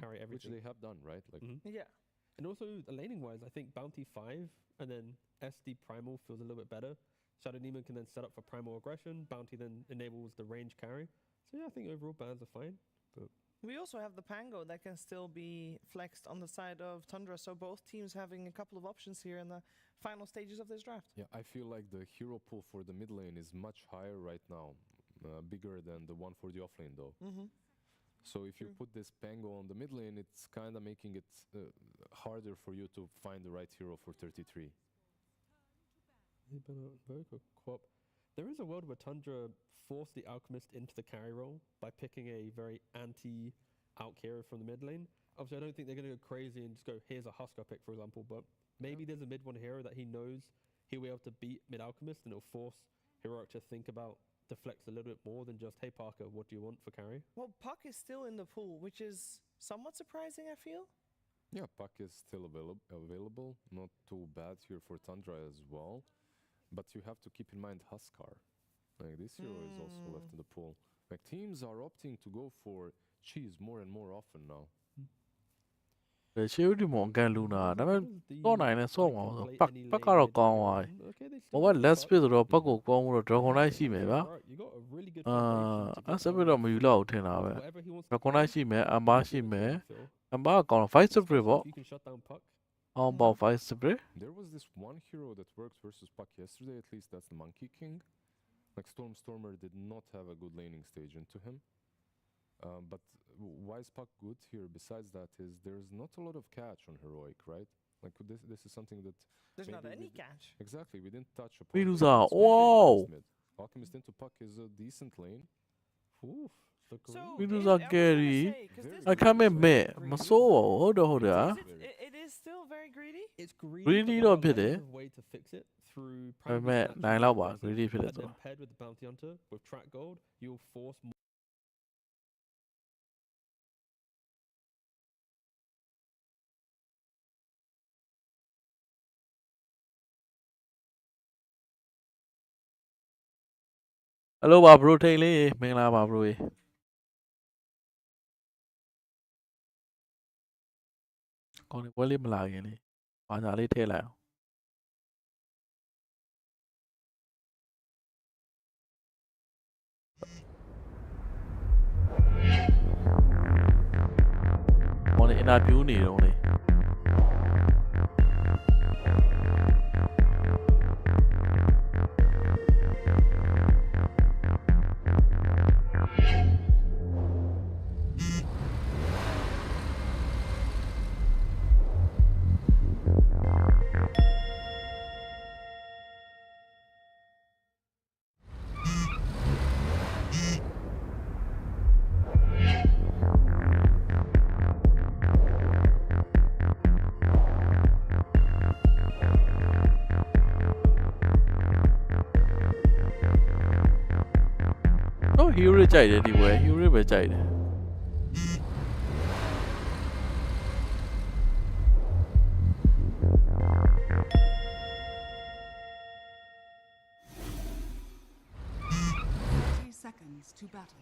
carry everything. Which they have done, right? Like Yeah. And also, laning-wise, I think Bounty 5 and then SD Primal feels a little bit better. Shadow Demon can then set up for Primal Aggression. Bounty then enables the range carry. So yeah, I think overall bans are fine. But We also have the Pango that can still be flexed on the side of Tundra, so both teams having a couple of options here in the final stages of this draft. yeah, I feel like the hero pool for the mid lane is much higher right now, bigger than the one for the off lane though. So if you put this Pango on the mid lane, it's kind of making it harder for you to find the right hero for 33. very good co-op. There is a world where Tundra forced the Alchemist into the carry role by picking a very anti-Alch hero from the mid lane. Obviously, I don't think they're going to go crazy and just go, here's a Husker pick, for example, but maybe there's a mid one hero that he knows he'll be able to beat mid-Alchemist, and it'll force Heroic to think about the flex a little bit more than just, hey Parker, what do you want for carry? Well, Puck is still in the pool, which is somewhat surprising, I feel. Yeah, Puck is still available. Not too bad here for Tundra as well. But you have to keep in mind Huskar. Like this hero is also left in the pool. Like teams are opting to go for cheese more and more often now. ရှေးဦးဒီမောင်ကန်လူနာဒါပေမဲ့တော့နိုင်လဲဆော့မှာဆိုပတ်ကတော့ကောင်းသွားတယ်။ဘောက less space ဆိုတော့ပတ်ကိုကောင်းမှုတော့ dragon knight ရှိမယ်ဗျာ။အဲ့စပစ်တော့မယူတော့ဘူးထင်တာပဲ။ dragon knight ရှိမယ်အမရှိမယ်အမကကောင်း fight spirit ပေါ့ You can shut down Puck. on ball fight spirit There was this one hero that worked versus Puck yesterday, at least that's the Monkey King. Like Stormer did not have a good laning stage into him. But why is Puck good here besides that is there's not a lot of catch on Heroic, right? Like this is something that There's not maybe any we catch. Exactly, we didn't touch upon. Medusa, it, especially wow. against mid. Alchemist into Puck is a decent lane. Oof. So Medusa I was gonna carry say, 'cause this I can't admit မစိုးပါဘူးဟုတ်တယ် it is still very greedy. It's greedy. Greedy butတော့ there ဖြစ်တယ် are way to fix it through ဒါပေ Primal မဲ့ Beast နိုင်တော့ပါ Action, greedy ဖြစ်တယ် and ဆို then paired with the Bounty Hunter with Track Gold, you'll force more. Hello ပါ bro ထိန်လေးမင်္ဂလာပါ bro ရေကောင်းနေပွဲလေးမလာခင်လေးဘာသာလေးထည့်လိုက်အောင်ဘောနေအင်တာဗျူးနေတော့လေ Heroic ကြိုက်တယ်ဒီပွဲ Heroic ပဲကြိုက်တယ် seconds to battle.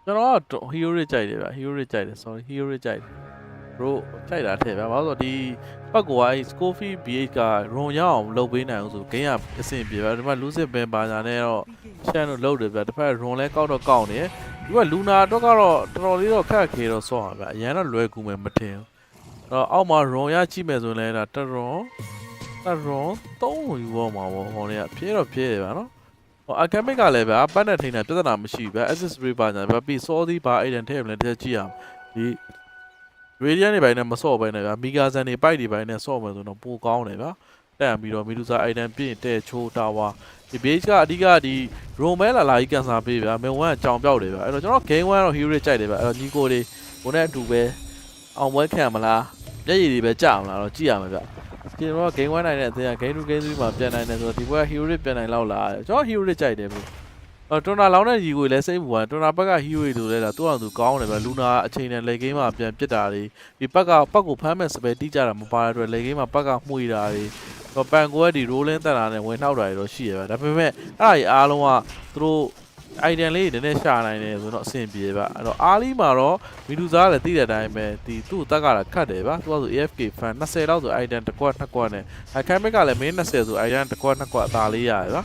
Heroic ကြိုက်တယ်ဗျ Heroic ကြိုက်တယ် sorry Heroic ကြိုက်တယ် bro ကြိုက်တာထည့်ဗျဘာလို့ဆိုတော့ဒီပတ်ကိုက Scofield BH က run ရအောင်လုပ်ပေးနိုင်အောင်ဆို game ကအဆင်ပြေဗျဒီမှာ Lucid ပင်ပါညာနဲ့တော့ chance လို့လုပ်တယ်ဗျတစ်ဖက် run လဲကောက်တော့ကောက်နေတယ်ဒီက Luna အတွက်ကတော့တော်တော်လေးတော့ခက်ခဲတော့ဆော့ပါဗျအရန်တော့လွယ်ကူမယ်မထင်ဘူး အောက်မှာ run ရကြည့်မယ်ဆိုရင်လည်းဒါတ run 3ယူတော့မှာပေါ့ဟိုနေကဖြဲတော့ဖြဲတယ်ဗျာနော်ဟို academic ကလည်းဗျာပတ်နဲ့ထိန်းတာပြဿနာမရှိဘူးဗျာ access rate ပါညာဗျာပြီး စောသီးပါအဲ့တန်ထည့်မလဲတစ်ချက်ကြည့်အောင်ဒီ radiant တွေပိုင်းနဲ့မစော့ပဲနဲ့ဗျာ mega zan တွေပိုက်တွေပိုင်းနဲ့စော့မယ်ဆိုတော့ပိုကောင်းတယ်ဗျာတက်ပြီးတော့ medusa item ပြည့်တဲ့ချိုးတာဝါဒီ base ကအဓိကဒီ roman လာကြီးကန်ဆာပေးဗျာ main 1ကကြောင်ပြောက်တယ်ဗျာအဲ့တော့ကျွန်တော် game 1တော့ hero ကြိုက်တယ်ဗျာအဲ့တော့ညီကိုတွေကိုနဲ့အတူပဲအောင်ပွဲခံမလားမျက်ရည်တွေပဲကြာမလားတော့ကြည့်ရမှာဗျကျွန်တော် game 1နိုင်တဲ့အသင်းက game 2 game 3မှာပြန်နိုင်တယ်ဆိုတော့ဒီဘက်က hero တွေပြန်နိုင်လောက်လားကျွန်တော် hero တွေကြိုက်တယ်ဗျတွန်နာလောင်းတဲ့ညီကိုလည်းစိတ်ပူပါတွန်နာဘက်က hero တွေဆိုလဲဒါသူ့အောင်သူကောင်းတယ်ဗျလူနာအချိန်နဲ့ late game မှာပြန်ပစ်တာတွေဒီဘက်ကပတ်ကိုဖမ်းမဲ့စပယ်တိကျတာမပါတဲ့အတွက် late game မှာဘက်ကမှုရတာတွေတော့ပန်ကိုကဒီ rolling တက်တာနဲ့ဝင်နှောက်တာတွေတော့ရှိရဗျဒါပေမဲ့အဲ့ဒါကြီးအားလုံးကသူတို့ item လေးတွေနည်းနည်းရှာနိုင်တယ်ဆိုတော့အဆင်ပြေဗျအဲ့တော့အားလီမှာတော့မီဒူဇာလည်းသိတဲ့အတိုင်းပဲဒီသူ့တက်ကတာခတ်တယ်ဗျသူကဆို AFK fan 20လောက်ဆို item တစ်ကွက်နှစ်ကွက်နဲ့အခမ်းမက်ကလည်းမင်း20ဆို item တစ်ကွက်နှစ်ကွက်အသာလေးရတယ်ဗျ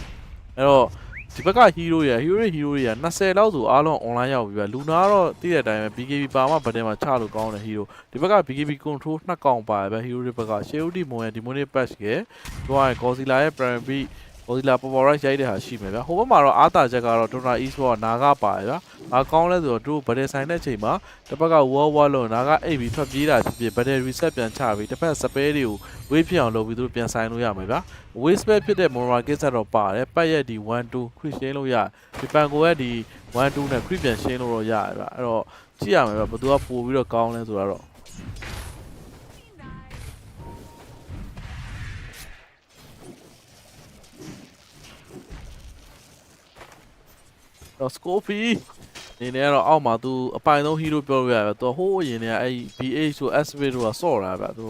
အဲ့တော့ဒီဘက်က hero ရ hero ရ20လောက်ဆိုအားလုံး online ရောက်ပြီဗျလူနာကတော့သိတဲ့အတိုင်းပဲ BKB ပါမှဗတ်တယ်မှာချလို့ကောင်းတယ် hero ဒီဘက်က BKB control နှစ်ကောင်ပါဗျ hero တွေဘက်က Shield မွန်ရဲ့ Demonic Patch ကပြောရရင် Godzilla ရဲ့ Primary Godzilla Power Rise ရိုက်တဲ့ဟာရှိမယ်ဗျဟိုဘက်မှာတော့အားတာချက်ကတော့ Tundra Eastward နာဂပါတယ်ဗျဘာကောင်းလဲဆိုတော့သူဗတ်တယ်ဆိုင်တဲ့အချိန်မှာတစ်ဘက်က War လို့နာဂအိပ်ပြီးထွက်ပြေးတာဖြစ်ဖြစ်ဗတ်တယ် reset ပြန်ချပြီးတစ်ဖက် spare တွေကိုဝေးဖြစ်အောင်လုပ်ပြီးသူတို့ပြန်ဆိုင်လို့ရမယ်ဗျ waste spare ဖြစ်တဲ့ Moral Case တော့ပါတယ်ပတ်ရဲ့ဒီ1 2 crit ရှင်းလို့ရဒီပန်ကိုရဲ့ဒီ1 2နဲ့ crit ပြန်ရှင်းလို့တော့ရတယ်ဗျအဲ့တော့ကြည့်ရမယ်ဗျဘယ်သူကပို့ပြီးတော့ကောင်းလဲဆိုတော့တော့ Scoopy နေနေတော့အောက်မှာသူအပိုင်ဆုံး hero ပြောလို့ရတယ်သူဟိုးအရင်ကအဲ့ BH ဆို SV တို့ကစော့တာဗျသူ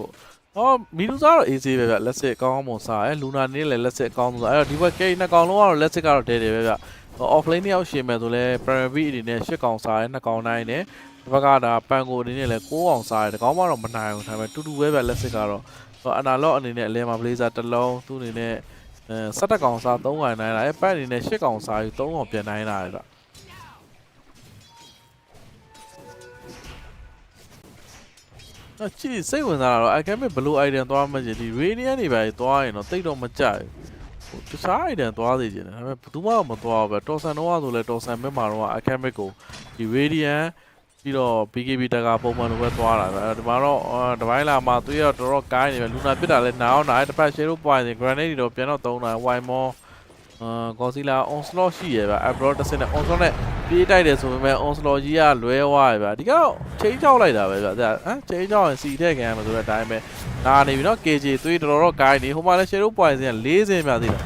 တို့မီဒူဇာတော့ AC ပဲဗျလက်စစ်ကောင်းအောင်စားရဲလူနာနေလည်းလက်စစ်ကောင်းစားအဲ့တော့ဒီဘက် K နှစ်ကောင်လုံးကတော့လက်စစ်ကတော့ဒဲတယ်ပဲဗျ offlane နှစ်ယောက်ရှင်မယ်ဆိုလဲ primary အနေနဲ့8ကောင်စားရဲ2ကောင်နိုင်တယ်ဒီဘက်ကဒါပန်ကိုအနေနဲ့လည်း9ကောင်စားရဲတကောင်မှတော့မနိုင်ဘူးဒါပေမဲ့တူတူပဲဗျလက်စစ်ကတော့အနာလော့အနေနဲ့အလဲမှာ blazer တစ်လုံးသူ့အနေနဲ့17ကောင်စား3ကောင်နိုင်တာအဲ့ပတ်အနေနဲ့8ကောင်စားယူ3ကောင်ပြန်နိုင်တာလေဗျကြည့်စိတ်ဝင်စားတာတော့ academic ဘယ်လို item သွားမှချင်းဒီ radiant တွေပဲသွားရင်တော့တိတ်တော့မကြိုက်ဘူးတခြား item သွားသေးတယ်ဒါပေမဲ့ဘယ်သူမှမသွားဘူးပဲတော်ဆန်တော့ဆိုလဲတော်ဆန်ဘက်မှာတော့ academic ကိုဒီ radiant ပြီးတော့ BKB တကာပုံမှန်လိုပဲသွားတာပဲဒီမှာတော့ဒီပိုင်းလာမှာသူရတော့တော်တော်ကိုင်းနေပဲလူနာပစ်တာလဲနားအောင်နားတစ်ဖက် shadow point တွေ grenade တွေတော့ပြန်တော့သုံးတာ white more Godzilla onslaught ရှိရဗျ abroad တစ်စက်နဲ့ onslaught နဲ့ပြေးတိုက်တယ်ဆိုပေမဲ့ onslaught ကြီးကလွဲသွားရဗျဒီကတော့ချိန်ချောက်လိုက်တာပဲဗျချိန်ချောက်ရင်စီထည့်ခံရမှာဆိုတဲ့အတိုင်းပဲနားနေပြီနော် KJ သွေးတော်တော်ကိုင်းနေဟိုမှာလဲ shadow point စင်က4စင်ပြသေးတယ်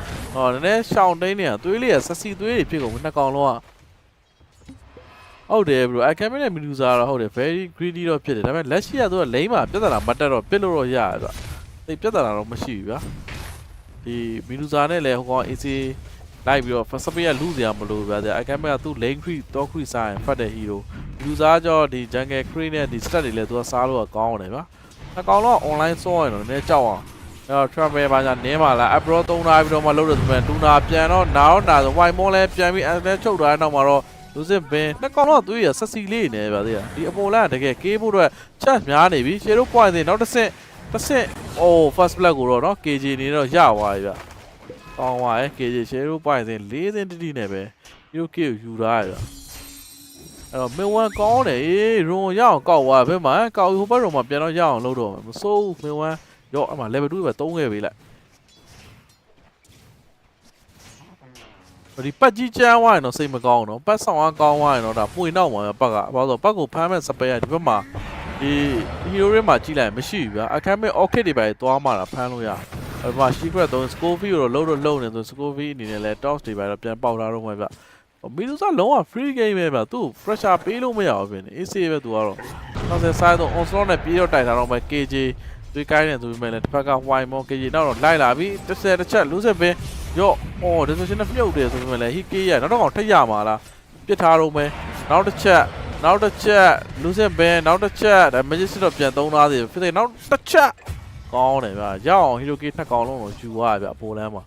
နည်းနည်းရှောင်းတိန်နေတာသွေးလေးကဆက်စီသွေးတွေဖြစ်ကုန်နှစ်ကောင်လုံးကဟုတ်တယ် bro academic နဲ့ medusa တော့ဟုတ်တယ် very greedy တော့ဖြစ်တယ်ဒါပေမဲ့လက်ရှိကသူကလိမ့်မှာပြဿနာမတက်တော့ပစ်လို့တော့ရရဗျသိပြဿနာတော့မရှိဘူးဗျဒီ medusa နဲ့လည်းဟိုကောင် AC လိုက်ပြီးတော့ first speed ကလူစရာမလိုဗျာacademic ကသူ့ lane creep တော့ creep စားရင်ဖတ်တဲ့ hero medusa ကြောဒီ jungle creep နဲ့ဒီ stat တွေလည်းသူကစားလို့ကောင်းတယ်ဗျအကောင်တော့ online စောရင်တော့နည်းကြောက်အောင်အဲ့တော့ travel ဘာညာနင်းပါလား abroad 3နာရီပြီးတော့မှလုပ်လို့ဆိုပေမဲ့တူနာပြန်တော့နာတော့နာဆို white more လည်းပြန်ပြီး and ချုပ်ထားတဲ့နောက်မှာတော့လူစစ်ဘင်းနှစ်ကောင်တော့သူရဆက်စီလေးနေဗျာဒီအပေါ်လန်တကယ်ကေးဖို့အတွက်ချက်များနေပြီ shadow point တွေနောက်တစ်ဆင့်first blood ကိုတော့နော် KJ နေတော့ရသွားပြီဗျကောင်းသွားရဲ့ KJ shadow point တွေ၄စင်းတိတိနဲ့ပဲ hero K ကိုယူထားရဗျအဲ့တော့ main 1ကောင်းတယ်ရုံရအောင်ကောက်သွားဘယ်မှာကောက်ဟိုဘက်ရုံမှာပြန်တော့ရအောင်လုပ်တော့မစိုး main 1ရောအဲ့မှာ level 2ပဲ3ခဲ့ပြီလိုက်ဒီပတ်ကြီးကျန်းဝိုင်းတော့စိတ်မကောင်းတော့ပတ်ဆောင်အားကောင်းဝိုင်းတော့ဒါပွေနောက်မှာပတ်ကဘာလို့ပတ်ကိုဖမ်းမဲ့စပယ်ရဒီဘက်မှာဒီ hero တွေမှာကြီးလိုက်မရှိဘူးဗျာအခမ်းမဲ့ orchid တွေပဲသွားမှတာဖမ်းလို့ရအဲ့မှာ secret တော့ scovy ကိုတော့လုံးနေဆို scovy အနေနဲ့လဲ toss တွေပဲတော့ပြန်ပေါက်ထားတော့မှဗျမီဒူစာလုံးဝ free game ပဲဗျသူ့ pressure ပေးလို့မရဘူးပြင် AC ပဲသူကတော့နောက်ဆက်ဆိုင်တော့ onslaught နဲ့ပြေးတော့တိုက်ထားတော့မှ KJ သွေးကိုင်းနေဆိုပေမဲ့လည်းတစ်ဖက်က white more KJ နောက်တော့လိုက်လာပြီတစ်ချက်လူစစ်ပင်ရော့ဒီဆိုရှင်နဲ့မြုပ်တယ်ဆိုပေမဲ့လည်း hit ရနောက်တော့ထက်ရမှာလားပစ်ထားတော့မယ်နောက်တစ်ချက်လူစစ်ပင်နောက်တစ်ချက်ဒါ magic တော့ပြန်သုံးသားသေးဖြစ်တယ်နောက်တစ်ချက်ကောင်းတယ်ဗျရအောင် hero K နှစ်ကောင်လုံးတော့ယူသွားဗျအပေါ်လမ်းမှာ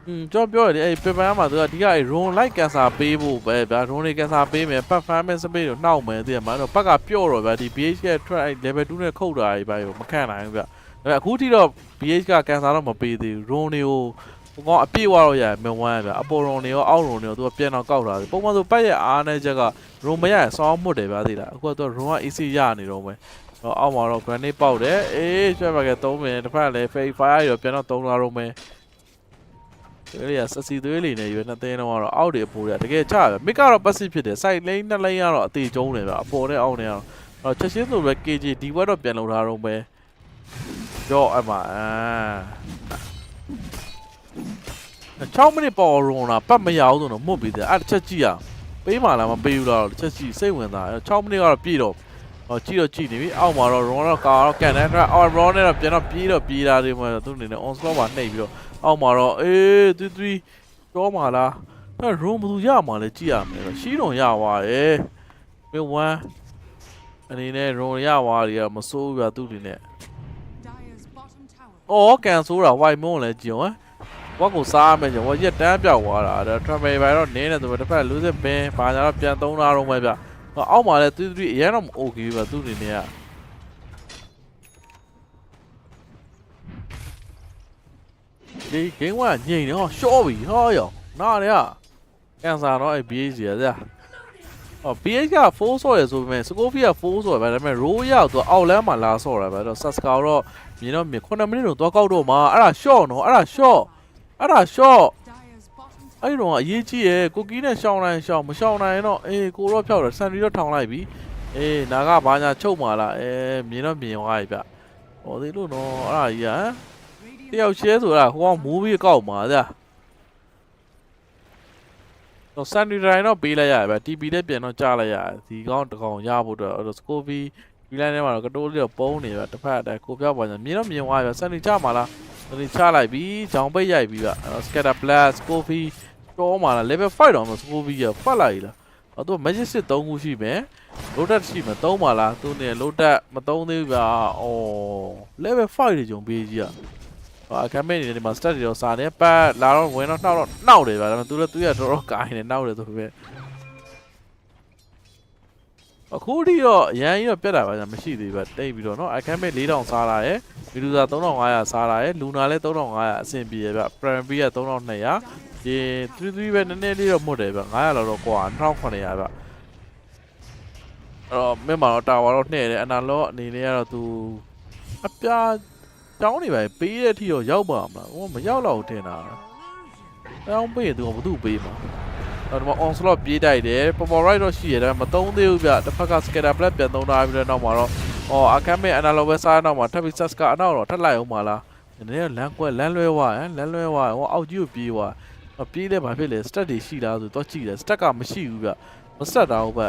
ကျွန်တော်ပြောရတယ်အဲ့ paper မှာသူကဒီကအဲ့ run like cancer ပေးဖို့ပဲဗျာ run တွေ cancer ပေးမယ် ပတ် farm မဲ့ space ကိုနှောက်မယ်သိရမှာတော့ဘက်ကပြော့တော့ဗျာဒီ BH ရဲ့ track level 2နဲ့ခုတ်တာကြီးပဲမခံနိုင်ဘူးဗျာဒါပေမဲ့အခုထိတော့ BH က cancer တော့မပေးသေးဘူး run တွေကိုဟိုကောင်အပြည့်ဝတော့ရမယ်ဝမ်းဗျာအပေါ် run တွေရောအောက် run တွေရောသူကပြန်တော့ကောက်တာပုံမှန်ဆိုပတ်ရဲ့အားနဲ့ချက်က run မရရင်ဆောင်းမှုတယ်ဗျာသိလားအခုကသူ run က AC ရနေတော့မယ်အောက်မှာတော့ grenade ပေါက်တယ်အေးရွှဲပါက3မိနစ်တစ်ဖက်လည်း fake fire ရောပြန်တော့3လာတော့မယ်အဲ့ဒီစစီသွေးလေးနဲ့ရွေးနှစ်သိန်းတော့အောက်တွေအပေါ်တွေတကယ်ချပဲမစ်ကတော့ passive ဖြစ်တယ် side lane နှစ် lane ကတော့အသေးကျုံးတယ်ဗျအပေါ်နဲ့အောက်နဲ့ကတော့ချက်ချင်းဆိုပဲ KG ဒီဘက်တော့ပြန်လုံထားတော့ပဲကြောအမ6မိနစ်ပေါ်ရုံတာပတ်မရအောင်ဆိုတော့မှုတ်ပြီးတယ်အဲ့တစ်ချက်ကြည့်ရပေးမှလားမပေးဘူးလားတစ်ချက်ကြည့်စိတ်ဝင်စား6မိနစ်ကတော့ပြည့်တော့ကြည့်တော့ကြည့်နေပြီအောက်မှာတော့ run တော့ကာတော့ကန်တယ်အဲ့ run နဲ့တော့ပြန်တော့ပြေးတာတွေမှာသူအနေနဲ့ on slot မှာနှိပ်ပြီးတော့အောက်မှာတော့အေး3ကြောမှာလားအဲ့ room ဘူးရမှာလဲကြည့်ရမယ်ရှီးတော်ရသွားတယ်မင်း1အနေနဲ့ room ရသွားတယ်မစိုးဘူးပြသူ့အနေနဲ့ Dire's bottom tower. အော်ကန်ဆိုးတာ white moon လဲကြည့်အောင်ဝက်ကိုစားမယ်ကျွန်တော်ရက်တန်းပြောက်သွားတာဒါ travel ဘိုင်တော့နင်းနေတယ်တစ်ဖက်လူစစ်ပင်ဘာညာတော့ပြန်သုံးတာတော့ပဲဗျအောက်မှာလဲ3အရင်တော့မ okay ပဲသူ့အနေနဲ့ကဒီ game ကညိန်တော့ရှော့ပြီဟောရောနားလေကန်ဆာတော့အဲ့ BH ရဗျာBH က4ဆော့ရဆိုပေမဲ့ Scovia 4ဆော့ပဲဒါပေမဲ့ roll ရောက်သူအောက်လမ်းမှာလာဆော့တာပဲတော့ Saska တော့မြင်တော့မြင်9မိနစ်တော့သွားကောက်တော့မှာအဲ့ဒါ short နော်အဲ့ဒါ short Dire's bottom tower. အဲ့တော့အရေးကြီးရယ်ကိုကီးနဲ့ရှောင်းနိုင်ရှောင်းမရှောင်းနိုင်တော့အေးကိုတော့ဖြောက်တယ်ဆန်ရီတော့ထောင်လိုက်ပြီအေးနာကဘာညာချုပ်မှာလားမြင်တော့မြင်သွားပြီဗျဟောသေးလို့နော်အဲ့ဒါကြီးတယောက်ရှဲဆိုတာဟိုကမူးပြီးကောက်မှာဗျတော့ဆန်ရီတိုင်းတော့ပေးလိုက်ရဗျ TP နဲ့ပြန်တော့ကြားလိုက်ရဒီကောင်တကောင်ရဖို့တော့စကိုဗီဒီလိုင်းထဲမှာတော့ကတိုးလေးတော့ပုံးနေဗျတစ်ဖက်အတိုင်းကိုပြောက်ပါညာမြင်တော့မြင်သွားပြီဆန်ရီချမှာလားဆန်ရီချလိုက်ပြီဂျောင်ပိတ်ရိုက်ပြီဗျ scatter blast ကိုဗီတော့မှာလား level 5တော့မစကိုဗီရဖတ်လိုက်လားသူ magic စစ်3ခုရှိမယ် loader ရှိမယ်3ပါလားသူနေ loader မ3သေးဘူးဗျအော် level 5တွေကြုံပေးကြီးအခမ်းမဲ့နေဒီမှာ stat တွေတော့စာနေပတ်လာတော့ဝင်တော့နှောက်တယ်ဗျာဒါပေမဲ့သူလည်းသူရတော်တော်ကိုင်းနေနှောက်တယ်ဆိုပေမဲ့အခုထိတော့ရန်ကြီးတော့ပြတ်တာပါမရှိသေးဘူးတိတ်ပြီးတော့เนาะအခမ်းမဲ့4000စားလာတယ်မီဒူဇာ3500စားလာတယ်လူနာလည်း3500အဆင်ပြေရဗျ primary က3200ဒီ33ပဲနည်းနည်းလေးတော့မွတ်တယ်ဗျ900လောက်တော့ကွာ1900ဗျအဲ့တော့မင်းမတော့တာဝါတော့နှဲ့တယ်အနာလောအနေနဲ့ကတော့သူအပြားတောင်းနေပါပေးတဲ့အထိတော့ရောက်ပါမလားဟိုမရောက်တော့ထင်တာတောင်းပေးရင်သူကဘာသူ့ပေးမှာအဲ့တော့ on slot ပြေးတိုက်တယ်ပေါ်ပေါ် right တော့ရှိရတယ်ဒါပေမဲ့မသုံးသေးဘူးဗျတစ်ဖက်က scatter blast ပြန်သုံးထားပြီးတော့နောက်မှာတော့အခမ်းမဲ့အနာလောပဲစားနောက်မှာထပ်ပြီး sas ကအနောက်တော့ထပ်လိုက်အောင်ပါလားဒီနေ့လမ်းကွက်လမ်းလွဲသွားလမ်းလွဲသွားဟိုအောက်ကြီးကိုပြေးသွားပြေးလဲဘာဖြစ်လဲ stat တွေရှိလားဆိုတော့ကြည့်တယ် stat ကမရှိဘူးဗျမ stat တာဟုတ်ဗျ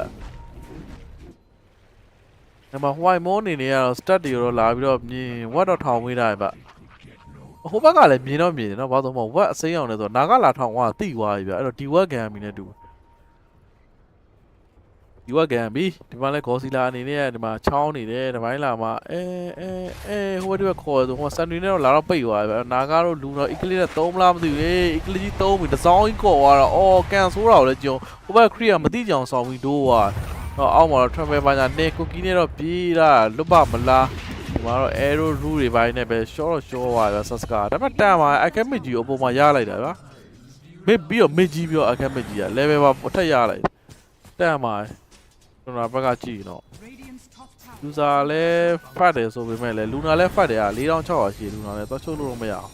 ဒီမှာ white moon အနေနဲ့ကတော့ stat တွေတော့လာပြီးတော့မြင်ဝက်တော့ထောင်ဝေးတာဗျဟိုဘက်ကလည်းမြင်တော့မြင်တယ်နော်ဘာလို့မဝက်အစိမ်းအောင်လဲဆိုတော့နာကလာထောင်ကတိသွားပြီဗျအဲ့တော့ဒီဝက်ကန်မီနဲ့တူဒီဝက်ကန်ပြီဒီမှာလဲဂေါ်စီလာအနေနဲ့ဒီမှာချောင်းနေတယ်ဒီပိုင်းလာမှာဟိုဘက်ခေါ်ဆိုဟိုဆန်တွေနဲ့တော့လာတော့ပိတ်သွားပြီဗျနာကတော့လူတော့ eclipse နဲ့သုံးမလားမသိဘူးအီကလစ်ကြီးသုံးပြီတစောင်းကြီးကော်သွားတော့ကန်ဆိုးတာကိုလည်းကြုံဟိုဘက်ခရီးကမတိကြအောင်ဆောင်ပြီးဒိုးသွားတော့အောက်မှာတော့ travel ပါညာနေကိုကီးနဲ့တော့ပြေးတာလွတ်ပါမလားဒီမှာတော့ arrow rule တွေပိုင်းနဲ့ပဲ short သွားဗျ sas ကဒါပေမဲ့တန်မှာ academic ကြီးအပေါ်မှာရလိုက်တာဗျမစ်ပြီးတော့မစ်ကြီးပြီးတော့ academic ကြီးက level ပါအထက်ရလိုက်တန်မှာကျွန်တော်ဘက်ကကြည့်တော့ Radiant's top tower. လူစားလဲဖတ်တယ်ဆိုပေမဲ့လည်းလူနာလဲဖတ်တယ်က4600ရှိလူနာလဲသွားချုပ်လို့မရအောင်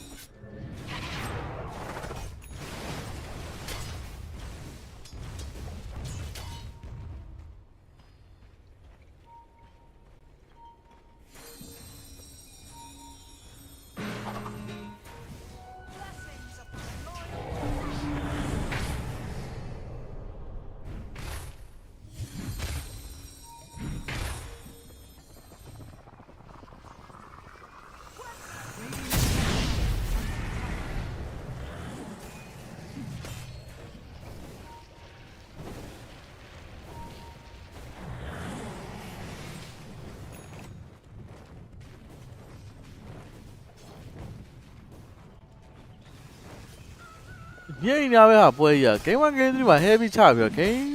ညင်ညာပဲဟာပွဲကြီးက game 1 game 3မှာ heavy ချပြီးတော့ game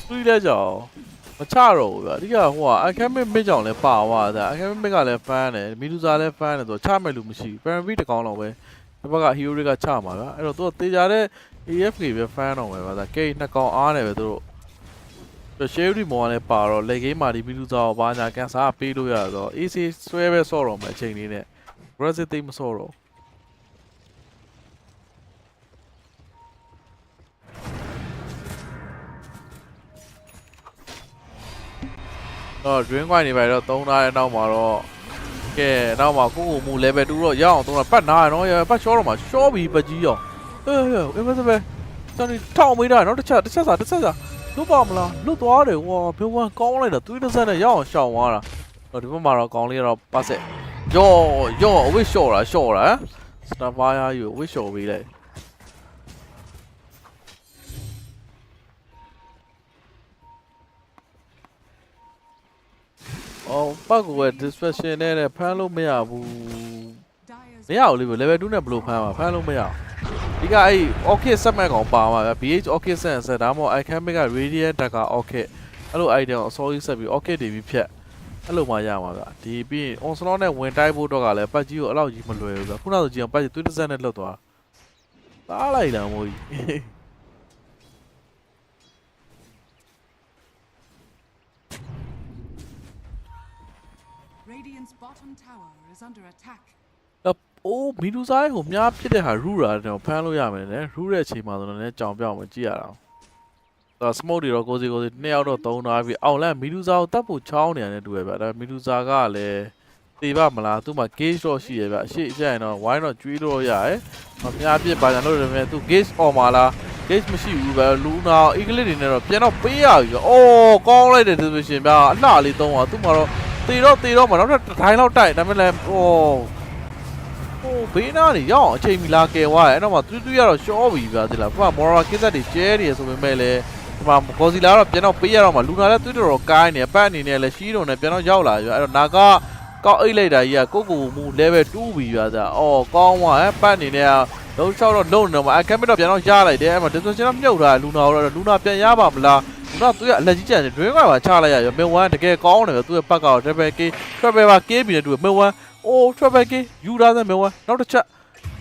3လဲကြောင်မချတော့ဘူးဗျာအဓိကဟိုက academic မစ်ကြောင်လဲပါသွားတာ academic ကလည်း fan တယ်မီလူစာလည်း fan တယ်ဆိုတော့ချမဲ့လူမရှိဘူး parent တကောင်တော့ပဲဒီဘက်က hero တွေကချမှာဗျာအဲ့တော့သူကတေချာတဲ့ AFK ပဲ fan တော့ပဲဗျာဒါ game နှစ်ကောင်အားနေပဲသူတို့ရှယ်ရီမော်လည်းပါတော့လက်ဂိမ်းမှာဒီမီလူစာကိုဘာညာကန်ဆာပေးလို့ရတော့ AC ဆွဲပဲဆော့တော့မယ်အချိန်လေးနဲ့ aggressive သိမဆော့တော့drink wine နေပါတော့သုံးထားတဲ့နောက်မှာတော့ကဲနောက်မှာကိုမူ level 2တော့ရအောင်သုံးတာပတ်နာရနော်ပတ်ရှော့တော့မှာရှော့ပြီးပကြီးအောင်အေးမစပဲစနေထောက်မေးတာနော်တစ်ချက်စာလွတ်ပါမလားလွတ်သွားတယ်ဟောဘယ်ဝကောင်းလိုက်တာ3%နဲ့ရအောင်ရှောင်သွားတာဒီဘက်မှာတော့ကောင်းလေးတော့ပတ်ဆက်ယောအဝစ်ရှော့တာစတာဖာယာယူအဝစ်ရှော့ပေးလိုက်အော်ပတ်ကို distraction နဲ့ဖမ်းလို့မရဘူးမရဘူးလေ level 2နဲ့ဘယ်လိုဖမ်းမှာဖမ်းလို့မရဘူးဒီကအဲ့ orchid ဆက်မဲ့ကောင်ပါမှာဗျ BH orchid ဆက်ဒါမှမဟုတ် icamic က radiant dagger orchid အဲ့လို item ကိုအစောကြီးဆက်ပြီး orchid တွေပြီးဖြတ်အဲ့လိုမှရမှာဗျဒီပြီး onslaught နဲ့ဝင်တိုက်ဖို့တော့ကလည်းပတ်ကြီးကိုအဲ့လောက်ကြီးမလွယ်ဘူးဗျခုနကဆိုကြည့်အောင်ပတ်ကြီး3%နဲ့လွတ်သွားသားလိုက်တာမို့ကြီး Radiant's bottom tower is under attack. အိုးမီလူဆိုင်ကိုမြားဖြစ်တဲ့ဟာရူတာတော့ဖမ်းလို့ရမယ်နဲ့ရူတဲ့အချိန်မှာဆိုတော့လည်းကြောင်ပြောင်းမကြည့်ရအောင် smoke တွေတော့ကိုစီနှစ်ယောက်တော့သုံးထားပြီးအောင်လန့်မီလူစာကိုတတ်ဖို့ချောင်းနေရတယ်တူပဲဗျဒါမီလူစာကလည်းတေပါမလားသူ့မှာ gauge တော့ရှိရဗျအရှိအကျရင်တော့ wine တော့ကျွေးလို့ရတယ်မြားပြစ်ပါကြလို့လည်းသူ gauge អော်မှာလား gauge မရှိဘူးဗျလူနာ eagle တွေနဲ့တော့ပြန်တော့ပေးရပြီအိုးကောင်းလိုက်တယ်ဆိုရှင်ဗျအလှလေးသုံးအောင်သူ့မှာတော့တေတော့မှာနောက်ထပ်တစ်ထိုင်းလောက်တိုက်ဒါပေမဲ့လည်းဘေးနားနေရအောင်အချိန်မီလာကယ်သွားတယ်အဲ့တော့မှ3ရတော့ရှော့ပြီဗျာဒီလားဘာမော်ရာကစ်ဆက်တွေကျဲနေရဆိုပေမဲ့လည်းဒီမှာဂေါ်စီလာတော့ပြန်တော့ပေးရတော့မှလူနာလည်းတော်ကိုင်းနေပတ်အနေနဲ့လည်းရှီးတုံနဲ့ပြန်တော့ရောက်လာပြီအဲ့တော့နာကကောက်အိတ်လိုက်တာကြီးကကိုမူ level 2ပြီဗျာအော်ကောင်းသွားပတ်အနေနဲ့လုံးချောက်တော့လုံးနေတော့မှအကမ်မတော့ပြန်တော့ရလိုက်တယ်အဲ့မှာ distortion တော့မြုပ်ထားလူနာတော့လူနာပြန်ရပါမလားလူနာသူကအလက်ကြီးကျန်တယ် drink ကပါချလိုက်ရရောမေဝမ်တကယ်ကောင်းတယ်သူ့ရဲ့ပတ်ကတော့ triple k ပါကေးပြီးနေတူမေဝမ်Oh, triple K, you rather me one. Not a chat.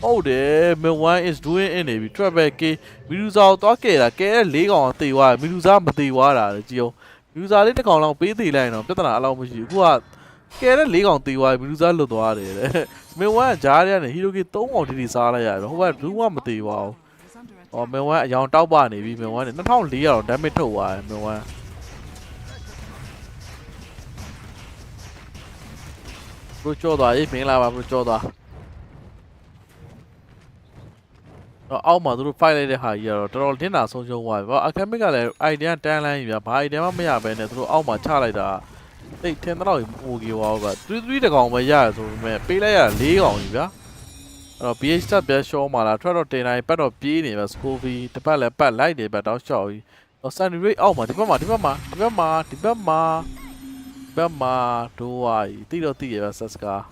Oh, there, me one is doing any triple K. We use out okay, like a leg on the wire. We use up the water, Gio. Use a little call on pay the line of better allow me. Who are get a leg on the wire? We use a lot of water. Me one, Jarian, and he will get two more to this area. Who are do one with the wow. Or me one, young top one, if me one, not how Leo, damn it, to wire, me one. ဘရိုကျော်သွားရေးမင်္ဂလာပါဘရိုကျော်သွားတော့အောက်မှာသူတို့ fight လိုက်တဲ့ဟာကြီးကတော့တော်တော်တင်းတာဆုံးရှုံးသွားပြီပေါ့ academic ကလည်း idea တန်းလန်းကြီးဗျာဘာ idea မှမရဘဲနဲ့သူတို့အောက်မှာချလိုက်တာတိတ်ထင်တော့ဟိုကြီးသွားဗျ3တကောင်ပဲရရဆိုပေမဲ့ပေးလိုက်ရ4ကောင်ကြီးဗျာအဲ့တော့ BH တက်ပြရှောမှာလားထွက်တော့တင်တိုင်းပတ်တော့ပြေးနေဗျာ Scovy တစ်ပတ်လည်းပတ်လိုက်တယ်ဗျာတောက်လျှောက်ကြီးတော့ Sunny Ray အောက်မှာဒီဘက်မှာဘက်မှာဒိုးဝါကြီးတိတော့တိရဗျဆက်စကား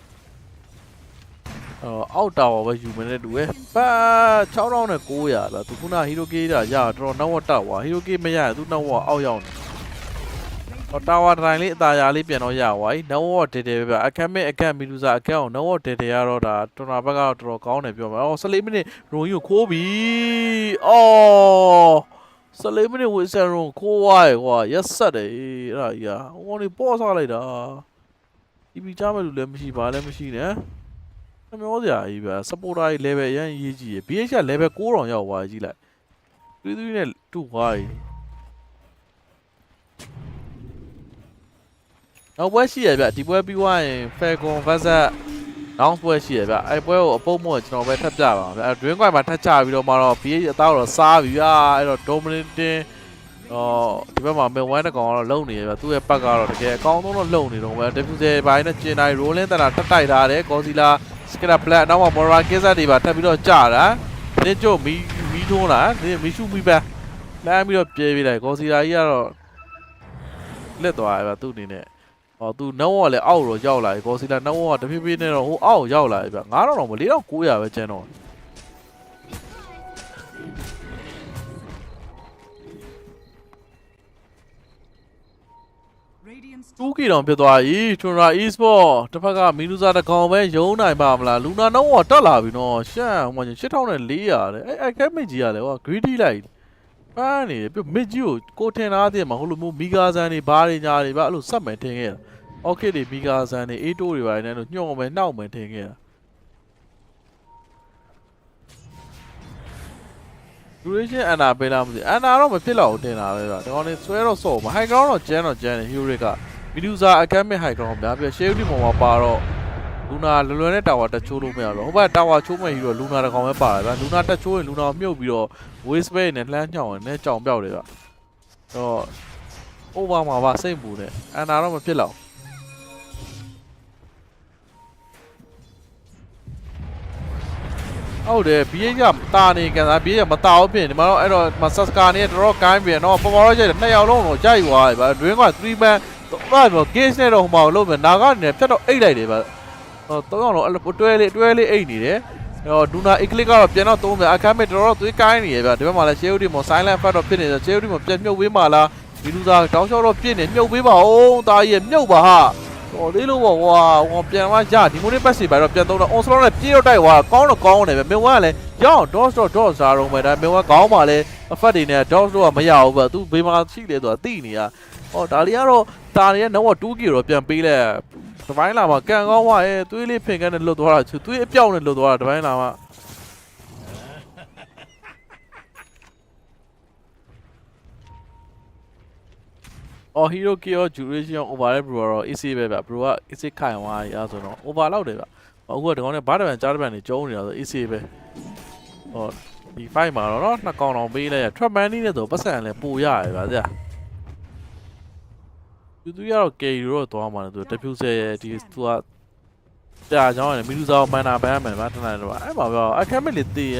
အောက်တာဝပဲယူမနေတူပဲပတ်6900ဗျာသူခုနဟီရိုကေးတာရတော့နောက်ဝတ်တော့ဝါဟီရိုကေးမရသူနောက်ဝအောက်ရောက်နေတော့တာဝါတိုင်းလေးအသာရလေးပြန်တော့ရဝါကြီးနောက်ဝတဲတဲဗျာအခက်မဲ့အခက်မီလူစာအခက်အောင်နောက်ဝတဲတဲရတော့ဒါတွန်နာဘက်ကတော့တော်တော်ကောင်းတယ်ပြောမှာ14မိနစ်ရိုကြီးကိုခိုးပြီ14မိနစ်ဝစ်ဆန်ရုံခိုးဝါးကွာရက်ဆက်တယ်အဲ့ဒါကြီးဟိုနေပေါ်စားလိုက်တာဒီပီချမဲ့လူလည်းမရှိပါလည်းမရှိနဲ့မျိုးစရာကြီးဗျာ supporter ကြီး level အရင်ရေးကြည့်ရ BH က level 9တောင်ရောက်သွားကြည့်လိုက်3နဲ့2ဝါးကြီးနောက်ပွဲရှိရဗျဒီပွဲပြီးသွားရင် Falcon vs Down ပွဲရှိရဗျအဲ့ပွဲကိုအပုတ်မို့ကျွန်တော်ပဲထပ်ပြပါဗျအဲ့ Dream Coin မှာထပ်ချပြီးတော့မှတော့ BH အသားတော့စားပြီဗျာအဲ့တော့ Dominating ဒီဘက်မှာ Mid 1တကောင်ကတော့လုံနေရဗျသူ့ရဲ့ပတ်ကတော့တကယ်အကောင်းဆုံးတော့လုံနေတော့ဗျ Diffuser ဘိုင်းနဲ့ကျင်တိုင်း Rolling တနာထပ်တိုက်ထားတယ် Godzilla Skilla Black နောက်မှာ Mora Kesa တွေပါထပ်ပြီးတော့ကြာတာနင်းကျုပ်မီးထိုးလာနင်းမီးရှူမီးပဲလမ်းပြီးတော့ပြေးပြီးလိုက် Godzilla ကြီးကတော့လက်သွားရဗျသူ့အနေနဲ့သူနောက်ဝက်လည်းအောက်တော့ရောက်လာပြီ Godzilla နောက်ဝက်ကတဖြည်းဖြည်းနဲ့တော့ဟိုအောက်ရောက်လာပြီဗျ9000တော့မ4900ပဲကျန်တော့ 2 တောင်ဖြစ်သွားပြီ Tundra e-sport တစ်ဖက်ကမီလူစာတစ်ကောင်ပဲရုံးနိုင်ပါမလားလူနာနှုံးကတက်လာပြီနော်ရှမ်းဟိုမှာ8400တဲ့အဲ့ကဲမစ်ကြီးရတယ်ဟို greedy လိုက်ပန်းနေပြမစ်ကြီးကိုထင်သားတဲ့မှာဟိုလိုမျိုးမီဂါဆန်တွေဘာတွေညာတွေဗျအဲ့လိုစက်မယ်ထင်ခဲ့တာ okay တွေမီဂါဆန်တွေA2တွေပါနေလို့ညှော့မယ်နှောက်မယ်ထင်ခဲ့တာ duration အန်နာပေးလားမသိအန်နာတော့မဖြစ်တော့တင်တာပဲဗျဒီကောင်လေးဆွဲတော့စော့မှာ high ground တော့ကျန်းတယ် Heroic ကမီလူစာအကမ်းမဲ့ high ground များပြ shade ဒီပေါ်မှာပါတော့လူနာလွယ်နဲ့တာဝါတက်ချိုးလို့မရတော့ဟိုဘက်တာဝါချိုးမဲ့ hero လူနာတစ်ကောင်ပဲပါတယ်ဗျလူနာတက်ချိုးရင်လူနာမြုပ်ပြီးတော့ waste space နဲ့လှမ်းညှောင်းရင်နဲ့ကြောင်ပြောက်တယ်ဗျတော့ over မှာပါစိတ်ပူတယ်အန်နာတော့မဖြစ်တော့ဟုတ်တယ် BH ကတာနေကန်စား BH ကမတာဘူးဖြစ်ဒီမှာတော့အဲ့တော့မဆက်စကာနေတော်တော်ကိုင်းပြန်တော့ပေါ်ပေါ်တော့ကျတယ်2ယောက်လုံးတော့ကြိုက်သွားတယ်ဗျ drink က3 man ဘာပြော case နဲ့တော့ဟိုမှာလုံးမယ်နာကနေဖြတ်တော့အိတ်လိုက်တယ်ဗျ3ယောက်လုံးအဲ့တွဲလေးအိတ်နေတယ်အဲ့တော့ဒူနာ eclick ကတော့ပြန်တော့သုံးတယ်အခမ်းမဲ့တော်တော်သွေးကိုင်းနေရဗျဒီဘက်မှာလည်း shade မ silent fat တော့ဖြစ်နေတယ် shade မပြန်မြုပ်ဝေးမှာလားဒီလူသားတောင်းလျှောက်တော့ပြစ်နေမြုပ်ပေးပါဦးတာကြီးမြုပ်ပါဟာတော်သေးလို့ပေါ့ကွာဟိုပြန်မှရဒီမိုးလေးပတ်စီပါတော့ပြန်သုံးတော့ on slot နဲ့ပြေးတော့တိုက်သွားကောင်းတော့ကောင်းတယ်ပဲမင်းဝမ်းကလည်းရအောင် dot စားတော့မယ်ဒါမင်းဝမ်းကောင်းပါလေအဖက်တွေနဲ့ dot တော့မရဘူးဗျသူဘေးမှာရှိလေဆိုတာသိနေရဟောဒါလေးကတော့တာတွေကတော့ 2k တော့ပြန်ပေးလဲတပိုင်းလာမှာကန်ကောင်းသွားရဲ့သွေးလေးဖင်ကန်းနဲ့လွတ်သွားတာသွေးအပြောက်နဲ့လွတ်သွားတာတပိုင်းလာမှာအော် hero k ရော duration over တဲ့ bro တော့ AC ပဲဗျ bro က AC ခိုင်သွားရဆိုတော့ over လောက်တယ်ဗျအခုကဒီကောင်နဲ့ဘားတပံကြားတပံနေကျုံးနေတာဆို AC ပဲဟောဒီ fight မှာတော့နှစ်ကောင်တောင်ပေးလိုက်ရ trap money နဲ့ဆိုပတ်စံလည်းပိုရရဗျာကြာသူရတော့ carry တော့သွားမှာလေသူတဖြူဆဲဒီသူကကြာကြောင်းရတယ်မီလူစာမန်နာဘန်းမယ်ဗျာတနိုင်တော့အဲ့မှာဗျာအခက်မဲ့လေတေး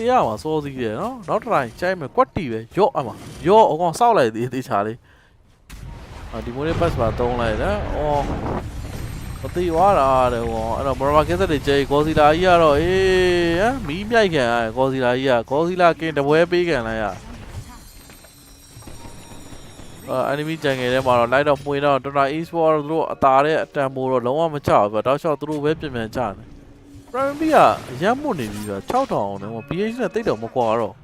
ရမှာစောစီးတယ်နော်နောက်တစ်တိုင်းချိုင်းမယ်ကွက်တီပဲရော့အမှာရော့အကောင်စောက်လိုက်သေးချာလေးဒီမိုးလေးပတ်စပါသုံးလိုက်တယ်။အော်မသိသွားတာတဲ့ဟောအဲ့တော့ဘရမာကင်းဆက်တွေကျေဂေါ်စီလာကြီးကတော့အေးဟမ်မီးမြိုက်ခံရတယ်ဂေါ်စီလာကြီးကဂေါ်စီလာကင်းတပွဲပေးခံလိုက်ရအနီမီဂျန်ငယ်ထဲမှာတော့လိုက်တော့ပွင့်တော့တော်တော် e-sport တို့အတားတဲ့အတန်ပိုးတော့လုံးဝမချဘူးဗျတောက်လျှောက်သူတို့ပဲပြင်ချတယ်။ Prime ကအရမ်းမွတ်နေပြီဗျ6000နဲ့ဟို BH နဲ့တိတ်တော့မကွာတော့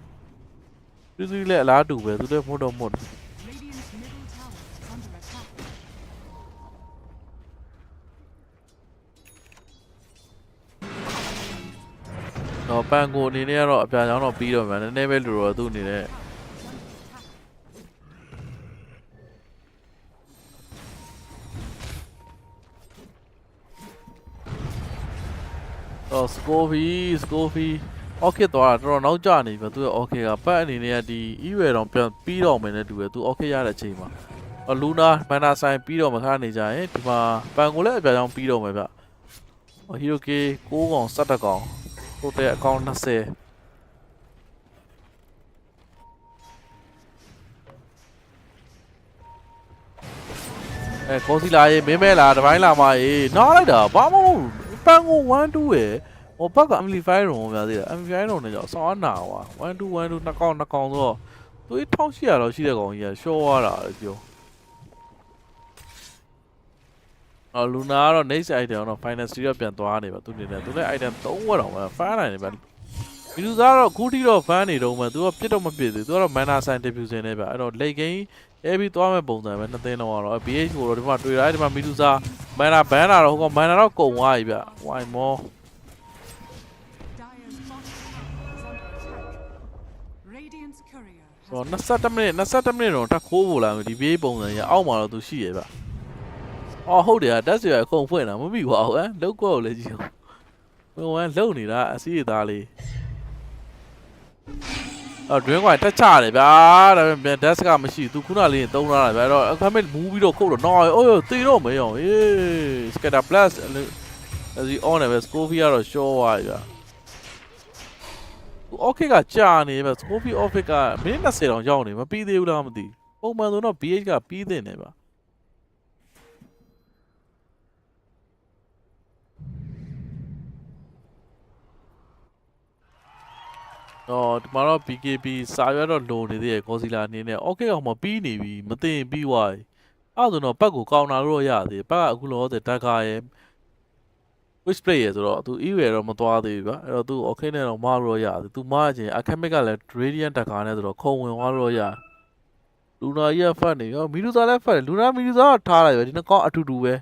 သူလည်းအလားတူပဲသူလည်းမွတ်တော့မွတ်တော့ပန်ကိုအနေနဲ့ကတော့အပြာချောင်းတော့ပြီးတော့မှနည်းနည်းပဲလူတော့သူ့အနေနဲ့တော့ Scovy okay တော့တော်နောက်ကျနေပြီသူက okay ကပတ်အနေနဲ့ကဒီ e-way တော့ပြန်ပြီးတော့မယ်နဲ့တူတယ်သူ okay ရတဲ့အချိန်မှာလူနာဘန်နာဆိုင်ပြီးတော့မခါနေကြရင်ဒီမှာပန်ကိုလည်းအပြာချောင်းပြီးတော့မယ်ဗျHero K 9ကောင်17ကောင်total account 20ကောစီလာရေမင်းမဲလာတပိုင်းလာမရေးနားလိုက်တာဘာမှမဟုတ်ပန်ကို1 2ရယ်ဟိုဘက်က amplify ရုံများသေးတယ် amplify ရုံနဲ့ကြောင့်စောင်းနာကွာ1 2 1 2နှစ်ကောင်ဆိုတော့သူ1800တော့ရှိတဲ့ကောင်ကြီးကရှော့သွားတာလေပြောလူနာကတော့ next item တော့ final series ပြန်သွားနေပါသူနေတယ်သူလည်း item 3ဝက်တော့မှ fan နိုင်တယ်ဗျမီလူစားတော့ခုထိတော့ fan နေတော့မှသူကပြစ်တော့မပြစ်သေးသူကတော့ mana sign diffusion နဲ့ဗျအဲ့တော့ late game အဲပြီးသွားမဲ့ပုံစံပဲနှစ်သိန်းလောက်ကတော့ BH ကိုတော့ဒီမှာတွေ့ရတယ်ဒီမှာမီလူစား mana ban လာတော့ဟိုက mana တော့ကုန်သွားပြီဗျ why moreတော့21မိနစ်တော့တက်ခိုးဖို့လာမယ်ဒီ BH ပုံစံကြီးအောက်မှာတော့သူရှိရဗျအော်ဟုတ်တယ်တက်စီရအကုန်ဖွင့်တာမမိပါဘူးဟမ်လောက်ကောလည်းကြည့်အောင်ဘယ်လုံနေတာအစီအသားလေးအော် drink ကတက်ချတယ်ဗျာဒါပေမဲ့ desk ကမရှိသူခုနလေးတုံးလာတာဗျာအဲ့တော့အခါမဲ့မူးပြီးတော့ခုတ်တော့နော်အိုးတေတော့မရောအေး scatter plus အဲဒီ on နဲ့ပဲ Scovy ကတော့ short သွားပြီဗျာokay ကကြာနေဗျ Scovy office ကမိနစ်20တောင်ရောက်နေမပြီးသေးဘူးလားမသိပုံမှန်ဆိုတော့ BH ကပြီးတင်တယ်ဗျတော့ဒီမှာတော့ BKB စာရွက်တော့လိုနေသေးတယ်ကောစီလာအနေနဲ့ okay အောင်မပြီးနေပြီမသိရင်ပြီးသွားပြီ အဲ့ဒါတော့ဘက်ကိုကောင်းတာလို့ရတယ်ဘက်ကအခုလောတဲ့တက်ကာရဲ့ which play ရဆိုတော့သူ EU ရတော့မသွားသေးဘူးဗျအဲ့တော့သူ okay နဲ့တော့မလို့ရတယ်သူမချင် academic ကလည်း radiant တက်ကာနဲ့ဆိုတော့ခုံဝင်သွားလို့ရလူနာကြီးကဖတ်နေရောမီလူသားလည်းဖတ်တယ်လူနာမီလူသားကထားလိုက်ပဲဒီနှစ်ကောင်အတူတူပဲ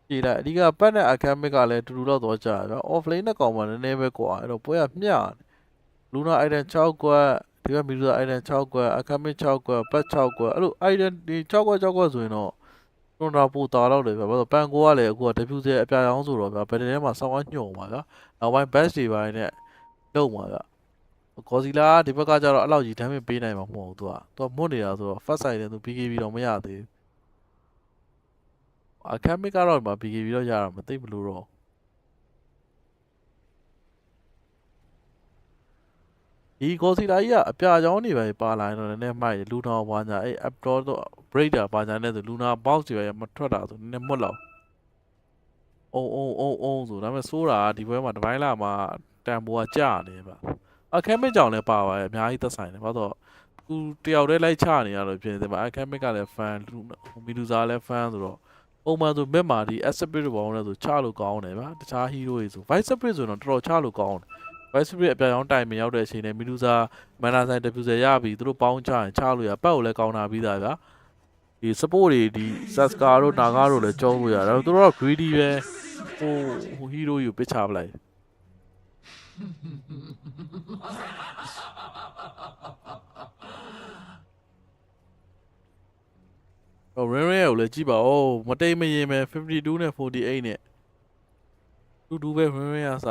ကြည်လိုက်အဓိကပတ်နဲ့ academic ကလည်းအတူတူတော့သွားကြရဗျ offlane နဲ့ကောင်မှနည်းနည်းပဲကွာအဲ့တော့ပွဲကမျှလူနာ item 6ကွက်ဒီကမီလူသား item 6ကွက် academic 6ကွက်ပတ်6ကွက်အဲ့လို item ဒီ6ကွက်6ကွက်ဆိုရင်တော့Tundra ပူတာတော့လေဗျဘာလို့ပန်ကိုကလည်းအခုက diffuse အပြာရောင်းဆိုတော့ဗျဘယ်တည်းထဲမှာစောင်းဝညှို့ပါဗျနောက်ပိုင်း best တွေပိုင်းနဲ့လုံးပါဗျGodzilla ဒီဘက်ကကျတော့အဲ့လောက်ကြီး damage ပေးနိုင်မှာမဟုတ်ဘူးသူကမွတ်နေတာဆိုတော့ first side နဲ့သူ BKB တော့မရသေးဘူး academic ကတော့ဒီမှာ BKB တော့ရတာမသိဘူးလို့တော့ဒီ Godzilla ကြီးကအပြာရောင်းနေပဲပါလာရင်တော့နည်းနည်းမိုက်တယ်လူတော်ဘာညာအဲ့ updoor တော့ breaker ဘာညာနဲ့ဆိုလူနာ box တွေပဲမထွက်တာဆိုနည်းနည်းမွတ်လောက်အုံဆိုဒါပေမဲ့ဆိုးတာဒီဘွဲမှာဒီပိုင်းလာမှာတန်ဖိုးကကျနေဗျအခက်မစ်ကြောင်လည်းပါပါရဲ့အများကြီးသက်ဆိုင်တယ်ဘာလို့သူတယောက်တည်းလိုက်ချနေရတော့ဖြစ်နေတယ်ဗျအခက်မစ်ကလည်း fan မီလူစာလည်း fan ဆိုတော့ပုံမှန်ဆို mid မှာဒီ spirit ဘောင်းနဲ့ဆိုချလို့ကောင်းတယ်ဗျတခြား hero တွေဆို vice spirit ဆိုတော့တော်တော်ချလို့ကောင်းတယ် vice spirit အပြာရောင်းတိုင်မရောက်တဲ့အချိန်နဲ့မီလူစာ mana ဆိုင် diffuser ရပြီသူတို့ပေါင်းချရင်ချလို့ရပတ်ကိုလည်းကောင်းတာပြီးသားဗျဒီ support တွေဒီ saska တို့ naga တို့လည်းကြောလို့ရတယ်သူတို့က greedy ပဲဟို hero ကိုပစ်ချပလိုက်rare ကိုလည်းကြည့်ပါဦးမတိတ်မရင်ပဲ52နဲ့48နဲ့တူပဲ rare ရစ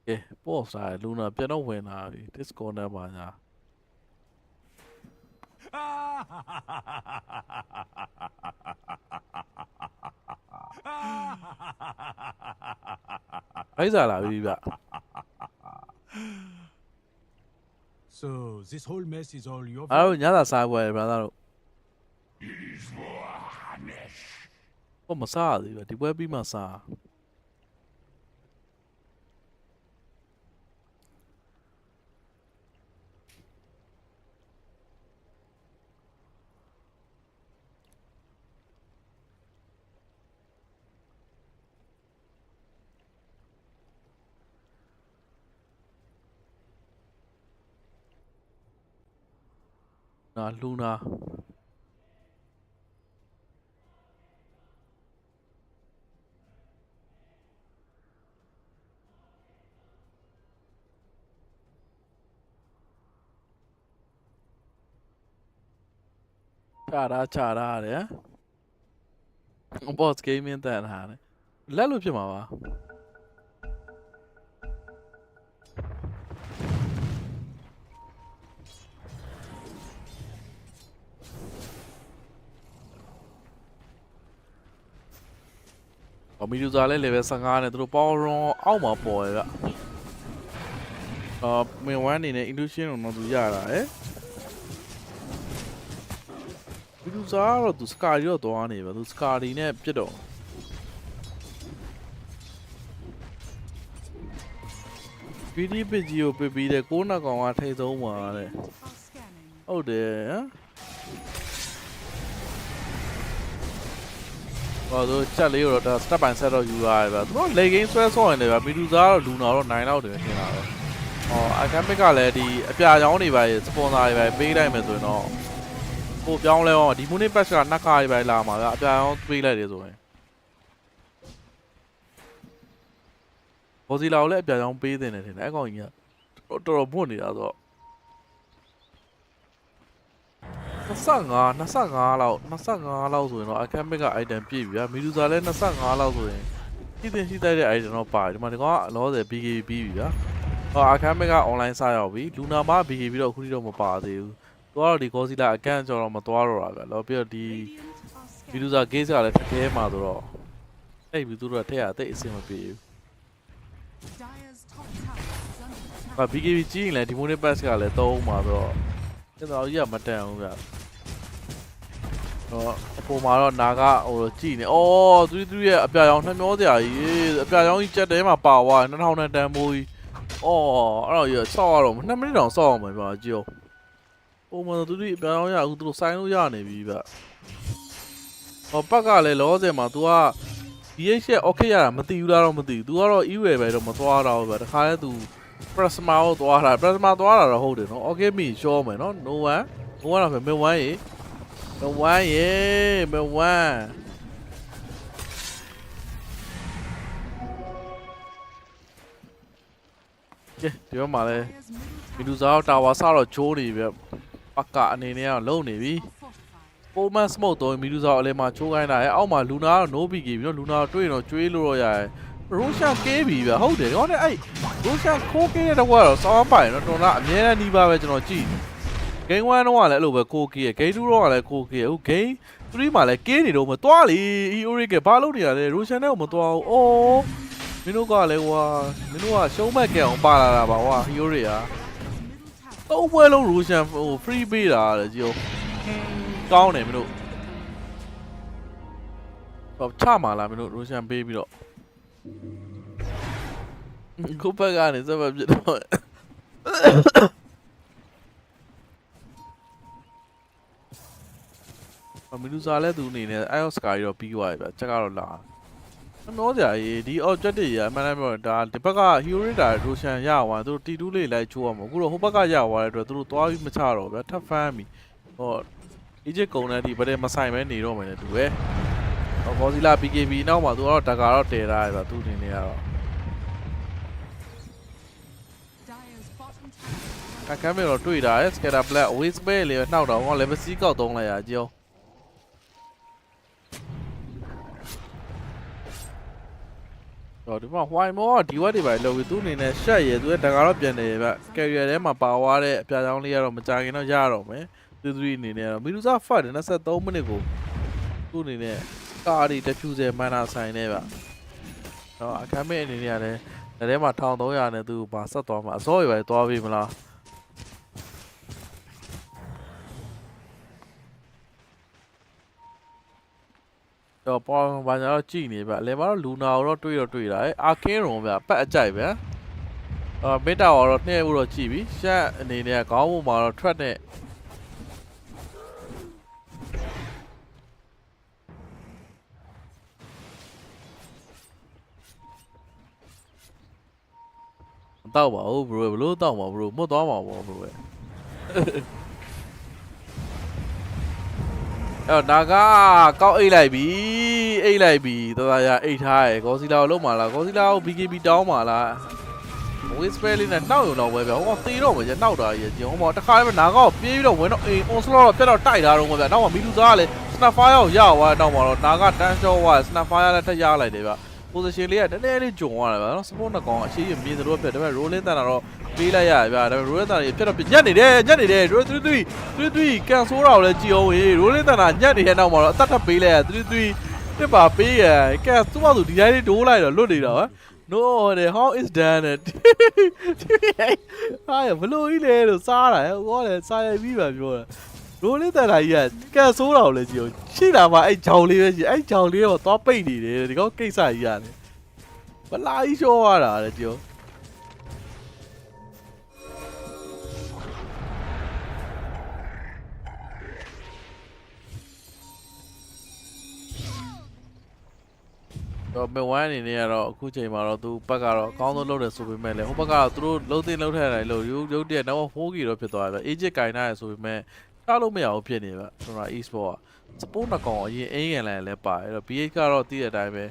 ကဲပေါ့စားလူနာပြန်တော့ဝင်လာပြီ Discord နဲ့ပါညာအိုက်စားလာပြီဗျ So this whole mess is all your အားလုံးညသာစားပွဲဗျာသားတို့ဘာမစားသေးဘူးဒီပွဲပြီးမှစားနာလူနာချာတယ် boss gaming တန်တာလေလက်လို့ဖြစ်မှာပါမီလူစာလည်း level 15နဲ့သူတို့ power run အောက်မှာပေါ်ရဗျမင်းဝမ်းနေနဲ့ illusion တော့သူရတာမီလူစာတော့သူ scar ရောသွားနေပဲသူ scar ဒီနဲ့ပြစ်တော့ဗီဒီပစ်ကြီးကိုပြပြီးတဲ့ကိုးနှစ်ကောင်ကထိတ်ဆုံးပါတဲ့ဟုတ်တယ်ဟောသူချက်လေးတော့ step by step တော့ယူရတယ်ဗျသူတို့ late game ဆွဲဆော့နေတယ်ဗျမီလူစာတော့လူနာတော့9လောက်တယ်ထင်တာပဲacademic ကလည်းဒီအပြာချောင်းတွေပဲ sponsor တွေပဲပေးလိုက်မယ်ဆိုရင်တော့ကိုပြောင်းလဲအောင်ဒီ money patch ကနှစ်ခါတွေပဲလာမှာဗျအပြာချောင်းပေးလိုက်တယ်ဆိုရင် ဘောစီလာကိုလည်းအပြာရောင်းပေးတင်တယ်ထင်တယ်အဲ့ကောင်ကြီးကတော်တော်ပွတ်နေတာဆိုတော့25လောက်ဆိုရင်တော့အခက်မက်က item ပြည့်ပြီဗျာမီဒူဇာလည်း25လောက်ဆိုရင်ရှိတဲ့ item တော့ပါတယ်ဒီမှာဒီကောင်ကလောဆယ် BKB ပြီးပြီဗျာအခက်မက်က online စရောက်ပြီလူနာမ BKB တော့အခုထိတော့မပါသေးဘူးသူကတော့ဒီ Godzilla အကန့်ကျော်တော့မသွားတော့တာဗျာလောပြီးတော့ဒီ မီဒူဇာ case ကလည်းတစ်ခဲမှာဆိုတော့အဲ့ပြီးသူတို့ကထက်ရတိတ်အဆင်မပြေဘူး Dire's top tower is under attack. BKB ကြီးရင်လည်းဒီမိုနီပတ်စ်ကလည်းသုံးမှာဆိုတော့ကျွန်တော်ကြီးကမတန်ဘူးဗျအပေါ်မှာတော့နာကဟိုကြည့်နေအော်သူရဲ့အပြာရောင်နှမျောစရာကြီးအပြာရောင်ကြီးကြက်တဲမှာပါသွားတယ်2000နဲ့တန်မိုးကြီးအော်အဲ့တော့ရဆောက်ရတော့2မိနစ်တောင်ဆောက်အောင်ပဲဗျာကြည့်အောင်ပုံမှန်သူအပြာရောင်ရအခုသူတို့စိုင်းလို့ရနေပြီဗျပတ်ကလည်းလောဆယ်မှာ तू က DH ရဲ့ okay ရတာမသိဘူးလားတော့မသိဘူး तू ကတော့ E-way ပဲတော့မသွားတော့ဘူးဗျတခါလဲ तू Plasma ကိုသွားတာ Plasma သွားတာတော့ဟုတ်တယ်နော် okay မီရှောမယ်နော် no one တော့ပဲ mid one ရေ mid one ရေ mid one ကဲဒီမှာလဲ Dire's middle မီဒူဇာတာဝါစတော့ချိုးနေပြီပတ်ကအနေနဲ့ကတော့လုံနေပြီ tower fortified. ပုံမှန် smoke တော့မီဒူဇာအလဲမှာချိုးခိုင်းတာရဲ့အောက်မှာလူနာကတော့ no big ပြီနော်လူနာတွေ့ရင်တော့ကျွေးလို့တော့ရတယ်ရိုရှာကေးပြီဗျဟုတ်တယ်တော့အဲ့ရိုရှာခိုးကေးတဲ့တော့စောင်းပိုင်တော့တော်တာအများနဲ့နှီးပါပဲကျွန်တော်ကြည့်ဂိမ်း1တော့ကလည်းအဲ့လိုပဲခိုးကေးဂိမ်း2တော့ကလည်းခိုးကေးဟုတ်ဂိမ်း3မှာလည်းကေးနေတော့မသွားလေအီအိုရီကဘာလုပ်နေရလဲရိုရှာနဲ့မသွားဘူးအော်မင်းတို့ကလည်းဟွာမင်းတို့ကရှုံးမဲ့ကဲအောင်ပါလာတာပါဟွာဟီယိုရီက Middle tower တော့ပွဲလုံးရိုရှာဟို free ပေးတာလေကြည့်ကောင်းတယ်မင်းတို့တော့ချမှာလားမင်းတို့ရိုရှာပေးပြီးတော့ကိုဘက်ကနေစပတ်ပြတော့မီဒူဇာလည်းသူအနေနဲ့ iOS ကာကြီးတော့ပြီးသွားပြီဗျချက်ကတော့လာနော်စရာကြီးဒီ objective ကြီးအမှန်တမ်းပြောဒါဒီဘက်က hero တာ Roshan ရသွားသူတို့ T2 လေးလိုက်ချိုးအောင်အခုတော့ဟိုဘက်ကရသွားတဲ့အတွက်သူတို့သွားပြီးမချတော့ဗျထပ်ဖမ်းပြီဟော Egypt ကုန်းတဲ့ဒီဗတဲ့မဆိုင်ပဲနေတော့မယ်လေသူပဲဟော Godzilla BKB နောက်မှာသူကတော့တကာတော့တည်ထားတယ်ဗျသူအနေနဲ့ကတော့ Dire's bottom tower is ကမ်းမြေတော့တွေ့တာ scatter black waste spell လေးနှောက်တော့ဟော level C ကောက်သုံးလိုက်ရကြောတော့ဒီမှာ white မောကဒီဝက်တွေပဲလောက်ပြီးသူ့အနေနဲ့ရှက်ရယ်သူရဲ့တကာတော့ပြန်နေရဗျ carrier ထဲမှာပါသွားတဲ့အပြာချောင်းလေးကတော့မကြခင်တော့ရတော့မယ်သူအနေနဲ့တော့ Medusa Fat 23မိနစ်ကိုသူ့အနေနဲ့ကားဒီ diffuser mana ဆိုင်နေဗျတော့အခမ်းမဲ့အနေနဲ့ရတယ်ဒါထဲမှာ1300နဲ့သူဘာဆက်သွားမှာအစောရပဲသွားပြီမလားတော့ပေါ်ဘာညာတော့ကြည်နေဗျလေမှာတော့လူနာတော့တွေ့တာအာကင်းရုံဗျပတ်အကြိုက်ဗျမေတာတော့နှဲ့ဖို့တော့ကြည်ပြီရှက်အနေနဲ့ခေါင်းပေါ်မှာတော့ track နဲ့တောက်ပါဦး bro ဘလို့တောက်ပါ bro မွတ်သွားမှာပေါ့ bro အဲ့နာကကောက်အိတ်လိုက်ပြီတော်ရအိတ်ထားရယ် Godzilla ကိုလုံးမလား Godzilla ကို BKB တောင်းပါလား waste spell လေးနဲ့နှောက်ရုံတော့ပဲဗျဟောသေတော့မယ်နှောက်တာကြီးကျွန်တော်တခါမှနာကောက်ပြေးပြီးတော့ဝင်တော့အိမ် onslaught တော့ပြတ်တော့တိုက်ထားတော့ဗျနောက်မှမီဒူဇာကလည်း snapfire ကိုရသွားတော့မှတော့နာကတန်းရှော့သွား snapfire လည်းထပ်ရလိုက်တယ်ဗျ position လေးကနည်းနည်းလေးဂျုံသွားတယ်ဗျနော် support နှစ်ကောင်အရှိကြီးမြင်သလိုပဲဒါပေမဲ့ rolling တန်တာတော့ပေးလိုက်ရဗျဒါပေမဲ့ rolling တန်တာပြတ်တော့ညက်နေတယ်3 can ဆိုးတာကိုလည်းကြည့်အောင်ဝေး rolling တန်တာညက်နေတဲ့နောက်မှာတော့အသက်ထပ်ပေးလိုက်ရ3တစ်ပါပေးရ can သူ့ဘာသူဒီတိုင်းလေးဒိုးလိုက်တော့လွတ်နေတာဗျ no how is done it ဟာဘလို့ကြီးလဲလို့စားတာဟောတယ်စားရပြီးပါပြောတာ rolling တန်တာကြီးကကန်ဆိုးတာကိုလည်းကြည့်အောင်ရှိတာမှအဲ့ဂျောင်လေးပဲရှိအဲ့ဂျောင်လေးတော့သွားပိတ်နေတယ်ဒီကောင်ကိစ္စကြီးရတယ်ဘလာကြီးရှော့ရတာလေကြည့်တော့မဝမ်းအနေနဲ့ကတော့အခုချိန်မှာတော့သူဘက်ကတော့အကောင်းဆုံးလုပ်တယ်ဆိုပေမဲ့လည်းဟိုဘက်ကတော့သူတို့လုံးသိလုံးထည့်တယ်လို့ရုပ်တရက်တော့4ကီတော့ဖြစ်သွားတယ်ဗျ Egypt ကင်ထားရဆိုပေမဲ့ထားလို့မရဘူးဖြစ်နေဗျကျွန်တော် e-sport က support နှစ်ကောင်အရင်အင်းရန်လည်းပါတယ်အဲ့တော့ BH ကတော့တည်တဲ့အတိုင်းပဲ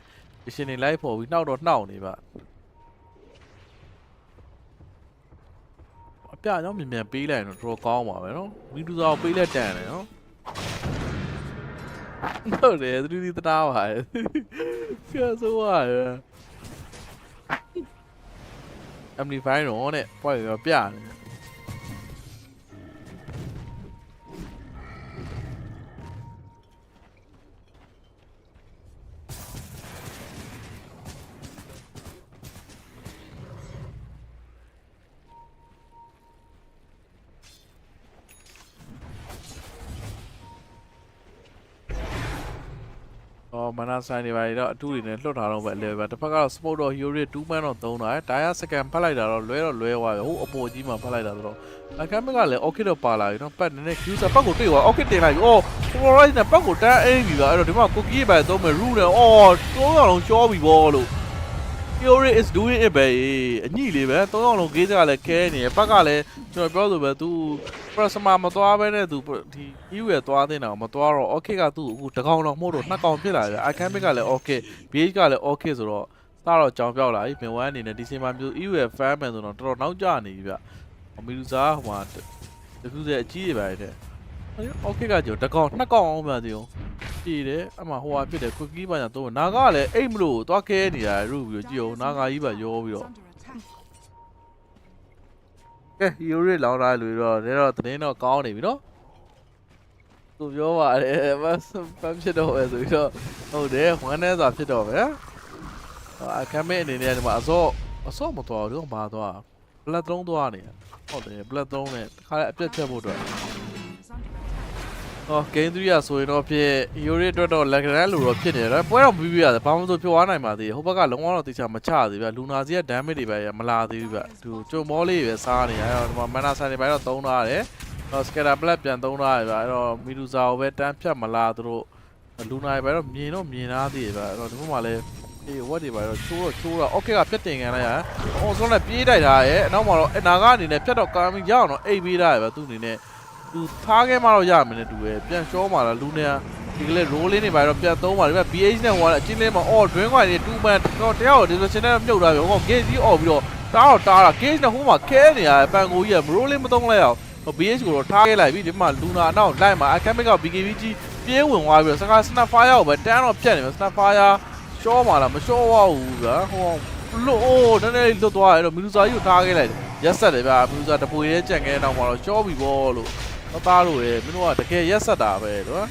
mission တွေလိုက်ဖို့ပြီးနှောက်တော့နှောက်နေဗျ ပြကြောင်းမြန်ပေးလိုက်တော့တော်ကောင်းပါပဲနော်မီဒူဇာကိုပေးလက်တန်တယ်နော်ဟုတ်တယ်သူဒီတနာပါတယ်ပြဆိုးရတယ်MD5 တော့နဲ့ပွိုက်ရောပြတယ်မနာဆိုင်နေပါတော့အတူတွေနဲ့လွတ်ထားတော့ပဲအလဲပဲတစ်ဖက်ကတော့ sport တော့ Heroic 2 man တော့သုံးတာတာယာစကန်ဖတ်လိုက်တာတော့လွဲသွားပြီဟိုအပေါ်ကြီးမှာဖတ်လိုက်တာဆိုတော့အခမ်းမကလည်း okay တော့ပါလာပြီနော်ပတ်နည်းနည်း user ပတ်ကိုတွေ့သွား okay တင်လိုက်ပြီအော် override နဲ့ပတ်ကိုတန်းအိမ်ပြီပါအဲ့တော့ဒီမှာ cookie ပဲသုံးမယ် rule နဲ့အော်3ယောက်လုံးရှော့ပြီဘောလို့ Heroic is doing it ပဲအညိလေးပဲ3ယောက်လုံးဂေးစကလည်းခဲနေပတ်ကလည်းကျွန်တော်ပြောဆိုပဲ तू ပရစမာမသွားပဲနဲ့ तू ဒီ EU ရသွားတဲ့အောင်မသွားတော့ okay က तू အခုတကောင်တော့မဟုတ်တော့နှစ်ကောင်ဖြစ်လာပြီ Academic ကလည်း okay BH ကလည်း okay ဆိုတော့စတော့ကြောင်ပြောက်လာပြီမြဝန်းအနေနဲ့ဒီစင်မှာမျိုး EU ရ fan မယ်ဆိုတော့တော်တော်နောက်ကျနေပြီဗျမီလူစာဟိုမှာတခုစေအကြီးတွေပါတယ် okay ကကြောတကောင်နှစ်ကောင်အောင်ပြန်သေးအောင်ပြည်တယ်အမှဟိုဟာဖြစ်တယ် cookie ပါညာတော့နာကလည်းအိတ်မလို့သွားခဲနေတာရူပြီးကြည့်အောင်နာကကြီးပါရောပြီးတော့ကဲ Heroic လောင်းလာလို့တော့တင်းတော့ကောင်းနေပြီနော်သူပြောပါတယ်မဖြစ်တော့ပဲဆိုပြီးတော့ဟုတ်တယ်ဝမ်းနေစွာဖြစ်တော့ပဲအခမ်းမဲ့အနေနဲ့ဒီမှာအစော့မတော်တော့မာသွား blood 3သွားနေဟုတ်တယ် blood 3နဲ့တခါလည်းအပြတ်ချက်ဖို့အတွက်game 3ရဆိုရင်တော့ဖြစ် Heroic အတွက်တော့ lag လို့တော့ဖြစ်နေတယ်ပွဲတော့ပြီးရတယ်ဘာမှမဆိုဖြစ်သွားနိုင်ပါသေးတယ်ဟိုဘက်ကလုံးဝတော့တိကျမချသေးဗျလူနာစီက damage တွေပဲမလာသေးဘူးဗျသူကြုံမောလေးပဲစားနေရတယ်ဒီမှာ mana ဆိုင်တွေပဲတော့သုံးထားရတယ်scatter blood ပြန်သုံးထားရတယ်ဗျအဲ့တော့ medusa ကိုပဲတန်းဖြတ်မလားသူတို့လူနာတွေပဲတော့မြင်သားသေးတယ်ဗျအဲ့တော့ဒီဘက်မှာလည်းwhat တွေပဲတော့ချိုးတော့ okay ကပြတ်တင်ခံလိုက်ရအောင်ဆုံးနဲ့ပြေးတိုက်ထားရဲအနောက်မှာတော့အနာကအနေနဲ့ဖြတ်တော့ကာမီရအောင်တော့အိတ်ပေးထားရဗျသူအနေနဲ့သူထားခဲ့မှတော့ရမယ်နဲ့တူပဲပြန်ရှောမှာလားလူနေဒီကလေး roll လေးနေပါတော့ပြန်သုံးပါလေဗျ BH နဲ့ဟိုကအချင်းလေးမှာ drink ခွိုင်နေ2 man တော့တရားကို discussion နဲ့မြုပ်ထားပြီဟို gate ကြီးអော်ပြီးတော့တား gate နဲ့ဟိုမှာခဲနေရပန်ကိုကြီးက roll လေးမသုံးလိုက်အောင် BH ကိုတော့ထားခဲ့လိုက်ပြီဒီမှာလူနာအနောက်လိုက်မှာ academic က BKB ကြီးပြေးဝင်သွားပြီးတော့စကား snap fire ကိုပဲတန်းတော့ပြတ်နေပြီ snap fire ရှောမှာလားမရှောပါဘူးဗျာဟိုလို့နည်းနည်းလွတ်သွားတယ်တော့ medusa ကြီးကိုထားခဲ့လိုက်ရက်ဆက်တယ်ဗျာ medusa တပွေလေးကြံခဲ့တော့မှတော့ရှောပြီဘောလို့သားလို့ရမင်းတို့ကတကယ်ရက်ဆက်တာပဲနော်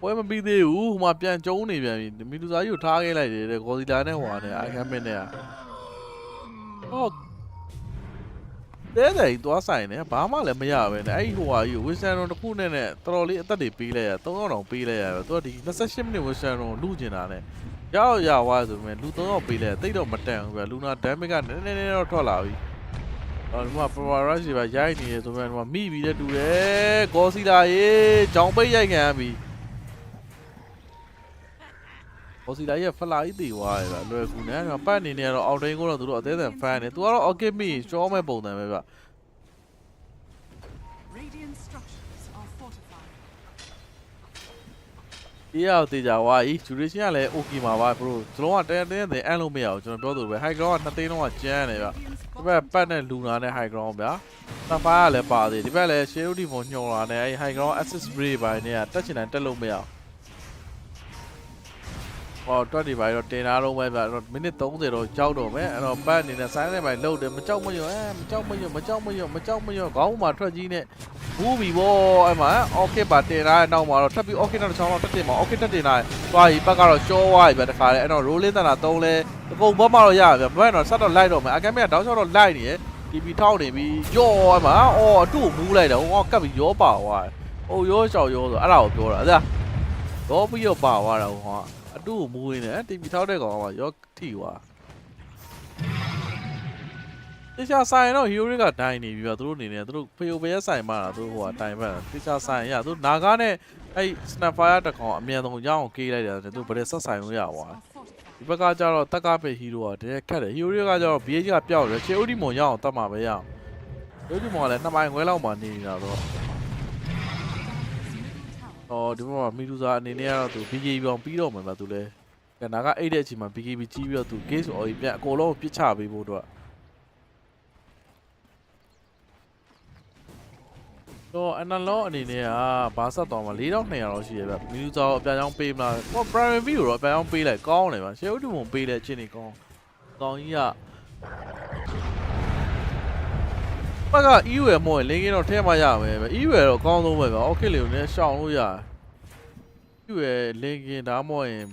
ပွဲမပြီးသေးဘူးဟိုမှာပြန်ကျုံးနေပြန်ပြီမီလူစာကြီးကိုထားခဲ့လိုက်တယ်ဂေါ်စီလာနဲ့ဟိုဟာနဲ့အခမ်းမင်းနဲ့ဟုတ်တဲ့သွားဆိုင်နေဘာမှလည်းမရပဲနဲ့အဲ့ဟိုဟာကြီးဝစ်ဆန်ရွန်တစ်ခုနဲ့တော်တော်လေးအသက်တွေပေးလိုက်ရ300တောင်ပေးလိုက်ရတော့သူကဒီ28မိနစ်ဝစ်ဆန်ရွန်လူကျင်တာနဲ့ရဝါဆိုပေမဲ့လူ3ယောက်ပေးလိုက်တိတ်တော့မတန်ဘူးဗျလူနာ damage ကနည်းနည်းတော့ထွက်လာပြီဒီမှာ power rush တွေပါရိုက်နေရဆိုပေမဲ့ဒီမှာမိပြီးတဲ့တူတယ်ဂေါ်စီလာရေဂျောင်ပိတ်ရိုက်ခံရပြီဂေါ်စီလာရဲ့ဖလာကြီးတည်သွားတယ်ဗျလွယ်ကူနေတော့ပတ်အနေနဲ့တော့အောက်တိန်ကိုတော့သူတို့အသေးသေး fan နေသူကတော့ okay မိရှောမဲ့ပုံစံပဲဗျဒီရောက်တေးကြဝါကြီး duration ကလည်း okay မှာပါ bro ဇလုံးကတင်းအမ်းလို့မရဘူးကျွန်တော်ပြောသလိုပဲ high ground က2သိန်းလုံးကကျန်းတယ်ဗျဒီဘက်ပတ်နဲ့လူနာနဲ့ high ground ဗျနှစ်ဖားကလည်းပါသေးဒီဘက်လည်း shield ဒီပုံညှော်လာနဲ့အဲ high ground access break ပိုင်းနဲ့တက်ချင်တယ်တက်လို့မရဘူးတွက်ဒီပိုင်းတော့တင်ထားတော့ပဲဗျမိနစ်30တော့ကြောက်တော့မယ်အဲ့တော့ပတ်အနေနဲ့ဆိုင်းနေပိုင်းလှုပ်တယ်မကြောက်မရွံမကြောက်မရွံခေါင်းမှာထွက်ကြီးနဲ့ဘူးပြီဗောအဲ့မှာ okay ပါတင်ထားတဲ့နောက်မှာတော့ထပ်ပြီး okay နောက်တစ်ချောင်းတော့တက်တင်မှာ okay တက်တင်လာသွားပြီပတ်ကတော့ရှောသွားပြီဗျတခါလေအဲ့တော့ roll လေးတန်တာ3လဲအကုန်ဘက်မှာတော့ရပြီဘက်တော့ဆက်တော့လိုက်တော့မယ်အကမ်းမြတ်တောင်းချောက်တော့လိုက်နေရ TP ထောက်နေပြီရောအဲ့မှာအတူမူးလိုက်တယ်ဟိုကပ်ပြီးရောပါသွားတယ်ဟိုရောရှောက်ရောဆိုအဲ့ဒါကိုပြောတာအဲ့ဒါရောပြီးရောပါသွားတာဟိုအတူမူးနေတယ် TP ထောက်တဲ့ကောင်ကရောထိသွားတခြားဆိုင်တော့ Heroic ကတိုင်နေပြီဗျသူတို့အနေနဲ့သူတို့ဖေယိုပဲဆိုင်မှာသူတို့ဟိုတိုင်ပဲတခြားဆိုင်ရသူနာကားနဲ့အဲ့ snapfire တကောင်အမြန်ဆုံးရအောင်ကေးလိုက်တယ်သူတို့ဗတဲ့ဆက်ဆိုင်လို့ရသွားဒီဘက်ကကျတော့တက်ကပဲ hero ကတည်းကခက်တယ် Heroic ကကျတော့ BH ကပျောက်တယ်ချေဦးဒီမွန်ရအောင်တတ်မှာပဲရအောင်ချေဦးဒီမွန်ကလည်း2မိုင်ခွဲလောက်မှနေနေတာတော့ဒီဘက်မှာမီဒူစာအနေနဲ့ကတော့သူ BJ ပြောင်းပြီးတော့မှာဗျသူလဲက နာကအိတ်တဲ့အချိန်မှာ BKB ကြီးပြီးတော့သူ case or ပြန်အကုန်လုံးပြစ်ချပေးဖို့တော့တော့အနလောအနေနဲ့ကဘာဆက်သွားမှာ4200လောက်ရှိရဗျမီလူဇာကိုအပြန်ကြောင်းပေးမလားဟော primary view ကိုတော့အပြန်ကြောင်းပေးလိုက်ကောင်းတယ်ဗျရှယ်ဥတူမုံပေးတဲ့အချိန်နေကောင်းကြီးကဘက်က EU ရမို့ရင်လင်းကင်းတော့ထဲမှာရမယ်ဗျ EU ရတော့အကောင်းဆုံးပဲဗျ okay လေကိုလည်းရှောင်လို့ရတယ် EU ရလင်းကင်းဒါမှမဟုတ်ရင်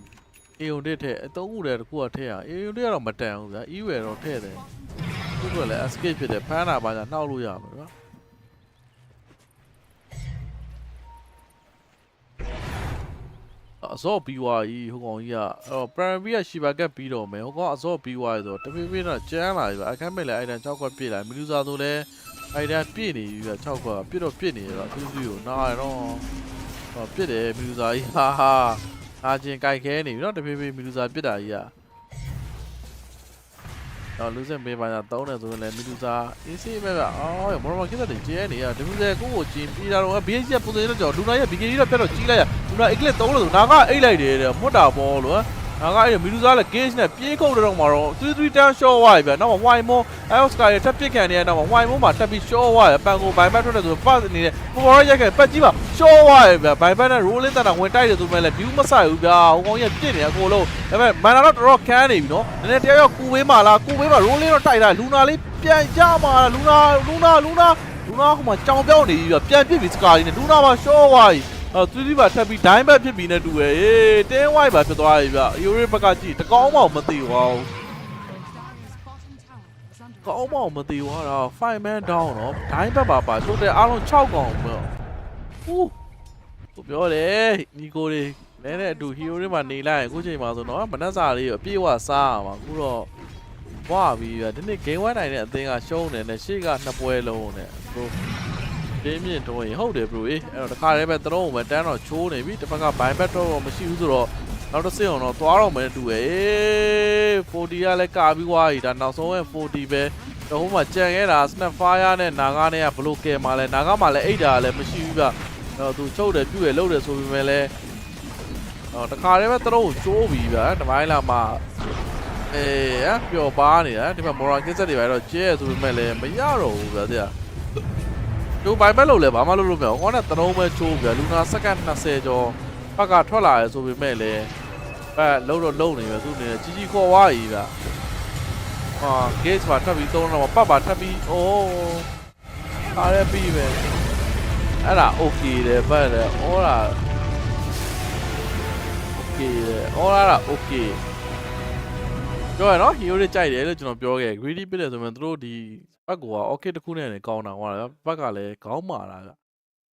AO တစ်ထက်အသုံးခုတည်းတစ်ခုကထည့်ရ AO တစ်ကတော့မတန်ဘူးဗျ EU ရတော့ထည့်တယ်သူတို့လည်း escape ဖြစ်တယ်ဖမ်းတာပါညာနှောက်လို့ရမှာဗျအစောပြီးသွားပြီဟိုကောင်ကြီးကအဲ့တော့ primary ကရှီဘာကက်ပြီးတော့မယ်ဟိုကောင်အစောပြီးသွားပြီဆိုတော့တဖြည်းဖြည်းတော့ကျန်းလာပြီဗျအခက်မဲ့လည်းအဲ့တန်း6ခွက်ပြည့်လာမီလူဇာဆိုလည်းအဲ့တန်းပြည့်နေပြီဗျ6ခွက်ပြည့်တော့ပြည့်နေတော့သူ့ကိုနားရတော့ပြည့်တယ်မီလူဇာကြီးဟာအားချင်းကြိုက်ခဲနေပြီနော်တဖြည်းဖြည်းမီလူဇာပြည့်တာကြီးကတော့လူစင်ပေးပါညာ3တယ်ဆိုရင်လည်းမီလူဇာအေးစေးပဲဗျအော်မော်မကိစ္စတွေကျဲနေရဒီလူစင်ကိုကိုကျင်းပြီးတာတော့ BH ကပုံစံတော့ကြော်လူနာရဲ့ BKB တော့ပြတ်တော့ကြီးလိုက်ရလူနာ Eclipse 3လို့ဆိုနာကအိတ်လိုက်တယ်တဲ့မွတ်တာပေါ်လို့နာကအဲ့မီလူဇာလည်း gauge နဲ့ပြေးခုတ်တော့မှာတော့3 turn short ဝါပြီဗျနောက်မှာ wide mo ios ကရဲ့ထပ်ပစ်ခံနေရတော့မှာ wide mo မှာတက်ပြီး short ဝါရပန်ကိုဘိုင်ဘတ်ထွက်တယ်ဆို pass အနေနဲ့ပေါ်ပေါ်ရက်ခဲ့ပတ်ကြီးပါ short ဝါရဗျဘိုင်ဘတ်နဲ့ rolling တန်တာဝင်တိုက်တယ်ဆိုမဲ့လည်း view မဆိုင်ဘူးဗျဟိုကောင်ကြီးပြစ်နေအကုန်လုံးဒါပေမဲ့ mana တော့တော်တော်ခန်းနေပြီနော်နည်းနည်းတယောက်ကူဝေးမှာလားကူဝေးမှာ rolling တော့တိုက်တာလူနာလေးပြန်ကြမှာလူနာဟိုမှာကြောင်ပြောင်းနေပြီဗျပြန်ပြစ်ပြီးစကားကြီးနဲ့လူနာမှာ short ဝါရ3D ပါထပ်ပြီး dime ဘက်ဖြစ်ပြီးနေတူရဲ့ဟေးတင်းဝိုက်ပါဖြစ်သွားပြီဗျ Heroic ဘက်ကကြည့်တကောင်းမှမသိပါဘူး Dyer's bottom tower is under ကောင်းမှမသိသွားတာ5 man down နော် dime ဘက်ပါဆိုတဲ့အားလုံး6កောင်ပေါ့သူပြောတယ်ညီကိုတွေနဲနဲ့အတူ Heroic မှာနေလိုက်ရင်အခုချိန်မှာဆိုတော့မနှက်စာလေးကိုအပြည့်အဝစားရမှာအခုတော့ဝါပြီဗျဒီနေ့ game 1နိုင်တဲ့အသင်းကရှုံးတယ်နဲ့ရှေ့က2ပွဲလုံးနဲ့သူပြင်းပြင်းတော့ရင်ဟုတ်တယ် bro အဲ့တော့တခါတည်းပဲသလုံးကိုပဲတန်းတော့ချိုးနေပြီတစ်ဖက်က buy back တော့မရှိဘူးဆိုတော့နောက်တစ်စင်းအောင်တော့သွားတော့မယ်တူရဲ့40ကလည်းကာပြီးွားပြီဒါနောက်ဆုံးရဲ့40ပဲတော့ဟိုမှာကြံခဲ့တာ snap fire နဲ့နာဂါနဲ့ကဘလို့ကဲမှာလဲနာဂါမှာလည်းအိတ်တာလည်းမရှိဘူးဗျတော့သူချုပ်တယ်ပြုတ်ရလှုပ်တယ်ဆိုပေမဲ့လည်းတခါတည်းပဲသလုံးကိုချိုးပြီဗျတမိုင်းလာမှာပျော်ပါနေတာဒီမှာ moral kit set တွေပဲတော့ကျဲဆိုပေမဲ့လည်းမရတော့ဘူးဗျတဲ့တို့ဘိုင်ဘက်လို့လဲဘာမှလုပ်လို့မရဘူး။ဟောနဲ့တလုံးပဲချိုးပြလူနာစက္ကန့်20ကျော်ဘက်ကထွက်လာရဲဆိုပေမဲ့လည်းလုံးတော့လုံးနေပဲသူနေကြီးကြီးခေါ်သွားပြီဗျ။gauge ပါထပ်ပြီးသုံးတော့ပတ်ပါထပ်ပြီးအားရပြီးပဲ။အဲ့ဒါ okay တယ်ပတ်တယ်။ဟောတာ okay တယ်။ဟောတာ okay ပြောရနော် hero တွေကြိုက်တယ်လို့ကျွန်တော်ပြောခဲ့ greedy ပြတယ်ဆိုရင်တို့ဒီဘက်က okay တခုနဲ့လည်းကောင်းတာဟောတာဘက်ကလည်းခေါင်းမာတာဗျ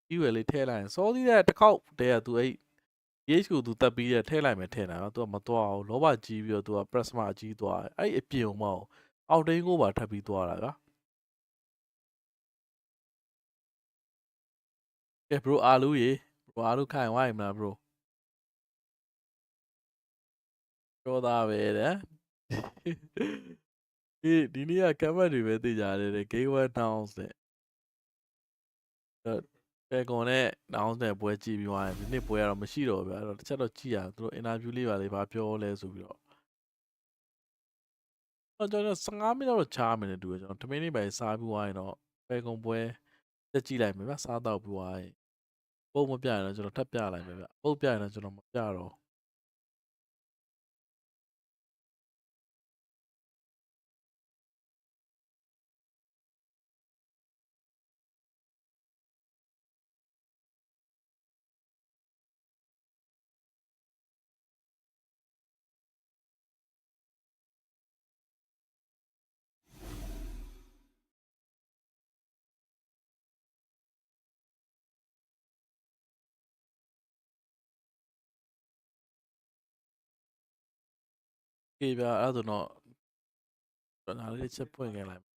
ဒီဝယ်လေးထဲလိုက်ရင်စောသီးတဲ့တစ်ခေါက်တည်းကသူအဲ့ PH ကိုသူတက်ပြီးတဲ့ထဲလိုက်မယ်ထဲတာသူကမသွားဘူးလောဘကြီးပြီးတော့သူက plasma ကြီးသွားတယ်အဲ့အပြင်အောင်မအောင်အောက်တိန်ကိုပါထပ်ပြီးသွားတာဗျကဲ bro အာလူခိုင်ဝိုင်းမလား bro ပြောသားပဲတဲ့ဒီနေ့ကကမ္ဘာတွေပဲသိကြတယ် game 1 down တဲ့ပဲကွန်နဲ့ down တဲ့ပွဲကြည့်ပြီးသွားတယ်ဒီနေ့ပွဲကတော့မရှိတော့ဗျအဲ့တော့တစ်ချက်တော့ကြည့်ရသူတို့ interview လေးပါလေဘာပြောလဲဆိုပြီးတော့ကျွန်တော်15မိနစ်တော့ချားမယ်နဲ့တူတယ်ကျွန်တော်ထမင်းလေးပဲစားပြီးသွားရင်တော့ပဲကွန်ပွဲတက်ကြည့်လိုက်မယ်ဗျစားတော့ပြီးသွားရင်ပုံမပြရင်တော့ကျွန်တော်ထပ်ပြလိုက်မယ်ဗျပုံပြရင်တော့ကျွန်တော်မပြတော့ကေဗျအဲ့ဒါတော့ကျွန်တော်လေးချက်ဖွင့်ခဲ့လိုက်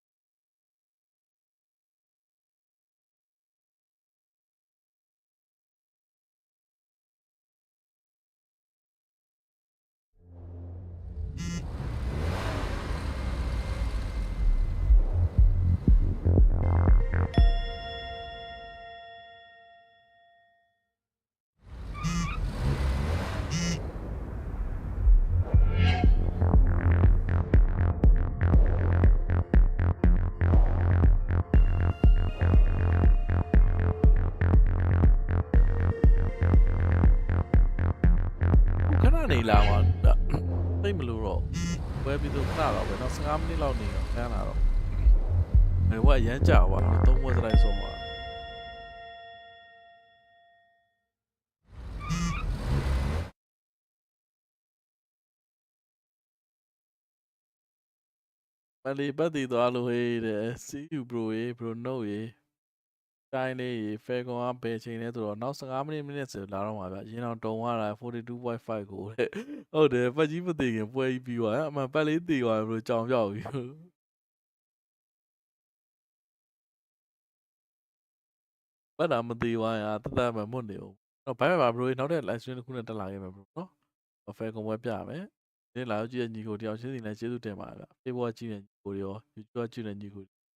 နေလာမှာသိမလို့တော့ဝယ်ပြီးတော့ခဏတော့ပဲတော့15မိနစ်လောက်နေတော့ခဏလာတော့ဘယ်ဝက်ရမ်းကြပါတော့3ဝက်စလိုက်ဆုံးပါမလီပတ်တည်သွားလို့ဟေးတဲ့ see you bro ရေ bro no ရေတိုင်းလေးရေ fair ကောင်ကဘယ်ချိန်လဲဆိုတော့နောက်15မိနစ်ဆိုလာတော့မှာဗျရင်းအောင်တုံသွားတာ 42.5 ကိုတဲ့ဟုတ်တယ်ပတ်ကြီးမသိခင်ပွဲကြီးပြီးသွားအမှန်ပတ်လေးတည်သွားဘလို့ကြောင်ပြောက်ပြီပတ်တာမတည်သွားရင်တသက်မှမွတ်နေဘူးတော့ဘိုင်ဘိုင် bro နောက်တဲ့ live stream တစ်ခုနဲ့တက်လာခဲ့မယ် bro နော် fair ကောင်ပွဲပြမယ်ဒီလာကြည့်တဲ့ညီကိုတယောက်ချင်းစီနဲ့ကျေးဇူးတင်ပါတယ်ဗျ Facebook ကြည့်တဲ့ညီကိုရော YouTube ကြည့်တဲ့ညီကို